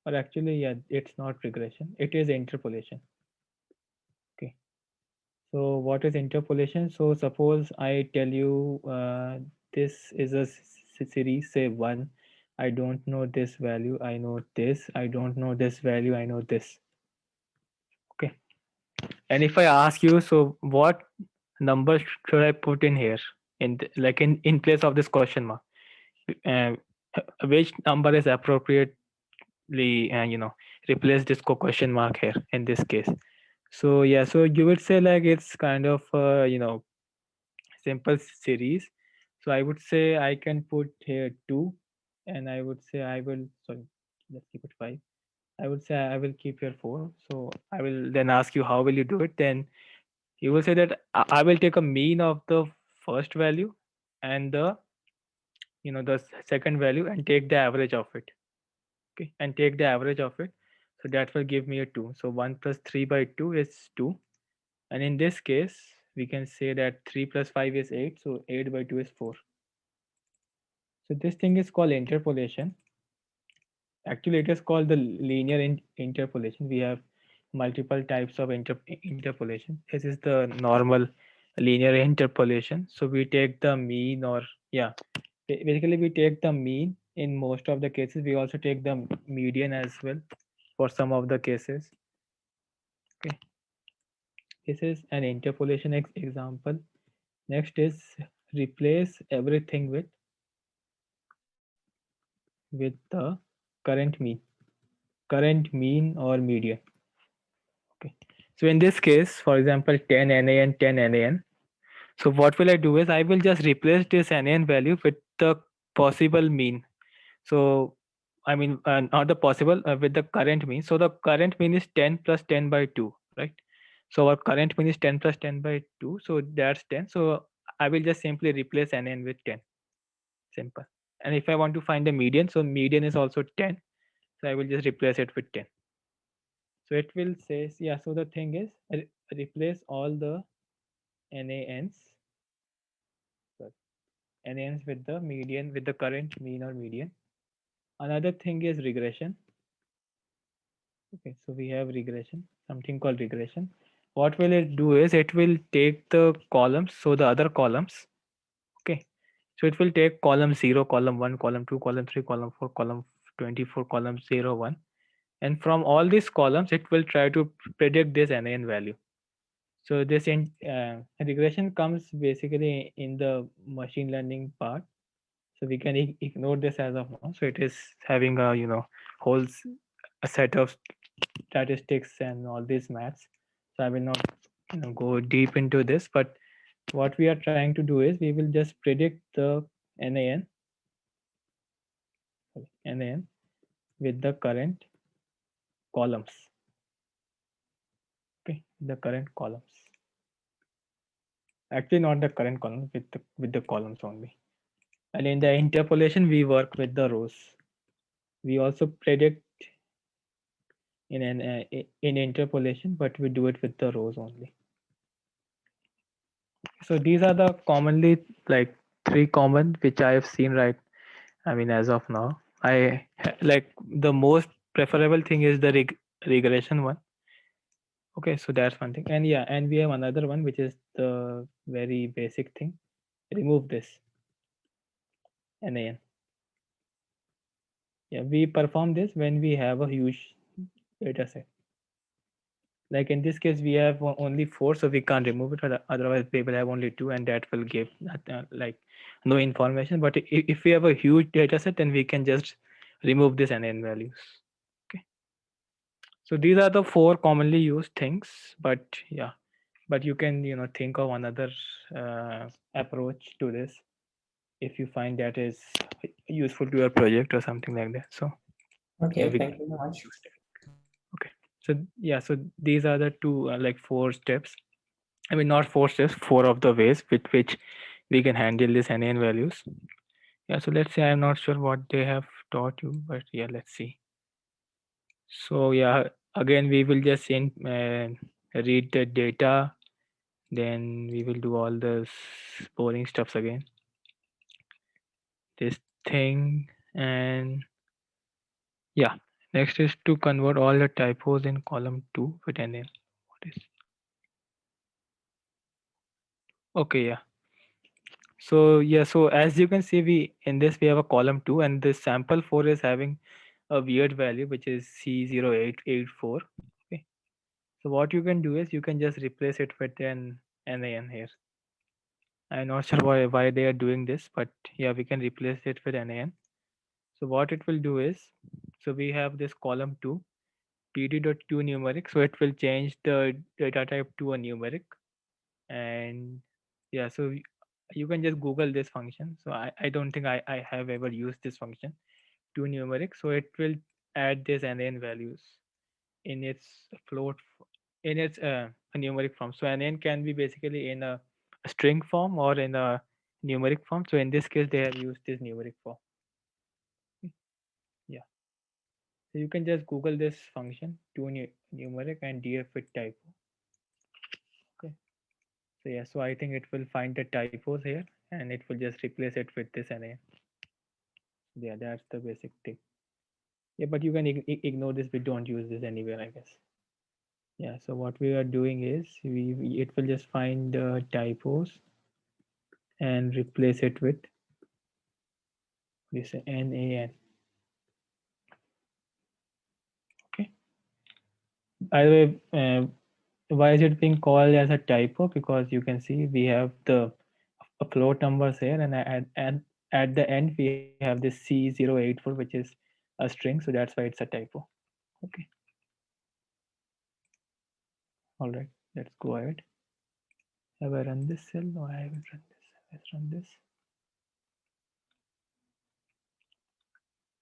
Or actually, yeah, it's not regression. It is interpolation. Okay. So what is interpolation? So suppose I tell you this is a series, say 1. I don't know this value. I know this. I don't know this value. I know this. Okay. And if I ask you, so what number should I put in here? Like in place of this question mark? Uh, which number is appropriately, replace this question mark here in this case? So yeah, so you would say like it's kind of simple series. So I would say I can put here 2, and I would say I will, sorry, let's keep it 5. I would say I will keep here 4. So I will then ask you how will you do it. Then you will say that I will take a mean of the first value and the second value and take the average of it. Okay, and take the average of it. So that will give me a 2. So 1 plus 3 by 2 is 2. And in this case, we can say that 3 plus 5 is 8. So 8 by 2 is 4. So this thing is called interpolation. Actually, it is called the linear interpolation. We have multiple types of interpolation. This is the normal linear interpolation. So we take the mean, or yeah, basically we take the mean in most of the cases. We also take the median as well for some of the cases. Okay, this is an interpolation example. Next is replace everything with the current mean or median. Okay. So in this case, for example, 10 NaN, 10 NaN. So what will I do is I will just replace this NaN value with the possible mean. So I mean, not the possible, with the current mean. So the current mean is 10 plus 10 by 2, right? So our current mean is 10 plus 10 by 2. So that's 10. So I will just simply replace NaN with 10. Simple. And if I want to find the median, so median is also 10. So I will just replace it with 10. So it will say, yeah, so the thing is replace all the NaNs, sorry, NaNs with the median, with the current mean or median. Another thing is regression. Okay, so we have regression, something called regression. What will it do is it will take the columns, so the other columns, okay. So it will take column 0, column 1, column 2, column 3, column 4, column 24, column 0, 1. And from all these columns, it will try to predict this NaN value. So this regression comes basically in the machine learning part. So we can ignore this as of now. So it is having a whole a set of statistics and all these maths. So I will not go deep into this. But what we are trying to do is we will just predict the NaN NaN with the current columns. Okay, the current columns. Actually, not the current columns, with the columns only. And in the interpolation, we work with the rows. We also predict in interpolation, but we do it with the rows only. So these are the commonly, like, 3 common which I have seen, right? I mean, as of now, I like the most preferable thing is the regression one. Okay, so that's one thing. And yeah, and we have another one which is the very basic thing. Remove this NaN. Yeah, we perform this when we have a huge data set. Like in this case, we have only 4, so we can't remove it. Otherwise, we will have only 2, and that will give like no information. But if we have a huge data set, then we can just remove this NaN values. Okay. So these are the 4 commonly used things. But yeah, but you can think of another approach to this if you find that is useful to your project or something like that. So yeah, Okay, we thank can you very much. use that. Okay. So yeah, so these are the 2 like 4 steps. I mean, not 4 steps, 4 of the ways with which we can handle this NaN values. Yeah, so let's say I'm not sure what they have taught you, but yeah, let's see. So yeah, again, we will just read the data, Then we will do all the boring stuffs again. This thing, and yeah. Next is to convert all the typos in column 2 with an N. What is okay? Yeah. So as you can see, we in this we have a column 2, and this sample 4 is having a weird value which is C0884. Okay. So what you can do is you can just replace it with an NaN here. I'm not sure why they are doing this, but yeah, we can replace it with NaN. So what it will do is, so we have this column 2, pd.to numeric. So it will change the data type to a numeric. And yeah, so you can just Google this function. So I don't think I have ever used this function, to numeric. So it will add this NaN values in its float, in its a numeric form. So NaN can be basically in a string form or in a numeric form. So in this case, they have used this numeric form. Yeah. So you can just Google this function, to numeric and df with typo. Okay. So yeah, so I think it will find the typos here and it will just replace it with this NaN. Yeah, that's the basic thing. Yeah, but you can ignore this. We don't use this anywhere, I guess. Yeah, so what we are doing is it will just find the typos and replace it with this NaN. Okay. By the way, why is it being called as a typo? Because you can see we have the float numbers here, and at the end we have this C084, which is a string, so that's why it's a typo. Okay. All right, let's go ahead. Have I run this cell? No, I haven't run this. Let's run this.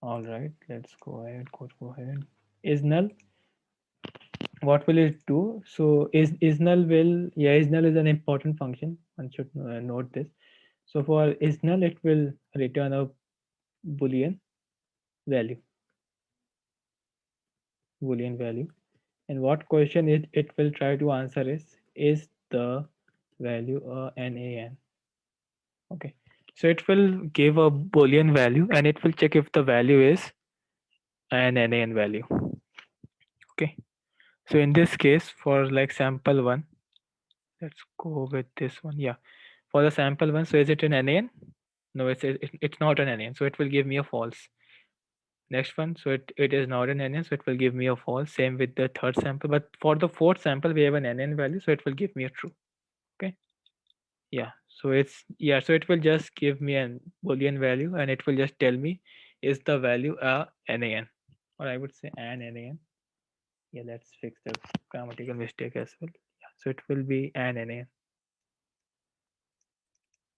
All right, let's go ahead. Go ahead. Is null. What will it do? So is null will, yeah, is null is an important function. One should note this. So for is null, it will return a boolean value. Boolean value. And what question it will try to answer is the value NaN? Okay. So it will give a boolean value and it will check if the value is an NaN value. Okay. So in this case, for like sample one, let's go with this one. Yeah. For the sample one, so is it an NaN? No, it's not an NaN. So it will give me a false. Next one, so it is not an NaN, so it will give me a false. Same with the third sample, but for the fourth sample, we have an NaN value, so it will give me a true. Okay. Yeah. So so it will just give me an boolean value, and it will just tell me is the value a NaN, or I would say an NaN. Yeah, let's fix the grammatical mistake as well. Yeah. So it will be an NaN.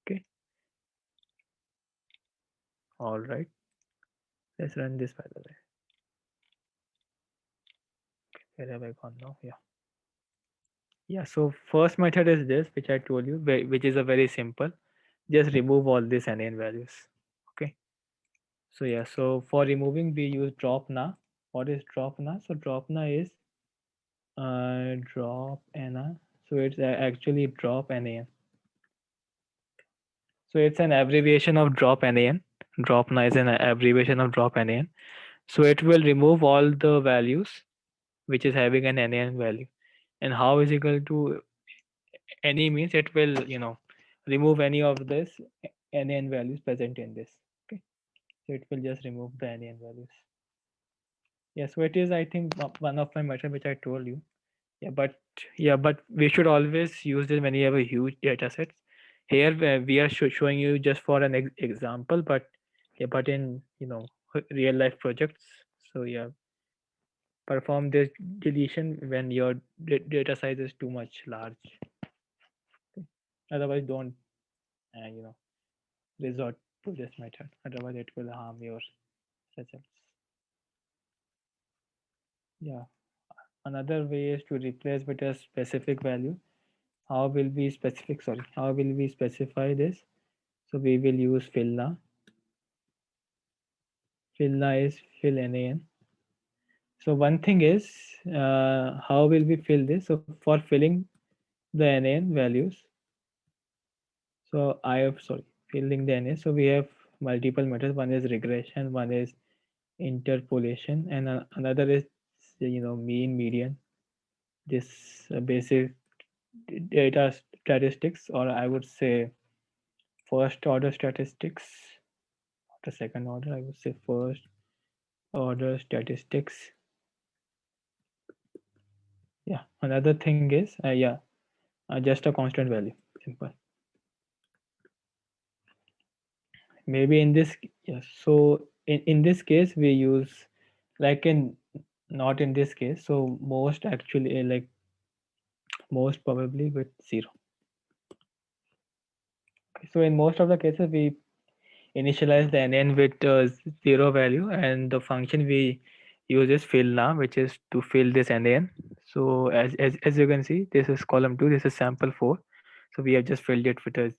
Okay. All right. Let's run this by the way. Where have I gone now? Yeah. Yeah. So first method is this, which I told you, which is a very simple. Just remove all these NaN values. Okay. So yeah. So for removing, we use drop na. What is drop na? So drop na is drop na. So it's actually drop NaN. So it's an abbreviation of drop NaN. Drop na is an abbreviation of drop NaN. So it will remove all the values which is having an NaN value. And how is equal to any means it will, remove any of this NaN values present in this. Okay. So it will just remove the NaN values. Yeah, so it is, I think, one of my method which I told you. Yeah, but we should always use this when you have a huge data sets. Here we are showing you just for an example, but yeah, but in real life projects. So yeah, perform this deletion when your data size is too much large. Okay. Otherwise, don't resort to this method. Otherwise, it will harm your results. Yeah. Another way is to replace with a specific value. How will we specify this? So we will use fillna. Fillna is fill NaN. So one thing is, how will we fill this? So for filling the NaN values. So I have, sorry, filling the NA. So we have multiple methods. One is regression, one is interpolation, and another is mean, median. This basic data statistics, or I would say first order statistics. The second order, I would say first order statistics. Yeah. Another thing is just a constant value. Simple. Maybe in this, yes. So in this case we use, like in, not in this case. So most actually like most probably with 0. So in most of the cases we initialize the NN with 0 value, and the function we use is fill now, which is to fill this NN. So as you can see, this is column 2, this is sample 4. So we have just filled it with a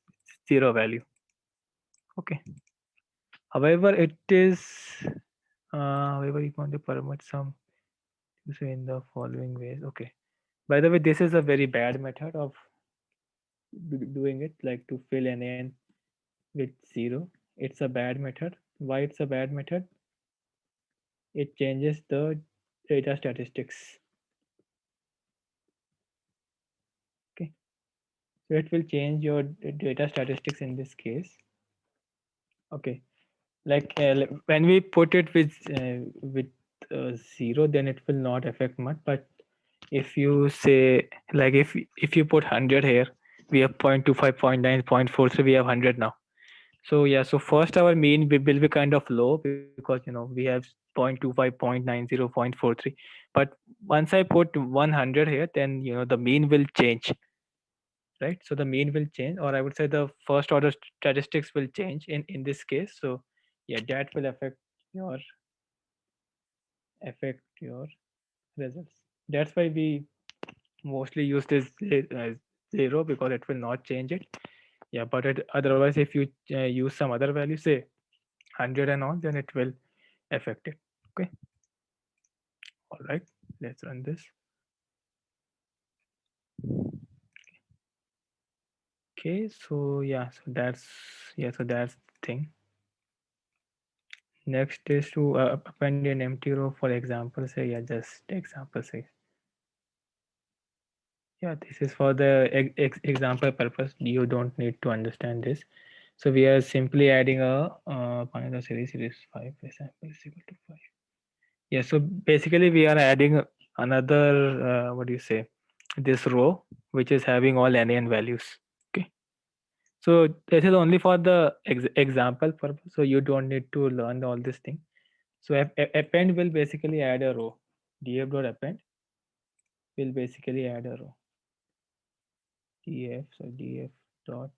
0 value. Okay. However, it is however you want to permit some so in the following ways. Okay. By the way, this is a very bad method of doing it, like to fill NN with 0. It's a bad method. Why it's a bad method? It changes the data statistics. Okay. So it will change your data statistics in this case. Okay. Like when we put it with 0, then it will not affect much. But if you say, like if you put 100 here, we have 0.25, 0.9, 0.43, we have 100 now. So yeah, so first our mean will be kind of low because we have 0.25, 0.90, 0.43. But once I put 100 here, then the mean will change, right? So the mean will change, or I would say the first order statistics will change in this case. So yeah, that will your affect your results. That's why we mostly use this 0, because it will not change it. Yeah, but otherwise if you use some other value, say 100 and all, then it will affect it. Okay. All right, let's run this. Okay, so yeah, so that's the thing. Next is to append an empty row. For example, say, yeah, just example, say, yeah, this is for the example purpose. You don't need to understand this. So we are simply adding a Pandas series 5 example is equal to 5. Yeah, so basically we are adding another what do you say, this row which is having all NaN values. Okay. So this is only for the example purpose. So you don't need to learn all this thing. So append will basically add a row. Df.append will basically add a row. Df dot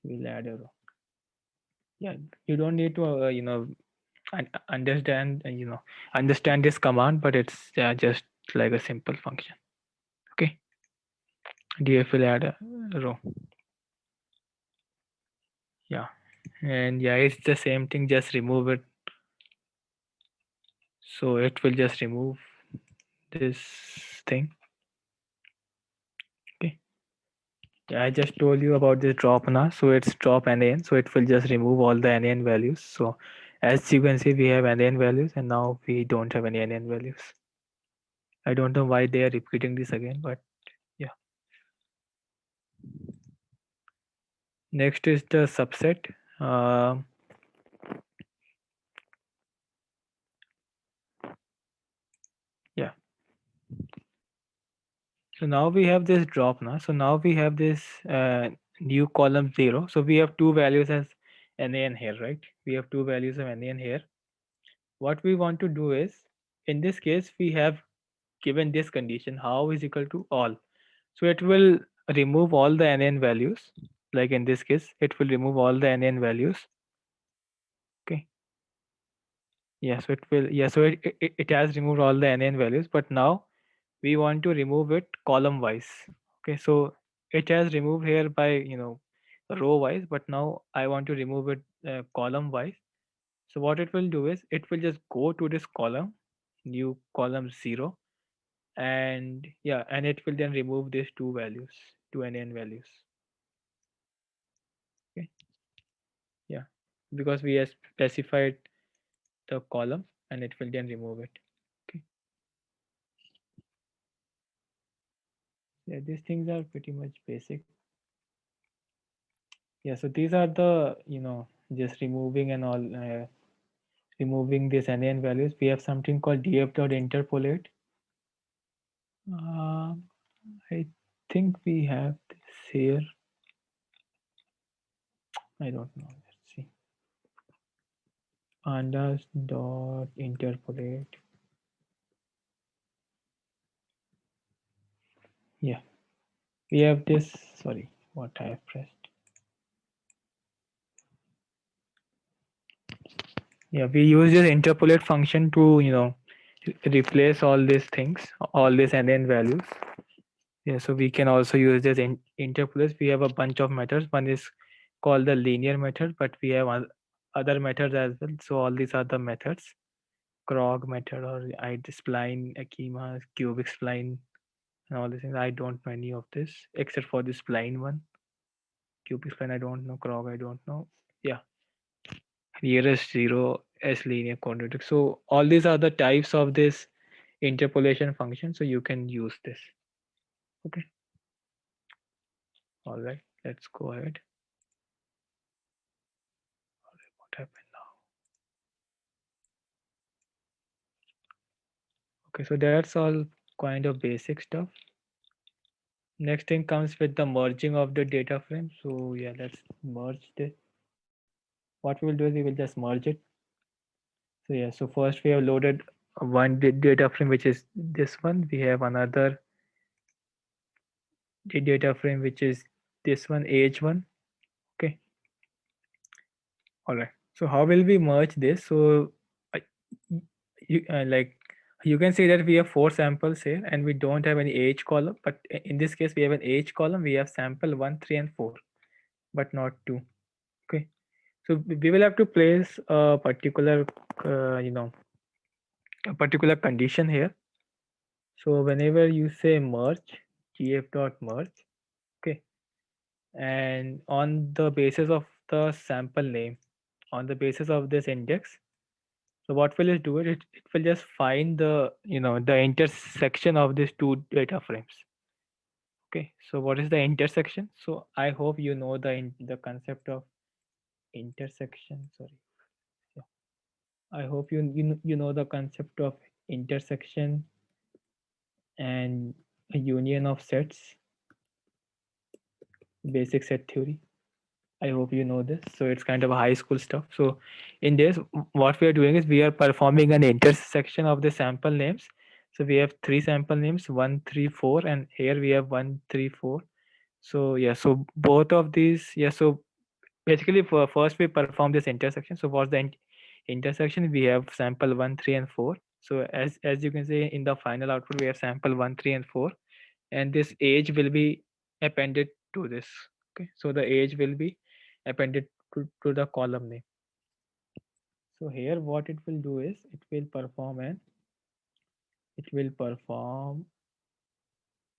will add a row. Yeah, you don't need to understand understand this command, but it's just like a simple function. Okay. Df will add a row. Yeah, and yeah, it's the same thing, just remove it. So it will just remove this thing. Okay. Yeah, I just told you about this drop now. So it's drop NaN, so it will just remove all the NaN values. So as you can see, we have NaN values, and now we don't have any NaN values. I don't know why they are repeating this again, but yeah. Next is the subset. Yeah. So now we have this drop now. So now we have this new column 0. So we have two values as NaN here, right? We have two values of NaN here. What we want to do is, in this case, we have given this condition, how is equal to all. So it will remove all the NaN values. Like in this case, it will remove all the NaN values. Okay. Yeah, so it will, yeah, so it has removed all the NaN values, but now we want to remove it column wise. Okay, so it has removed here by row wise, but now I want to remove it column wise. So what it will do is, it will just go to this column, new column 0, and yeah, and it will then remove these two values, two NaN values. Okay, yeah, because we have specified the column and it will then remove it. Okay, yeah, these things are pretty much basic. Yeah, so these are the, just removing and all, removing these NaN values. We have something called df.interpolate. uh, I think we have this here. I don't know, let's see. Pandas dot interpolate. Yeah, we have this. Sorry, what I have pressed. Yeah, we use this interpolate function to, replace all these things, all these NaN values. Yeah, so we can also use this interpolate. We have a bunch of methods. One is called the linear method, but we have other methods as well. So all these are the methods. Krog method or spline, Akima, cubic spline, and all these things. I don't know any of this except for this spline one. Cubic spline I don't know. Krog I don't know. Yeah, nearest zero S linear quadratic. So all these are the types of this interpolation function. So you can use this. Okay. All right. Let's go ahead. What happened now? Okay, so that's all kind of basic stuff. Next thing comes with the merging of the data frame. So yeah, let's merge this. What we will do is we will just merge it. So yeah, so first we have loaded one data frame, which is this one. We have another data frame, which is this one, age one. Okay. All right. So how will we merge this? So I- like you can see that we have 4 samples here and we don't have any age column, but in this case we have an age column. We have sample 1, 3, and 4, but not 2. Okay. So we will have to place a particular, a particular condition here. So whenever you say merge, gf.merge, okay, and on the basis of the sample name, on the basis of this index, so what will it do? It will just find the, the intersection of these two data frames. Okay, so what is the intersection? So I hope you know the concept of intersection. Sorry, yeah. I hope you know the concept of intersection and a union of sets, basic set theory. I hope you know this. So it's kind of a high school stuff. So in this, what we are doing is we are performing an intersection of the sample names. So we have 3 sample names, 1, 3, 4, and here we have 1, 3, 4. So yeah, so both of these, yeah. So basically, for first we perform this intersection. So what's the intersection? We have sample 1, 3, and 4. So as you can see in the final output, we have sample 1, 3, and 4, and this age will be appended to this. Okay, so the age will be appended to the column name. So here what it will do is it will perform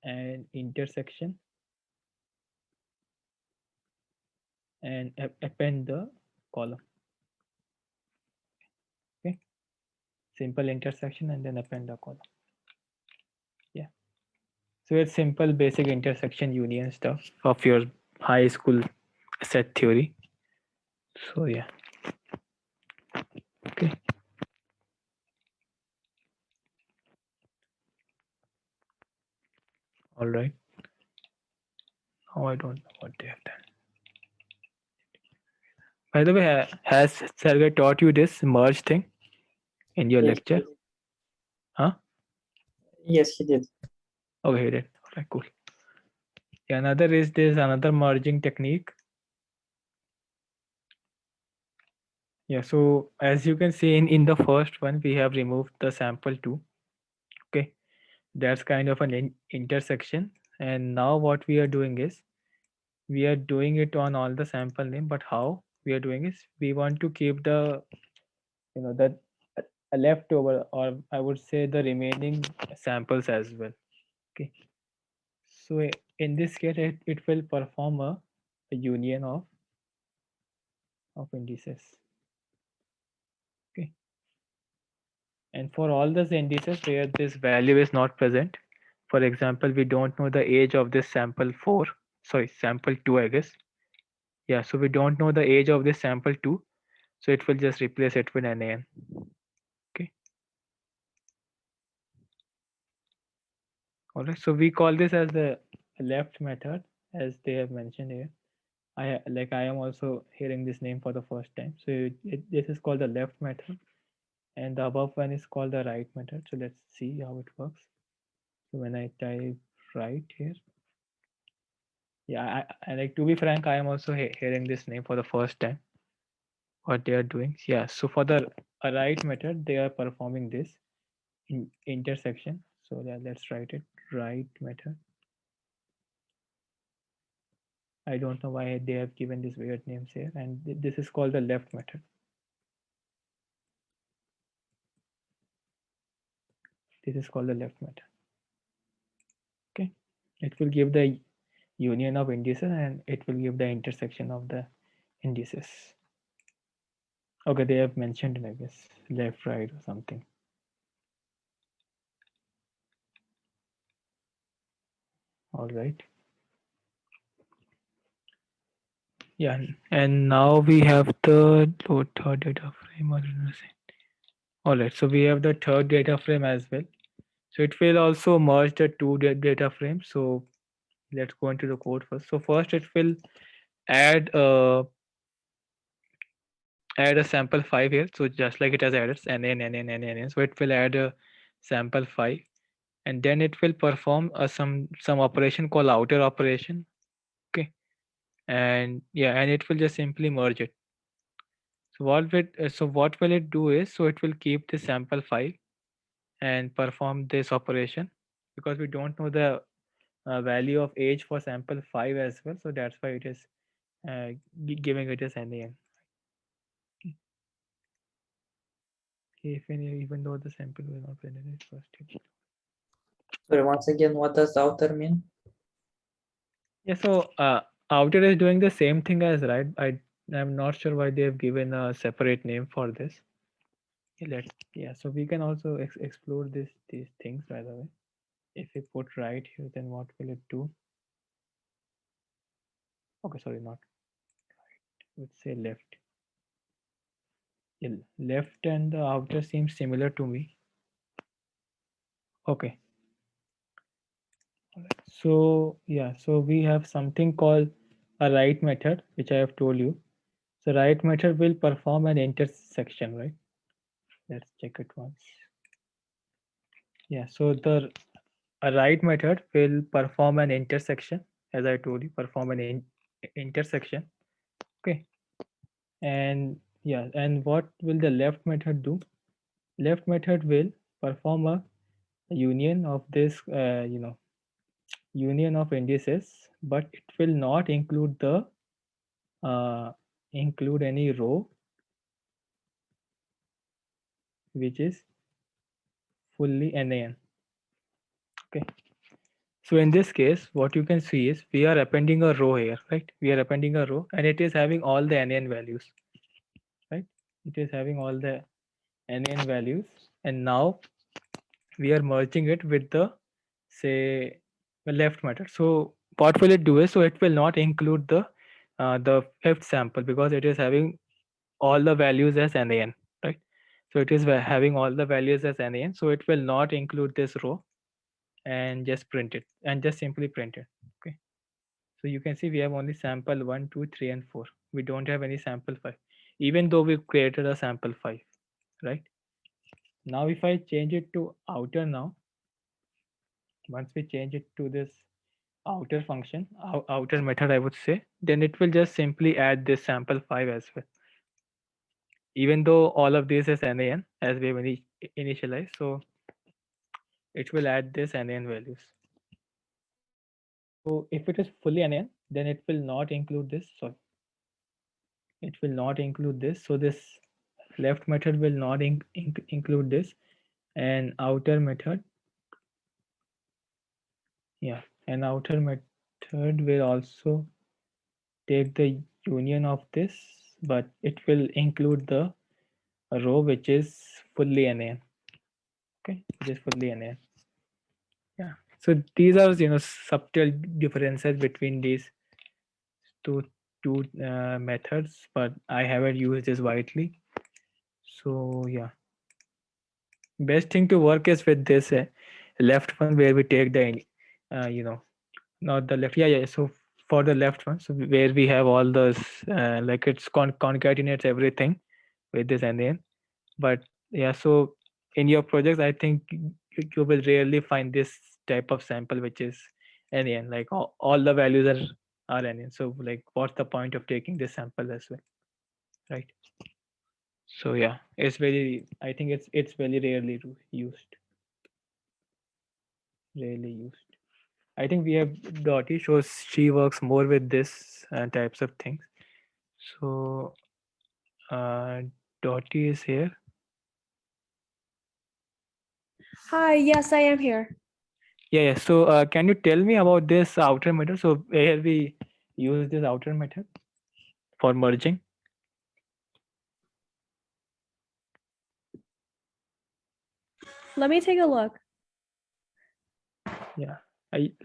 an intersection and append the column. Okay, simple intersection and then append the column. Yeah, so it's simple basic intersection union stuff of your high school set theory. So yeah, okay. All right, now I don't know what they have done. By the way, has Sergey taught you this merge thing in your Yes, lecture? Huh? yes, he did. Okay, he did. All right, cool. Yeah, another merging technique. Yeah, so as you can see in the first one, we have removed the sample 2. Okay, that's kind of an intersection. And now what we are doing is we are doing it on all the sample name. But how we are doing is we want to keep the, that a leftover, or I would say the remaining samples as well. Okay. So in this case, it will perform a union of indices. Okay. And for all those indices where this value is not present, for example, we don't know the age of this sample 4, sorry, sample 2, I guess. Yeah, so we don't know the age of this sample 2, so it will just replace it with NaN. Okay. All right, so we call this as the left method, as they have mentioned here. I am also hearing this name for the first time. So this is called the left method, and the above one is called the right method. So let's see how it works. So when I type right here, yeah, I like, to be frank, I am also hearing this name for the first time. What they are doing, yeah. So for the right method, they are performing this intersection. So yeah, let's write it right method. I don't know why they have given these weird names here, and this is called the left method. This is called the left method. Okay, it will give the union of indices and it will give the intersection of the indices. Okay, they have mentioned it, I guess, left, right, or something. All right. Yeah, and now we have the third data frame. All right, so we have the third data frame as well. So it will also merge the two data frames. So let's go into the code first. So first it will add add a sample 5 here. So just like it has added NN. So it will add a sample 5, and then it will perform some operation called outer operation. Okay, and yeah, and it will just simply merge it. So what will it do is, so it will keep the sample 5 and perform this operation, because we don't know the value of age for sample 5 as well, so that's why it is giving it as NaN. Okay. Even though the sample will not generate first. Sorry, once again, what does outer mean? Yeah, so outer is doing the same thing as right. I'm not sure why they have given a separate name for this. Yeah, so we can also explore these things, by the way. If we put right here, then what will it do? Okay, sorry, not right. Let's say left. Yeah, left and the outer seems similar to me. Okay. Alright. So yeah, so we have something called a right method, which I have told you. So right method will perform an intersection, right? Let's check it once. Yeah, so the a right method will perform an intersection, as I told you, perform an intersection. Okay, and yeah, and what will the left method do? Left method will perform a union of this, union of indices, but it will not include the include any row which is fully NaN. Okay. So in this case, what you can see is we are appending a row here, right? We are appending a row and it is having all the NaN values, right? It is having all the NaN values, and now we are merging it with the, say, the left method. So what will it do is, so it will not include the fifth sample because it is having all the values as NaN, right? So it is having all the values as NaN, so it will not include this row and just print it and just simply print it. Okay. So you can see we have only sample 1, 2, 3, and 4. We don't have any sample 5, even though we created a sample 5, right? Now if I change it to outer now, once we change it to this outer function, outer method, I would say, then it will just simply add this sample 5 as well. Even though all of this is NaN as we have initialized, so it will add this NaN values. So if it is fully NaN, then it will not include this. Sorry, it will not include this. So this left method will not include this, and outer method, yeah, and outer method will also take the union of this, but it will include the row which is fully NaN. Okay, which is fully NaN. Yeah. So these are subtle differences between these two methods, but I haven't used this widely. So yeah, best thing to work is with this left one where we take the not the left, yeah, so for the left one, so where we have all those like it's concatenates everything with this NaN. But yeah, so in your projects I think you will rarely find this type of sample which is NaN, like all the values are NaN. So like what's the point of taking this sample as well, right? So yeah, it's very, I think it's very used rarely used. I think we have Dottie shows she works more with this types of things. So uh, Dottie is here. Hi, yes, I am here. Yeah. So can you tell me about this outer method? So here we use this outer method for merging. Let me take a look. Yeah.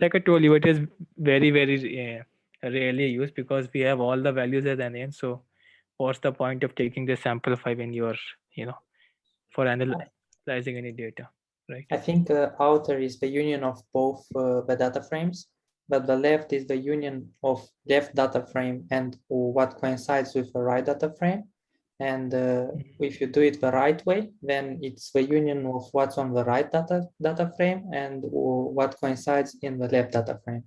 Like I told you, it is very rarely used because we have all the values as NaN. So what's the point of taking the sample 5 in your, for analyzing any data, right? I think outer is the union of both the data frames, but the left is the union of left data frame and what coincides with the right data frame. And if you do it the right way, then it's the union of what's on the right data frame and what coincides in the left data frame.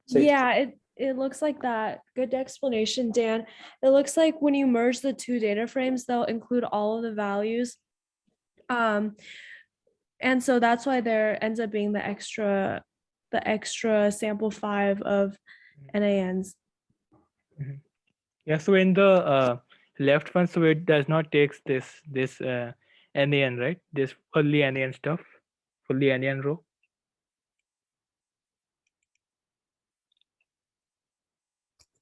So Yeah, it looks like that. Good explanation, Dan. It looks like when you merge the two data frames, they'll include all of the values. And so that's why there ends up being the extra sample 5 of NaNs. Mhm. Yeah, so in the left one, so it does not takes this NaN, right? This fully NaN stuff, fully NaN row.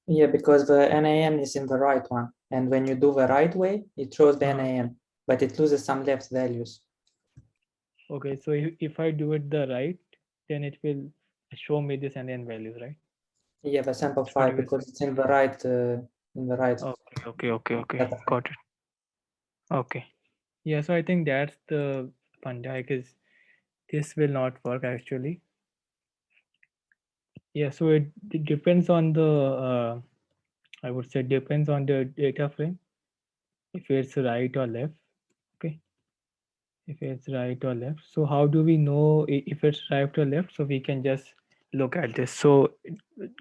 yeah, because the NaN is in the right one. And when you do the right way, it shows the NaN, but it loses some left values. Okay, so if I do it the right, then it will show me this NaN values, right? Yeah, the sample That's what 5 you were because saying. it's in the right Okay. data frame. Got it. Okay. Yeah, so I think that's the Panda, because this will not work actually. Yeah, so it depends on the I would say depends on the data frame, if it's right or left. Okay, if it's right or left. So how do we know if it's right or left? So we can just look at this. So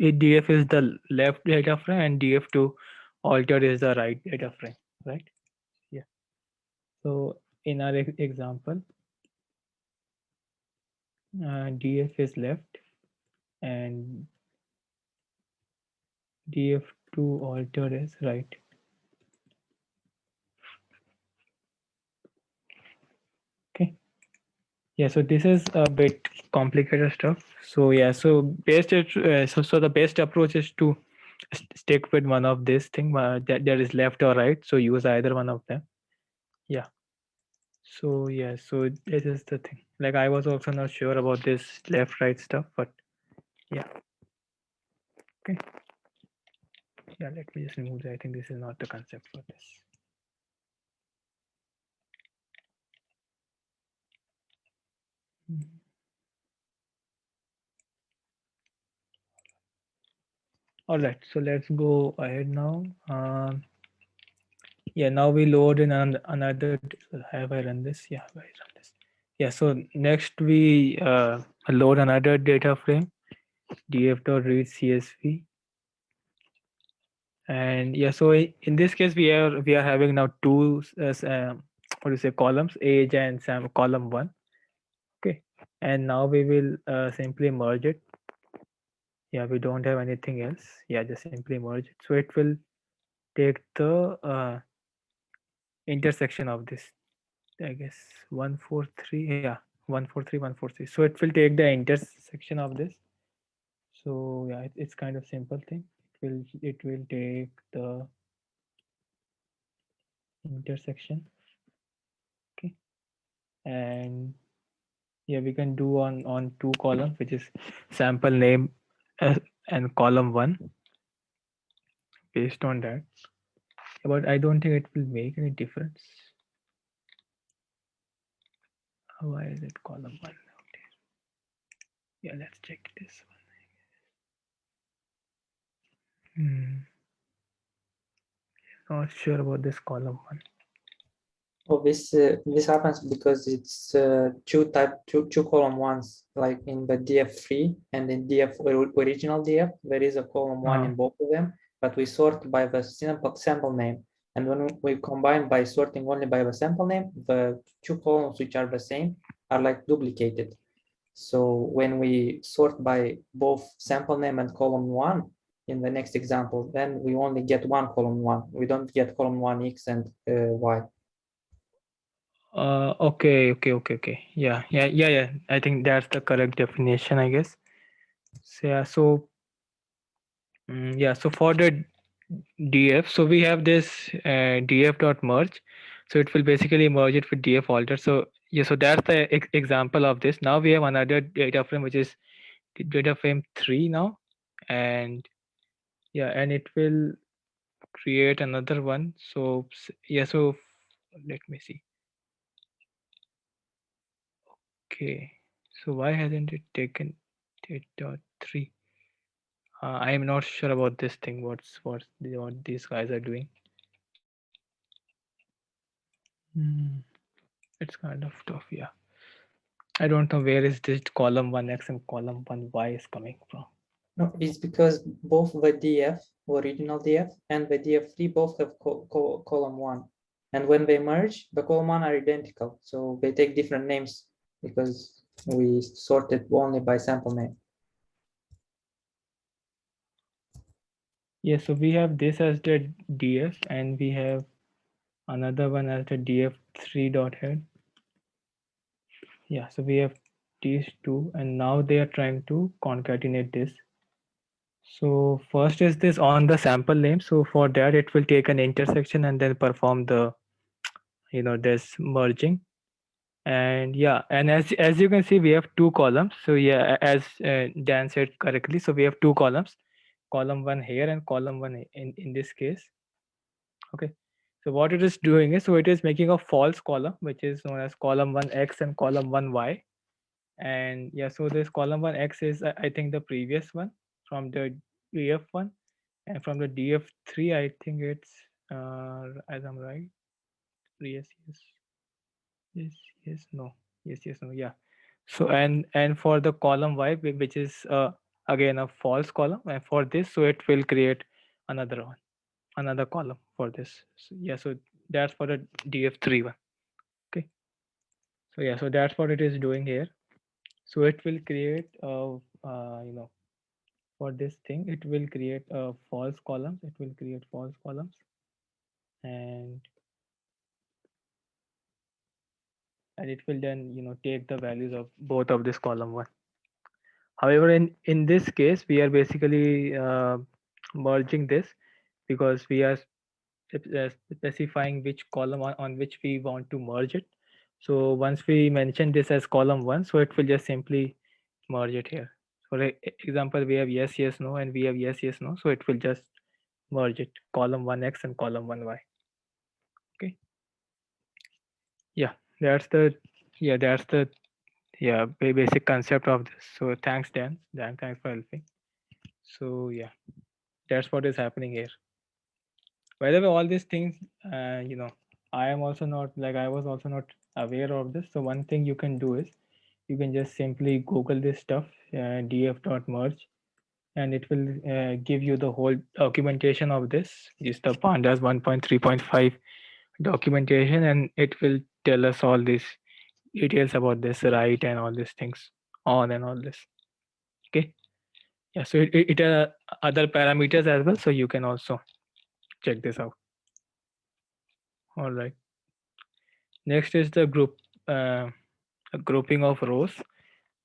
DF is the left data frame and DF2 alter is the right data frame, right? Yeah. So in our example, DF is left and DF2 alter is right. Okay. Yeah, so this is a bit complicated stuff. So yeah, so so the best approach is to stick with one of this thing that is left or right. So use either one of them. Yeah. So yeah, so this is the thing. Like I was also not sure about this left right stuff, but yeah. Okay. Yeah, let me just remove that. I think this is not the concept for this. All right, so let's go ahead now. Yeah, now we load in another. Have I run this? Yeah, I run this. Yeah, so next we load another data frame, df.read CSV. And yeah, so in this case we are having now two what do you say, columns, age and Sam, column 1. Okay, and now we will simply merge it. Yeah, we don't have anything else. Yeah, just simply merge it. So it will take the intersection of this, I guess 143, yeah, 143, 143. So it will take the intersection of this. So yeah, it's kind of simple thing. It will take the intersection. Okay, and yeah, we can do on two columns, which is sample name and column one. Based on that, but I don't think it will make any difference. Why is it column one? Yeah, let's check this one. Not sure about this column one. Oh, this happens because it's two column ones, like in the df3 and in original df. There is a column one in both of them, but we sort by the sample name. And when we combine by sorting only by the sample name, the two columns which are the same are like duplicated. So when we sort by both sample name and column one in the next example, then we only get one column one. We don't get column one X and Y. Okay. Yeah. I think that's the correct definition, I guess. So yeah, so for the df, so we have this df dot merge, so it will basically merge it with df alter. So yeah, so that's the example of this. Now we have another data frame, which is data frame 3 now, and yeah, and it will create another one. So yeah, so let me see. Okay, so why hasn't it taken data 3? I am not sure about this thing. What these guys are doing. It's kind of tough, yeah. I don't know where is this column 1x and column 1y is coming from. No, it's because both the DF, original DF, and the DF3 both have column one. And when they merge, the column one are identical. So they take different names because we sorted only by sample name. Yeah, so we have this as the df, and we have another one as the df3 dot head. Yeah, so we have these two, and now they are trying to concatenate this. So first is this on the sample name. So for that, it will take an intersection and then perform the, this merging. And yeah, and as you can see, we have two columns. So yeah, as Dan said correctly, so we have two columns, column one here and column one in this case. Okay, so what it is doing is, so it is making a false column, which is known as column 1x and column 1y. And yeah, so this column 1x is I think the previous one from the df1, and from the df3 I think it's as I'm right, yes, no, yes, no, yeah. So and for the column y, which is again a false column, and for this, so it will create another one, another column for this. So, yeah, so that's for the df3 one. Okay, so yeah, so that's what it is doing here. So it will create for this thing, it will create false columns. It will create false columns, and it will then take the values of both of this column one. However, in this case, we are basically merging this because we are specifying which column on which we want to merge it. So once we mention this as column one, so it will just simply merge it here. For example, we have yes, no, and we have yes, no. So it will just merge it, column 1x and column 1y. Okay. Yeah, that's the basic concept of this. So thanks, Dan. Thanks for helping. So yeah, that's what is happening here. By the way, all these things, I was also not aware of this. So one thing you can do is you can just simply Google this stuff, df.merge, and it will give you the whole documentation of this. Is the Pandas 1.3.5 documentation, and it will tell us all these details about this, right, and all these things on and all this. Okay. Yeah, so it other parameters as well, so you can also check this out. All right. Next is the grouping of rows.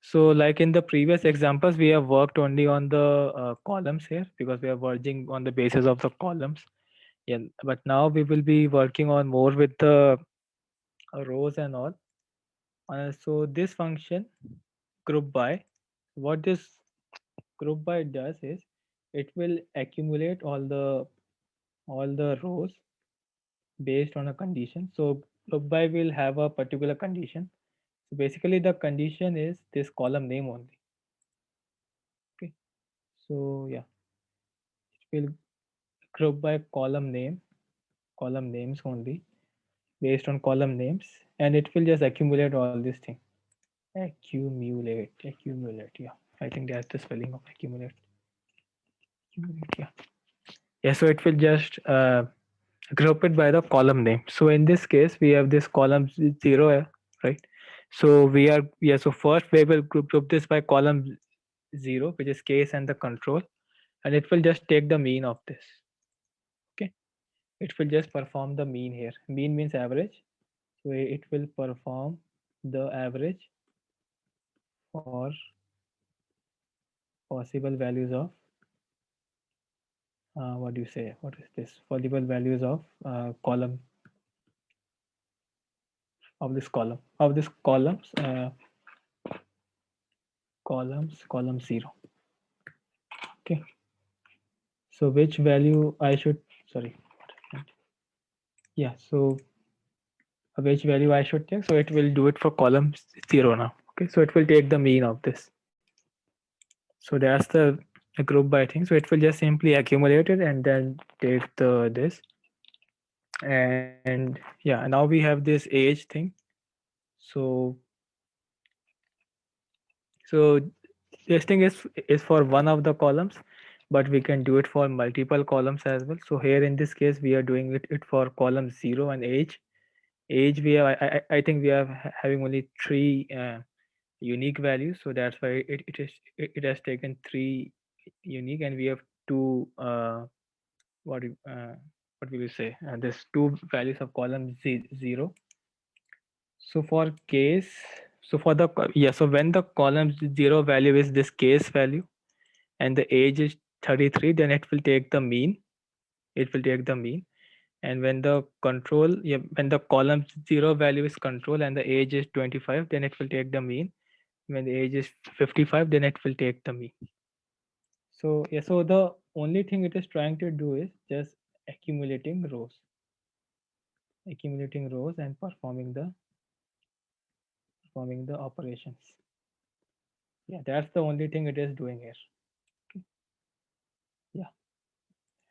So like in the previous examples, we have worked only on the columns here because we are working on the basis of the columns. Yeah, but now we will be working on more with the rows and all. So this function group by, what this group by does is it will accumulate all the rows based on a condition. So group by will have a particular condition. So basically the condition is this column name only. Okay. So yeah, it will group by column names only based on column names, and it will just accumulate all these things. Accumulate. Yeah, I think that's the spelling of accumulate. Accumulate. Yeah. Yeah. So it will just group it by the column name. So in this case, we have this column 0, right? So we are, yeah. So first we will group this by column 0, which is case and the control, and it will just take the mean of this. Okay. It will just perform the mean here. Mean means average. So it will perform the average for possible values of what do you say? What is this? Possible values of column of this columns column 0. Okay. So which value I should, sorry, what happened? Yeah. So which value I should take? So it will do it for column 0 now. Okay. So it will take the mean of this. So that's the group by thing. So it will just simply accumulate it and then take the this. And yeah, now we have this age thing. So so this thing is for one of the columns, but we can do it for multiple columns as well. So here in this case we are doing it for column 0 and age. Age we have, I think we are having only 3 unique values, so that's why it has taken 3 unique, and we have 2 what do what will you say, there's 2 values of column 0. So for case, so for the yeah, so when the column 0 value is this case value and the age is 33, then it will take the mean. It will take the mean. And when the control, yeah, when the column 0 value is control and the age is 25, then it will take the mean. When the age is 55, then it will take the mean. So yeah, so the only thing it is trying to do is just accumulating rows and performing the operations. Yeah, that's the only thing it is doing here. Okay. Yeah,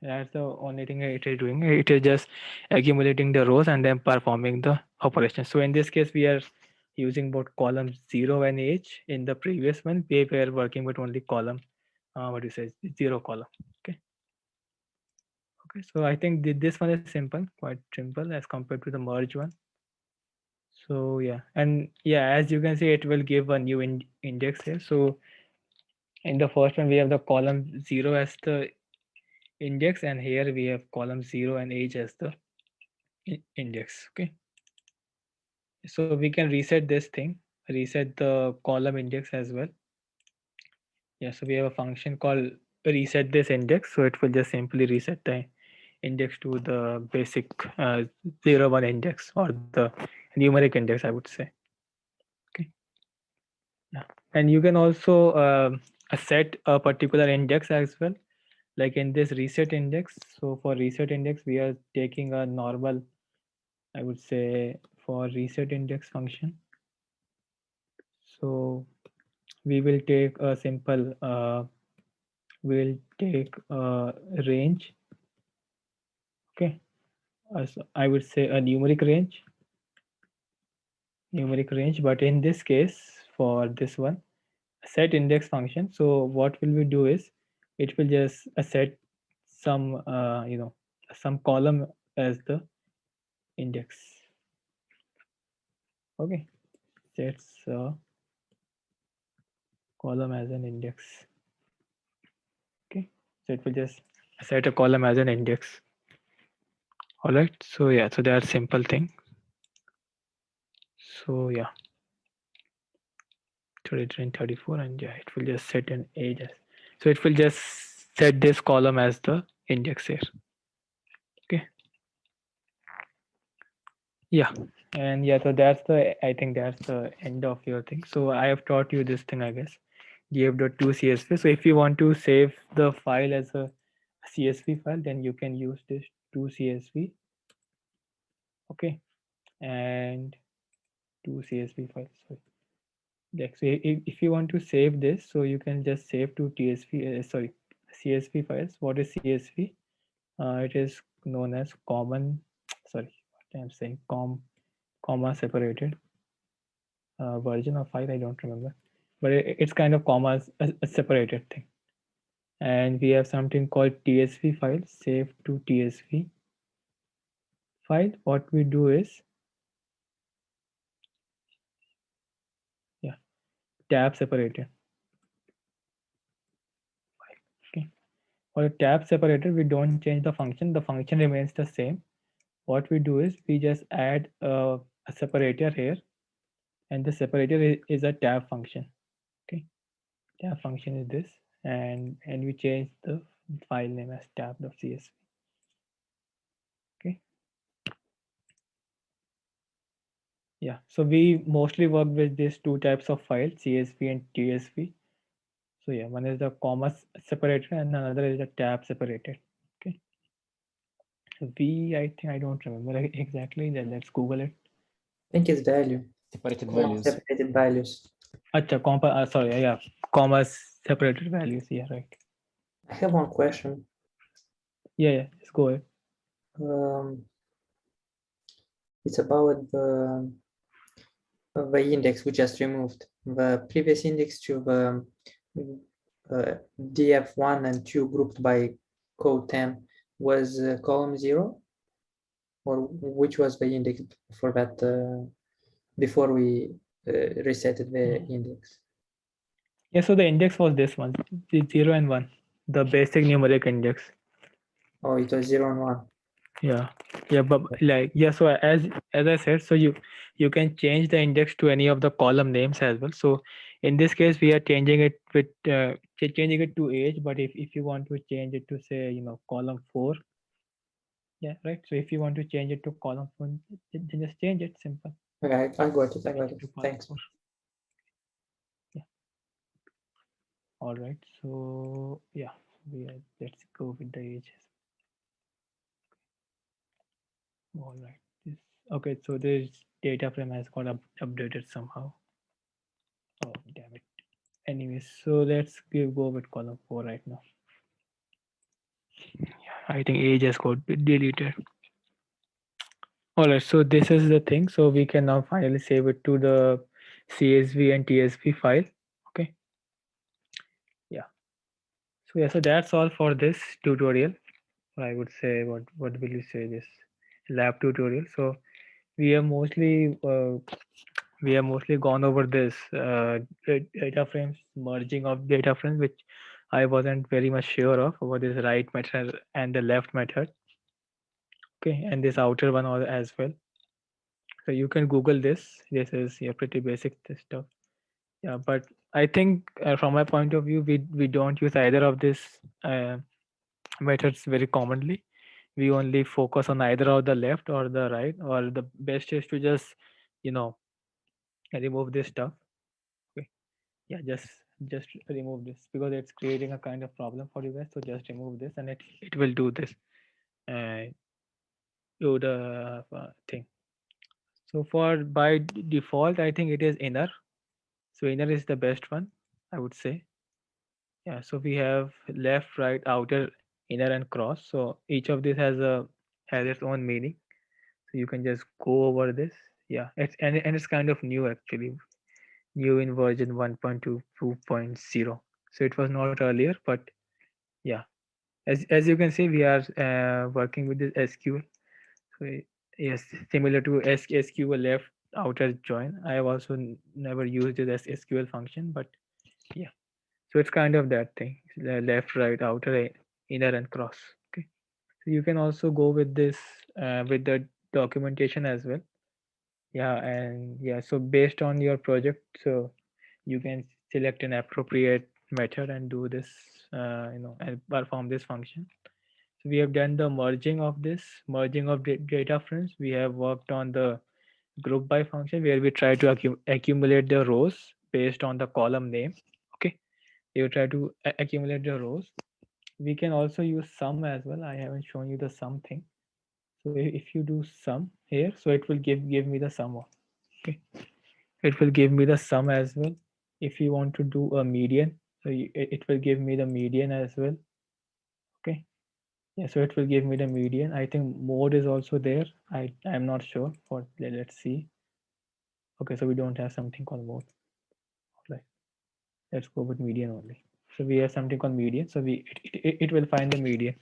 that's the only thing it is doing. It is just accumulating the rows and then performing the operations. So in this case, we are using both column 0 and age. In the previous one, we were working with only column, what do you say, 0 column. Okay. Okay, so I think this one is simple, quite simple as compared to the merge one. So yeah, and yeah, as you can see, it will give a new index here. So in the first one, we have the column 0 as the index, and here we have column 0 and age as the index. Okay, so we can reset this thing, reset the column index as well. Yeah, so we have a function called reset this index, so it will just simply reset the index to the basic 0 1 index, or the numeric index, I would say. Okay. Yeah, and you can also set a particular index as well, like in this reset index. So for reset index, we are taking a normal, I would say, for reset index function. So we will take a simple we'll take a range. Okay, so I would say a numeric range, but in this case, for this one, set index function. So what will we do is it will just set some some column as the index. Okay, sets a column as an index. Okay, so it will just set a column as an index. All right, so yeah, so that's simple thing. So yeah, 33 and 34, and yeah, it will just set an age as. So it will just set this column as the index here. Okay. Yeah, and yeah, so that's the, I think that's the end of your thing. So I have taught you this thing, I guess, gf.2csv. So if you want to save the file as a CSV file, then you can use this 2CSV. Okay, and 2CSV files. Sorry. Like, so if you want to save this, so you can just save to TSV, sorry, CSV files. What is CSV? It is known as common, sorry, what I'm saying, comma separated version of file. I don't remember, but it's kind of commas a separated thing. And we have something called TSV file, save to TSV file. What we do is, yeah, tab separated. Okay. For a tab separator, we don't change the function. The function remains the same. What we do is we just add a separator here, and the separator is a tab function. Okay, tab function is this, and we change the file name as tab.csv. Okay, yeah, so we mostly work with these two types of files, CSV and TSV. So yeah, one is the comma separator and another is the tab separated. Okay, so I think I don't remember exactly. Let's Google it. I think it's value. Separated Comma values. separated values. Acha, sorry, yeah, commas separated values. Yeah, right. I have one question. Yeah, just go ahead. It's about the index we just removed. The previous index to the df1 and 2 grouped by code 10 was column 0, or which was the index for that before we resetted the index? Yeah, so the index was this one, 0 and 1, the basic numeric index. Oh, it was 0 and 1. Yeah, but like, yeah, so as I said, so you can change the index to any of the column names as well. So in this case, we are changing it with changing it to age, but if you want to change it to, say, column 4, yeah, right. So if you want to change it to column 4, then just change it, simple. Okay, I got it. I got Change it. to column Thanks. 4. Yeah. All right. So yeah, let's go with the ages. All right. This, okay. So this data frame has got updated somehow. Oh damn it. Anyways, so let's go with column 4 right now. I think age has got deleted. All right. So this is the thing. So we can now finally save it to the CSV and TSV file. Okay. Yeah. So yeah. So that's all for this tutorial. I would say, what will you say, this lab tutorial. So we have mostly gone over this data frames, merging of data frames, which I wasn't very much sure of, what is right method and the left method. Okay, and this outer one as well. So you can Google this. This is, yeah, pretty basic stuff. Yeah, but I think from my point of view, we don't use either of these methods very commonly. We only focus on either of the left or the right, or the best is to just remove this stuff. Okay, yeah, just remove this, because it's creating a kind of problem for you guys. So just remove this, and it will do this, do the thing. So for by default, I think it is inner. So inner is the best one, I would say. Yeah, so we have left, right, outer, inner, and cross. So each of these has its own meaning. So you can just go over this. Yeah, and it's kind of new, actually, new in version 1.22.0. So it was not earlier, but yeah, as you can see, we are working with this SQL. So yes, similar to SQL left outer join. I have also never used it as SQL function, but yeah, so it's kind of that thing, left, right, outer, inner, and cross. Okay, so you can also go with this with the documentation as well. Yeah, and yeah, so based on your project, so you can select an appropriate method and do this, and perform this function. So we have done the merging of this, merging of data frames. We have worked on the group by function where we try to accumulate the rows based on the column name. Okay, you try to accumulate the rows. We can also use sum as well. I haven't shown you the sum thing. So if you do sum here, so it will give me the sum of. Okay, it will give me the sum as well. If you want to do a median, so it will give me the median as well. Okay, yeah, so it will give me the median. I think mode is also there. I'm not sure. For let's see. Okay, so we don't have something called mode. Right, let's go with median only. So we have something called median. So it will find the median.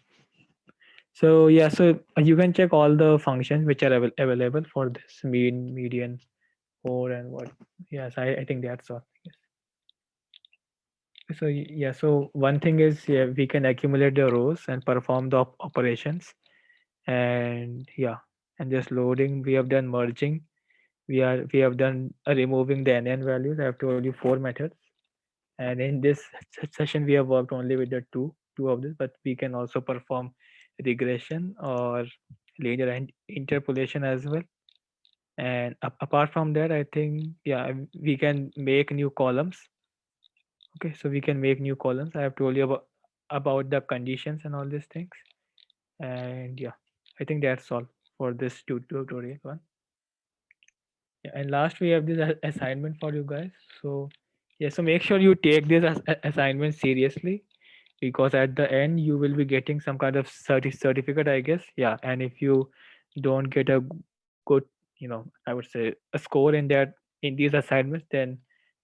So yeah, so you can check all the functions which are available for this mean, median, mode, and what. Yes, I think that's all. Yes. So yeah, so one thing is, yeah, we can accumulate the rows and perform the operations, and yeah, and just loading. We have done merging. We have done removing the NN values. I have told you 4 methods, and in this session we have worked only with the two of this, but we can also perform regression or linear and interpolation as well. And apart from that, I think, yeah, we can make new columns. Okay, so we can make new columns. I have told you about the conditions and all these things. And yeah, I think that's all for this tutorial one. Yeah, and last we have this assignment for you guys. So yeah, so make sure you take this assignment seriously, because at the end you will be getting some kind of certificate, I guess. Yeah, and if you don't get a good, I would say a score in that, in these assignments, then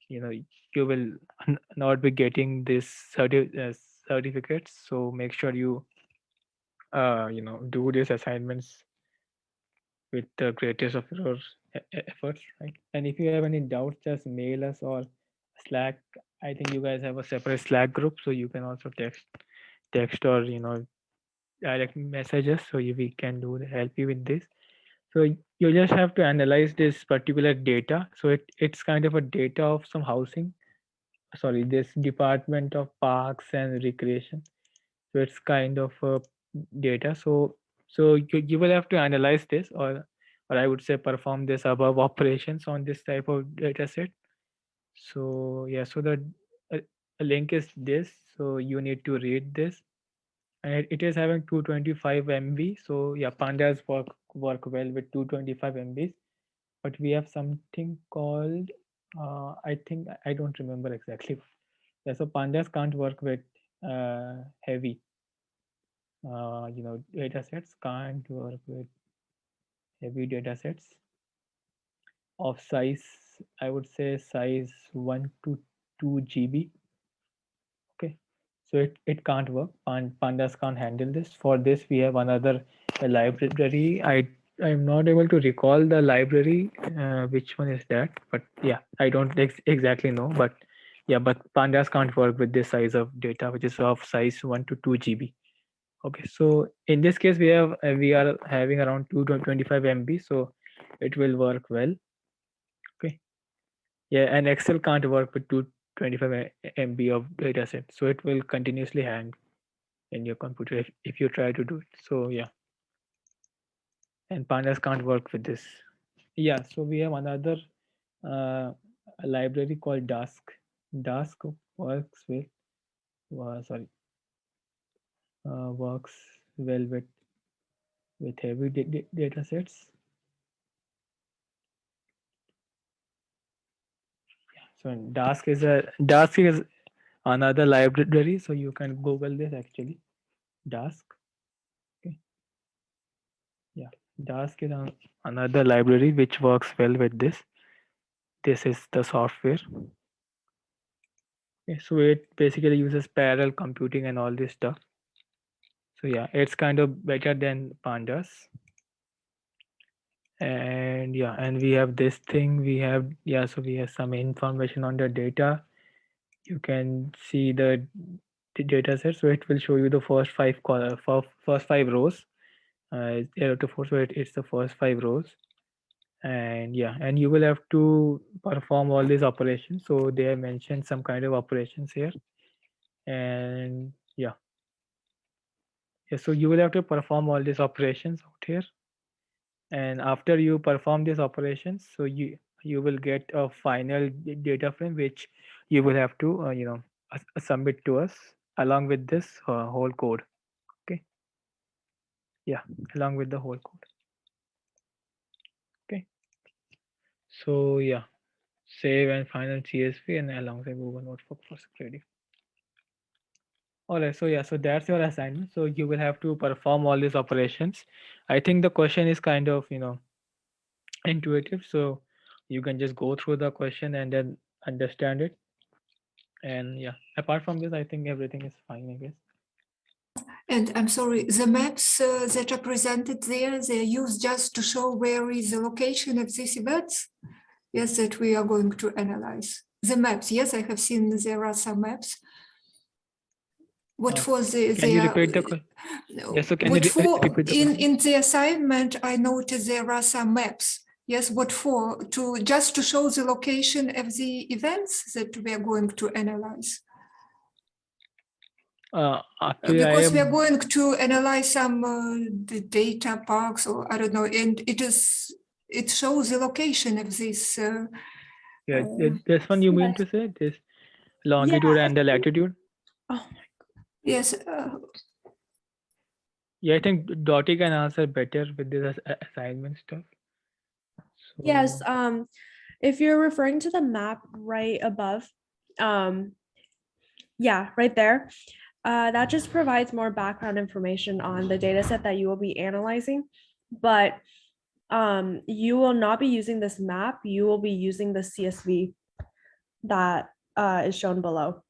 you know you will not be getting this certificates. So make sure you do these assignments with the greatest of your efforts, right? And if you have any doubts, just mail us or Slack. I think you guys have a separate Slack group, so you can also text or direct messages, so we can help you with this. So you just have to analyze this particular data. So it's kind of a data of some housing. Sorry, this Department of Parks and Recreation. So it's kind of data. So you will have to analyze this, or I would say perform this above operations on this type of data set. So yeah, so the uh, link is this. So you need to read this, and it is having 225 MB. So yeah, pandas work well with 225 MBs, but we have something called, I think I don't remember exactly. Yeah, so pandas can't work with heavy, data sets, can't work with heavy data sets of size, I would say size 1 to 2 GB. Okay, so it can't work. Pandas can't handle this. For this we have another library. I'm not able to recall the library, which one is that, but yeah, I don't exactly know, but yeah, but pandas can't work with this size of data, which is of size 1 to 2 GB. Okay, so in this case we are having around 225 MB, so it will work well. Okay, yeah, and Excel can't work with 225 MB of data set, so it will continuously hang in your computer if you try to do it. So yeah, and pandas can't work with this. Yeah, so we have another uh, library called Dask works with sorry works well with heavy data sets. So Dask is another library, so you can Google this actually. Dask. Okay. Yeah, Dask is another library which works well with this. This is the software. Okay, so it basically uses parallel computing and all this stuff. So yeah, it's kind of better than pandas. And yeah, and we have this thing. We have, yeah, so we have some information on the data. You can see the data set. So it will show you the first first 5 rows. 0 to 4. So it's the first 5 rows. And yeah, and you will have to perform all these operations. So they have mentioned some kind of operations here. And yeah, so you will have to perform all these operations out here. And after you perform these operations, so you will get a final data frame which you will have to submit to us along with this whole code. Okay, yeah, along with the whole code. Okay, so yeah, save and final CSV and alongside Google Notebook for security. All right, so yeah, so that's your assignment. So you will have to perform all these operations. I think the question is kind of intuitive, so you can just go through the question and then understand it. And yeah, apart from this, I think everything is fine, I guess. And I'm sorry, the maps that are presented there, they're used just to show where is the location of these events? Yes, that we are going to analyze. The maps, yes, I have seen there are some maps. What for Can you repeat the question? Yes, so can what you for repeat the question? in the assignment, I noticed there are some maps. Yes, what for? Just to show the location of the events that we are going to analyze. Actually, Because we are going to analyze some the data parks, or I don't know, and it shows the location of this. yeah, this one you mean to say this longitude and the latitude? Oh, Yes. Yeah, I think Dottie can answer better with this assignment stuff. So, yes. If you're referring to the map right above, yeah, right there. That just provides more background information on the data set that you will be analyzing. But you will not be using this map. You will be using the CSV that is shown below.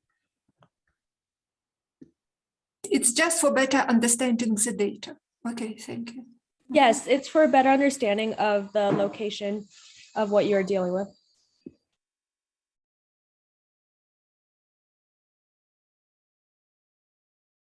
It's just for better understanding the data. Okay, thank you. Yes, it's for a better understanding of the location of what you're dealing with.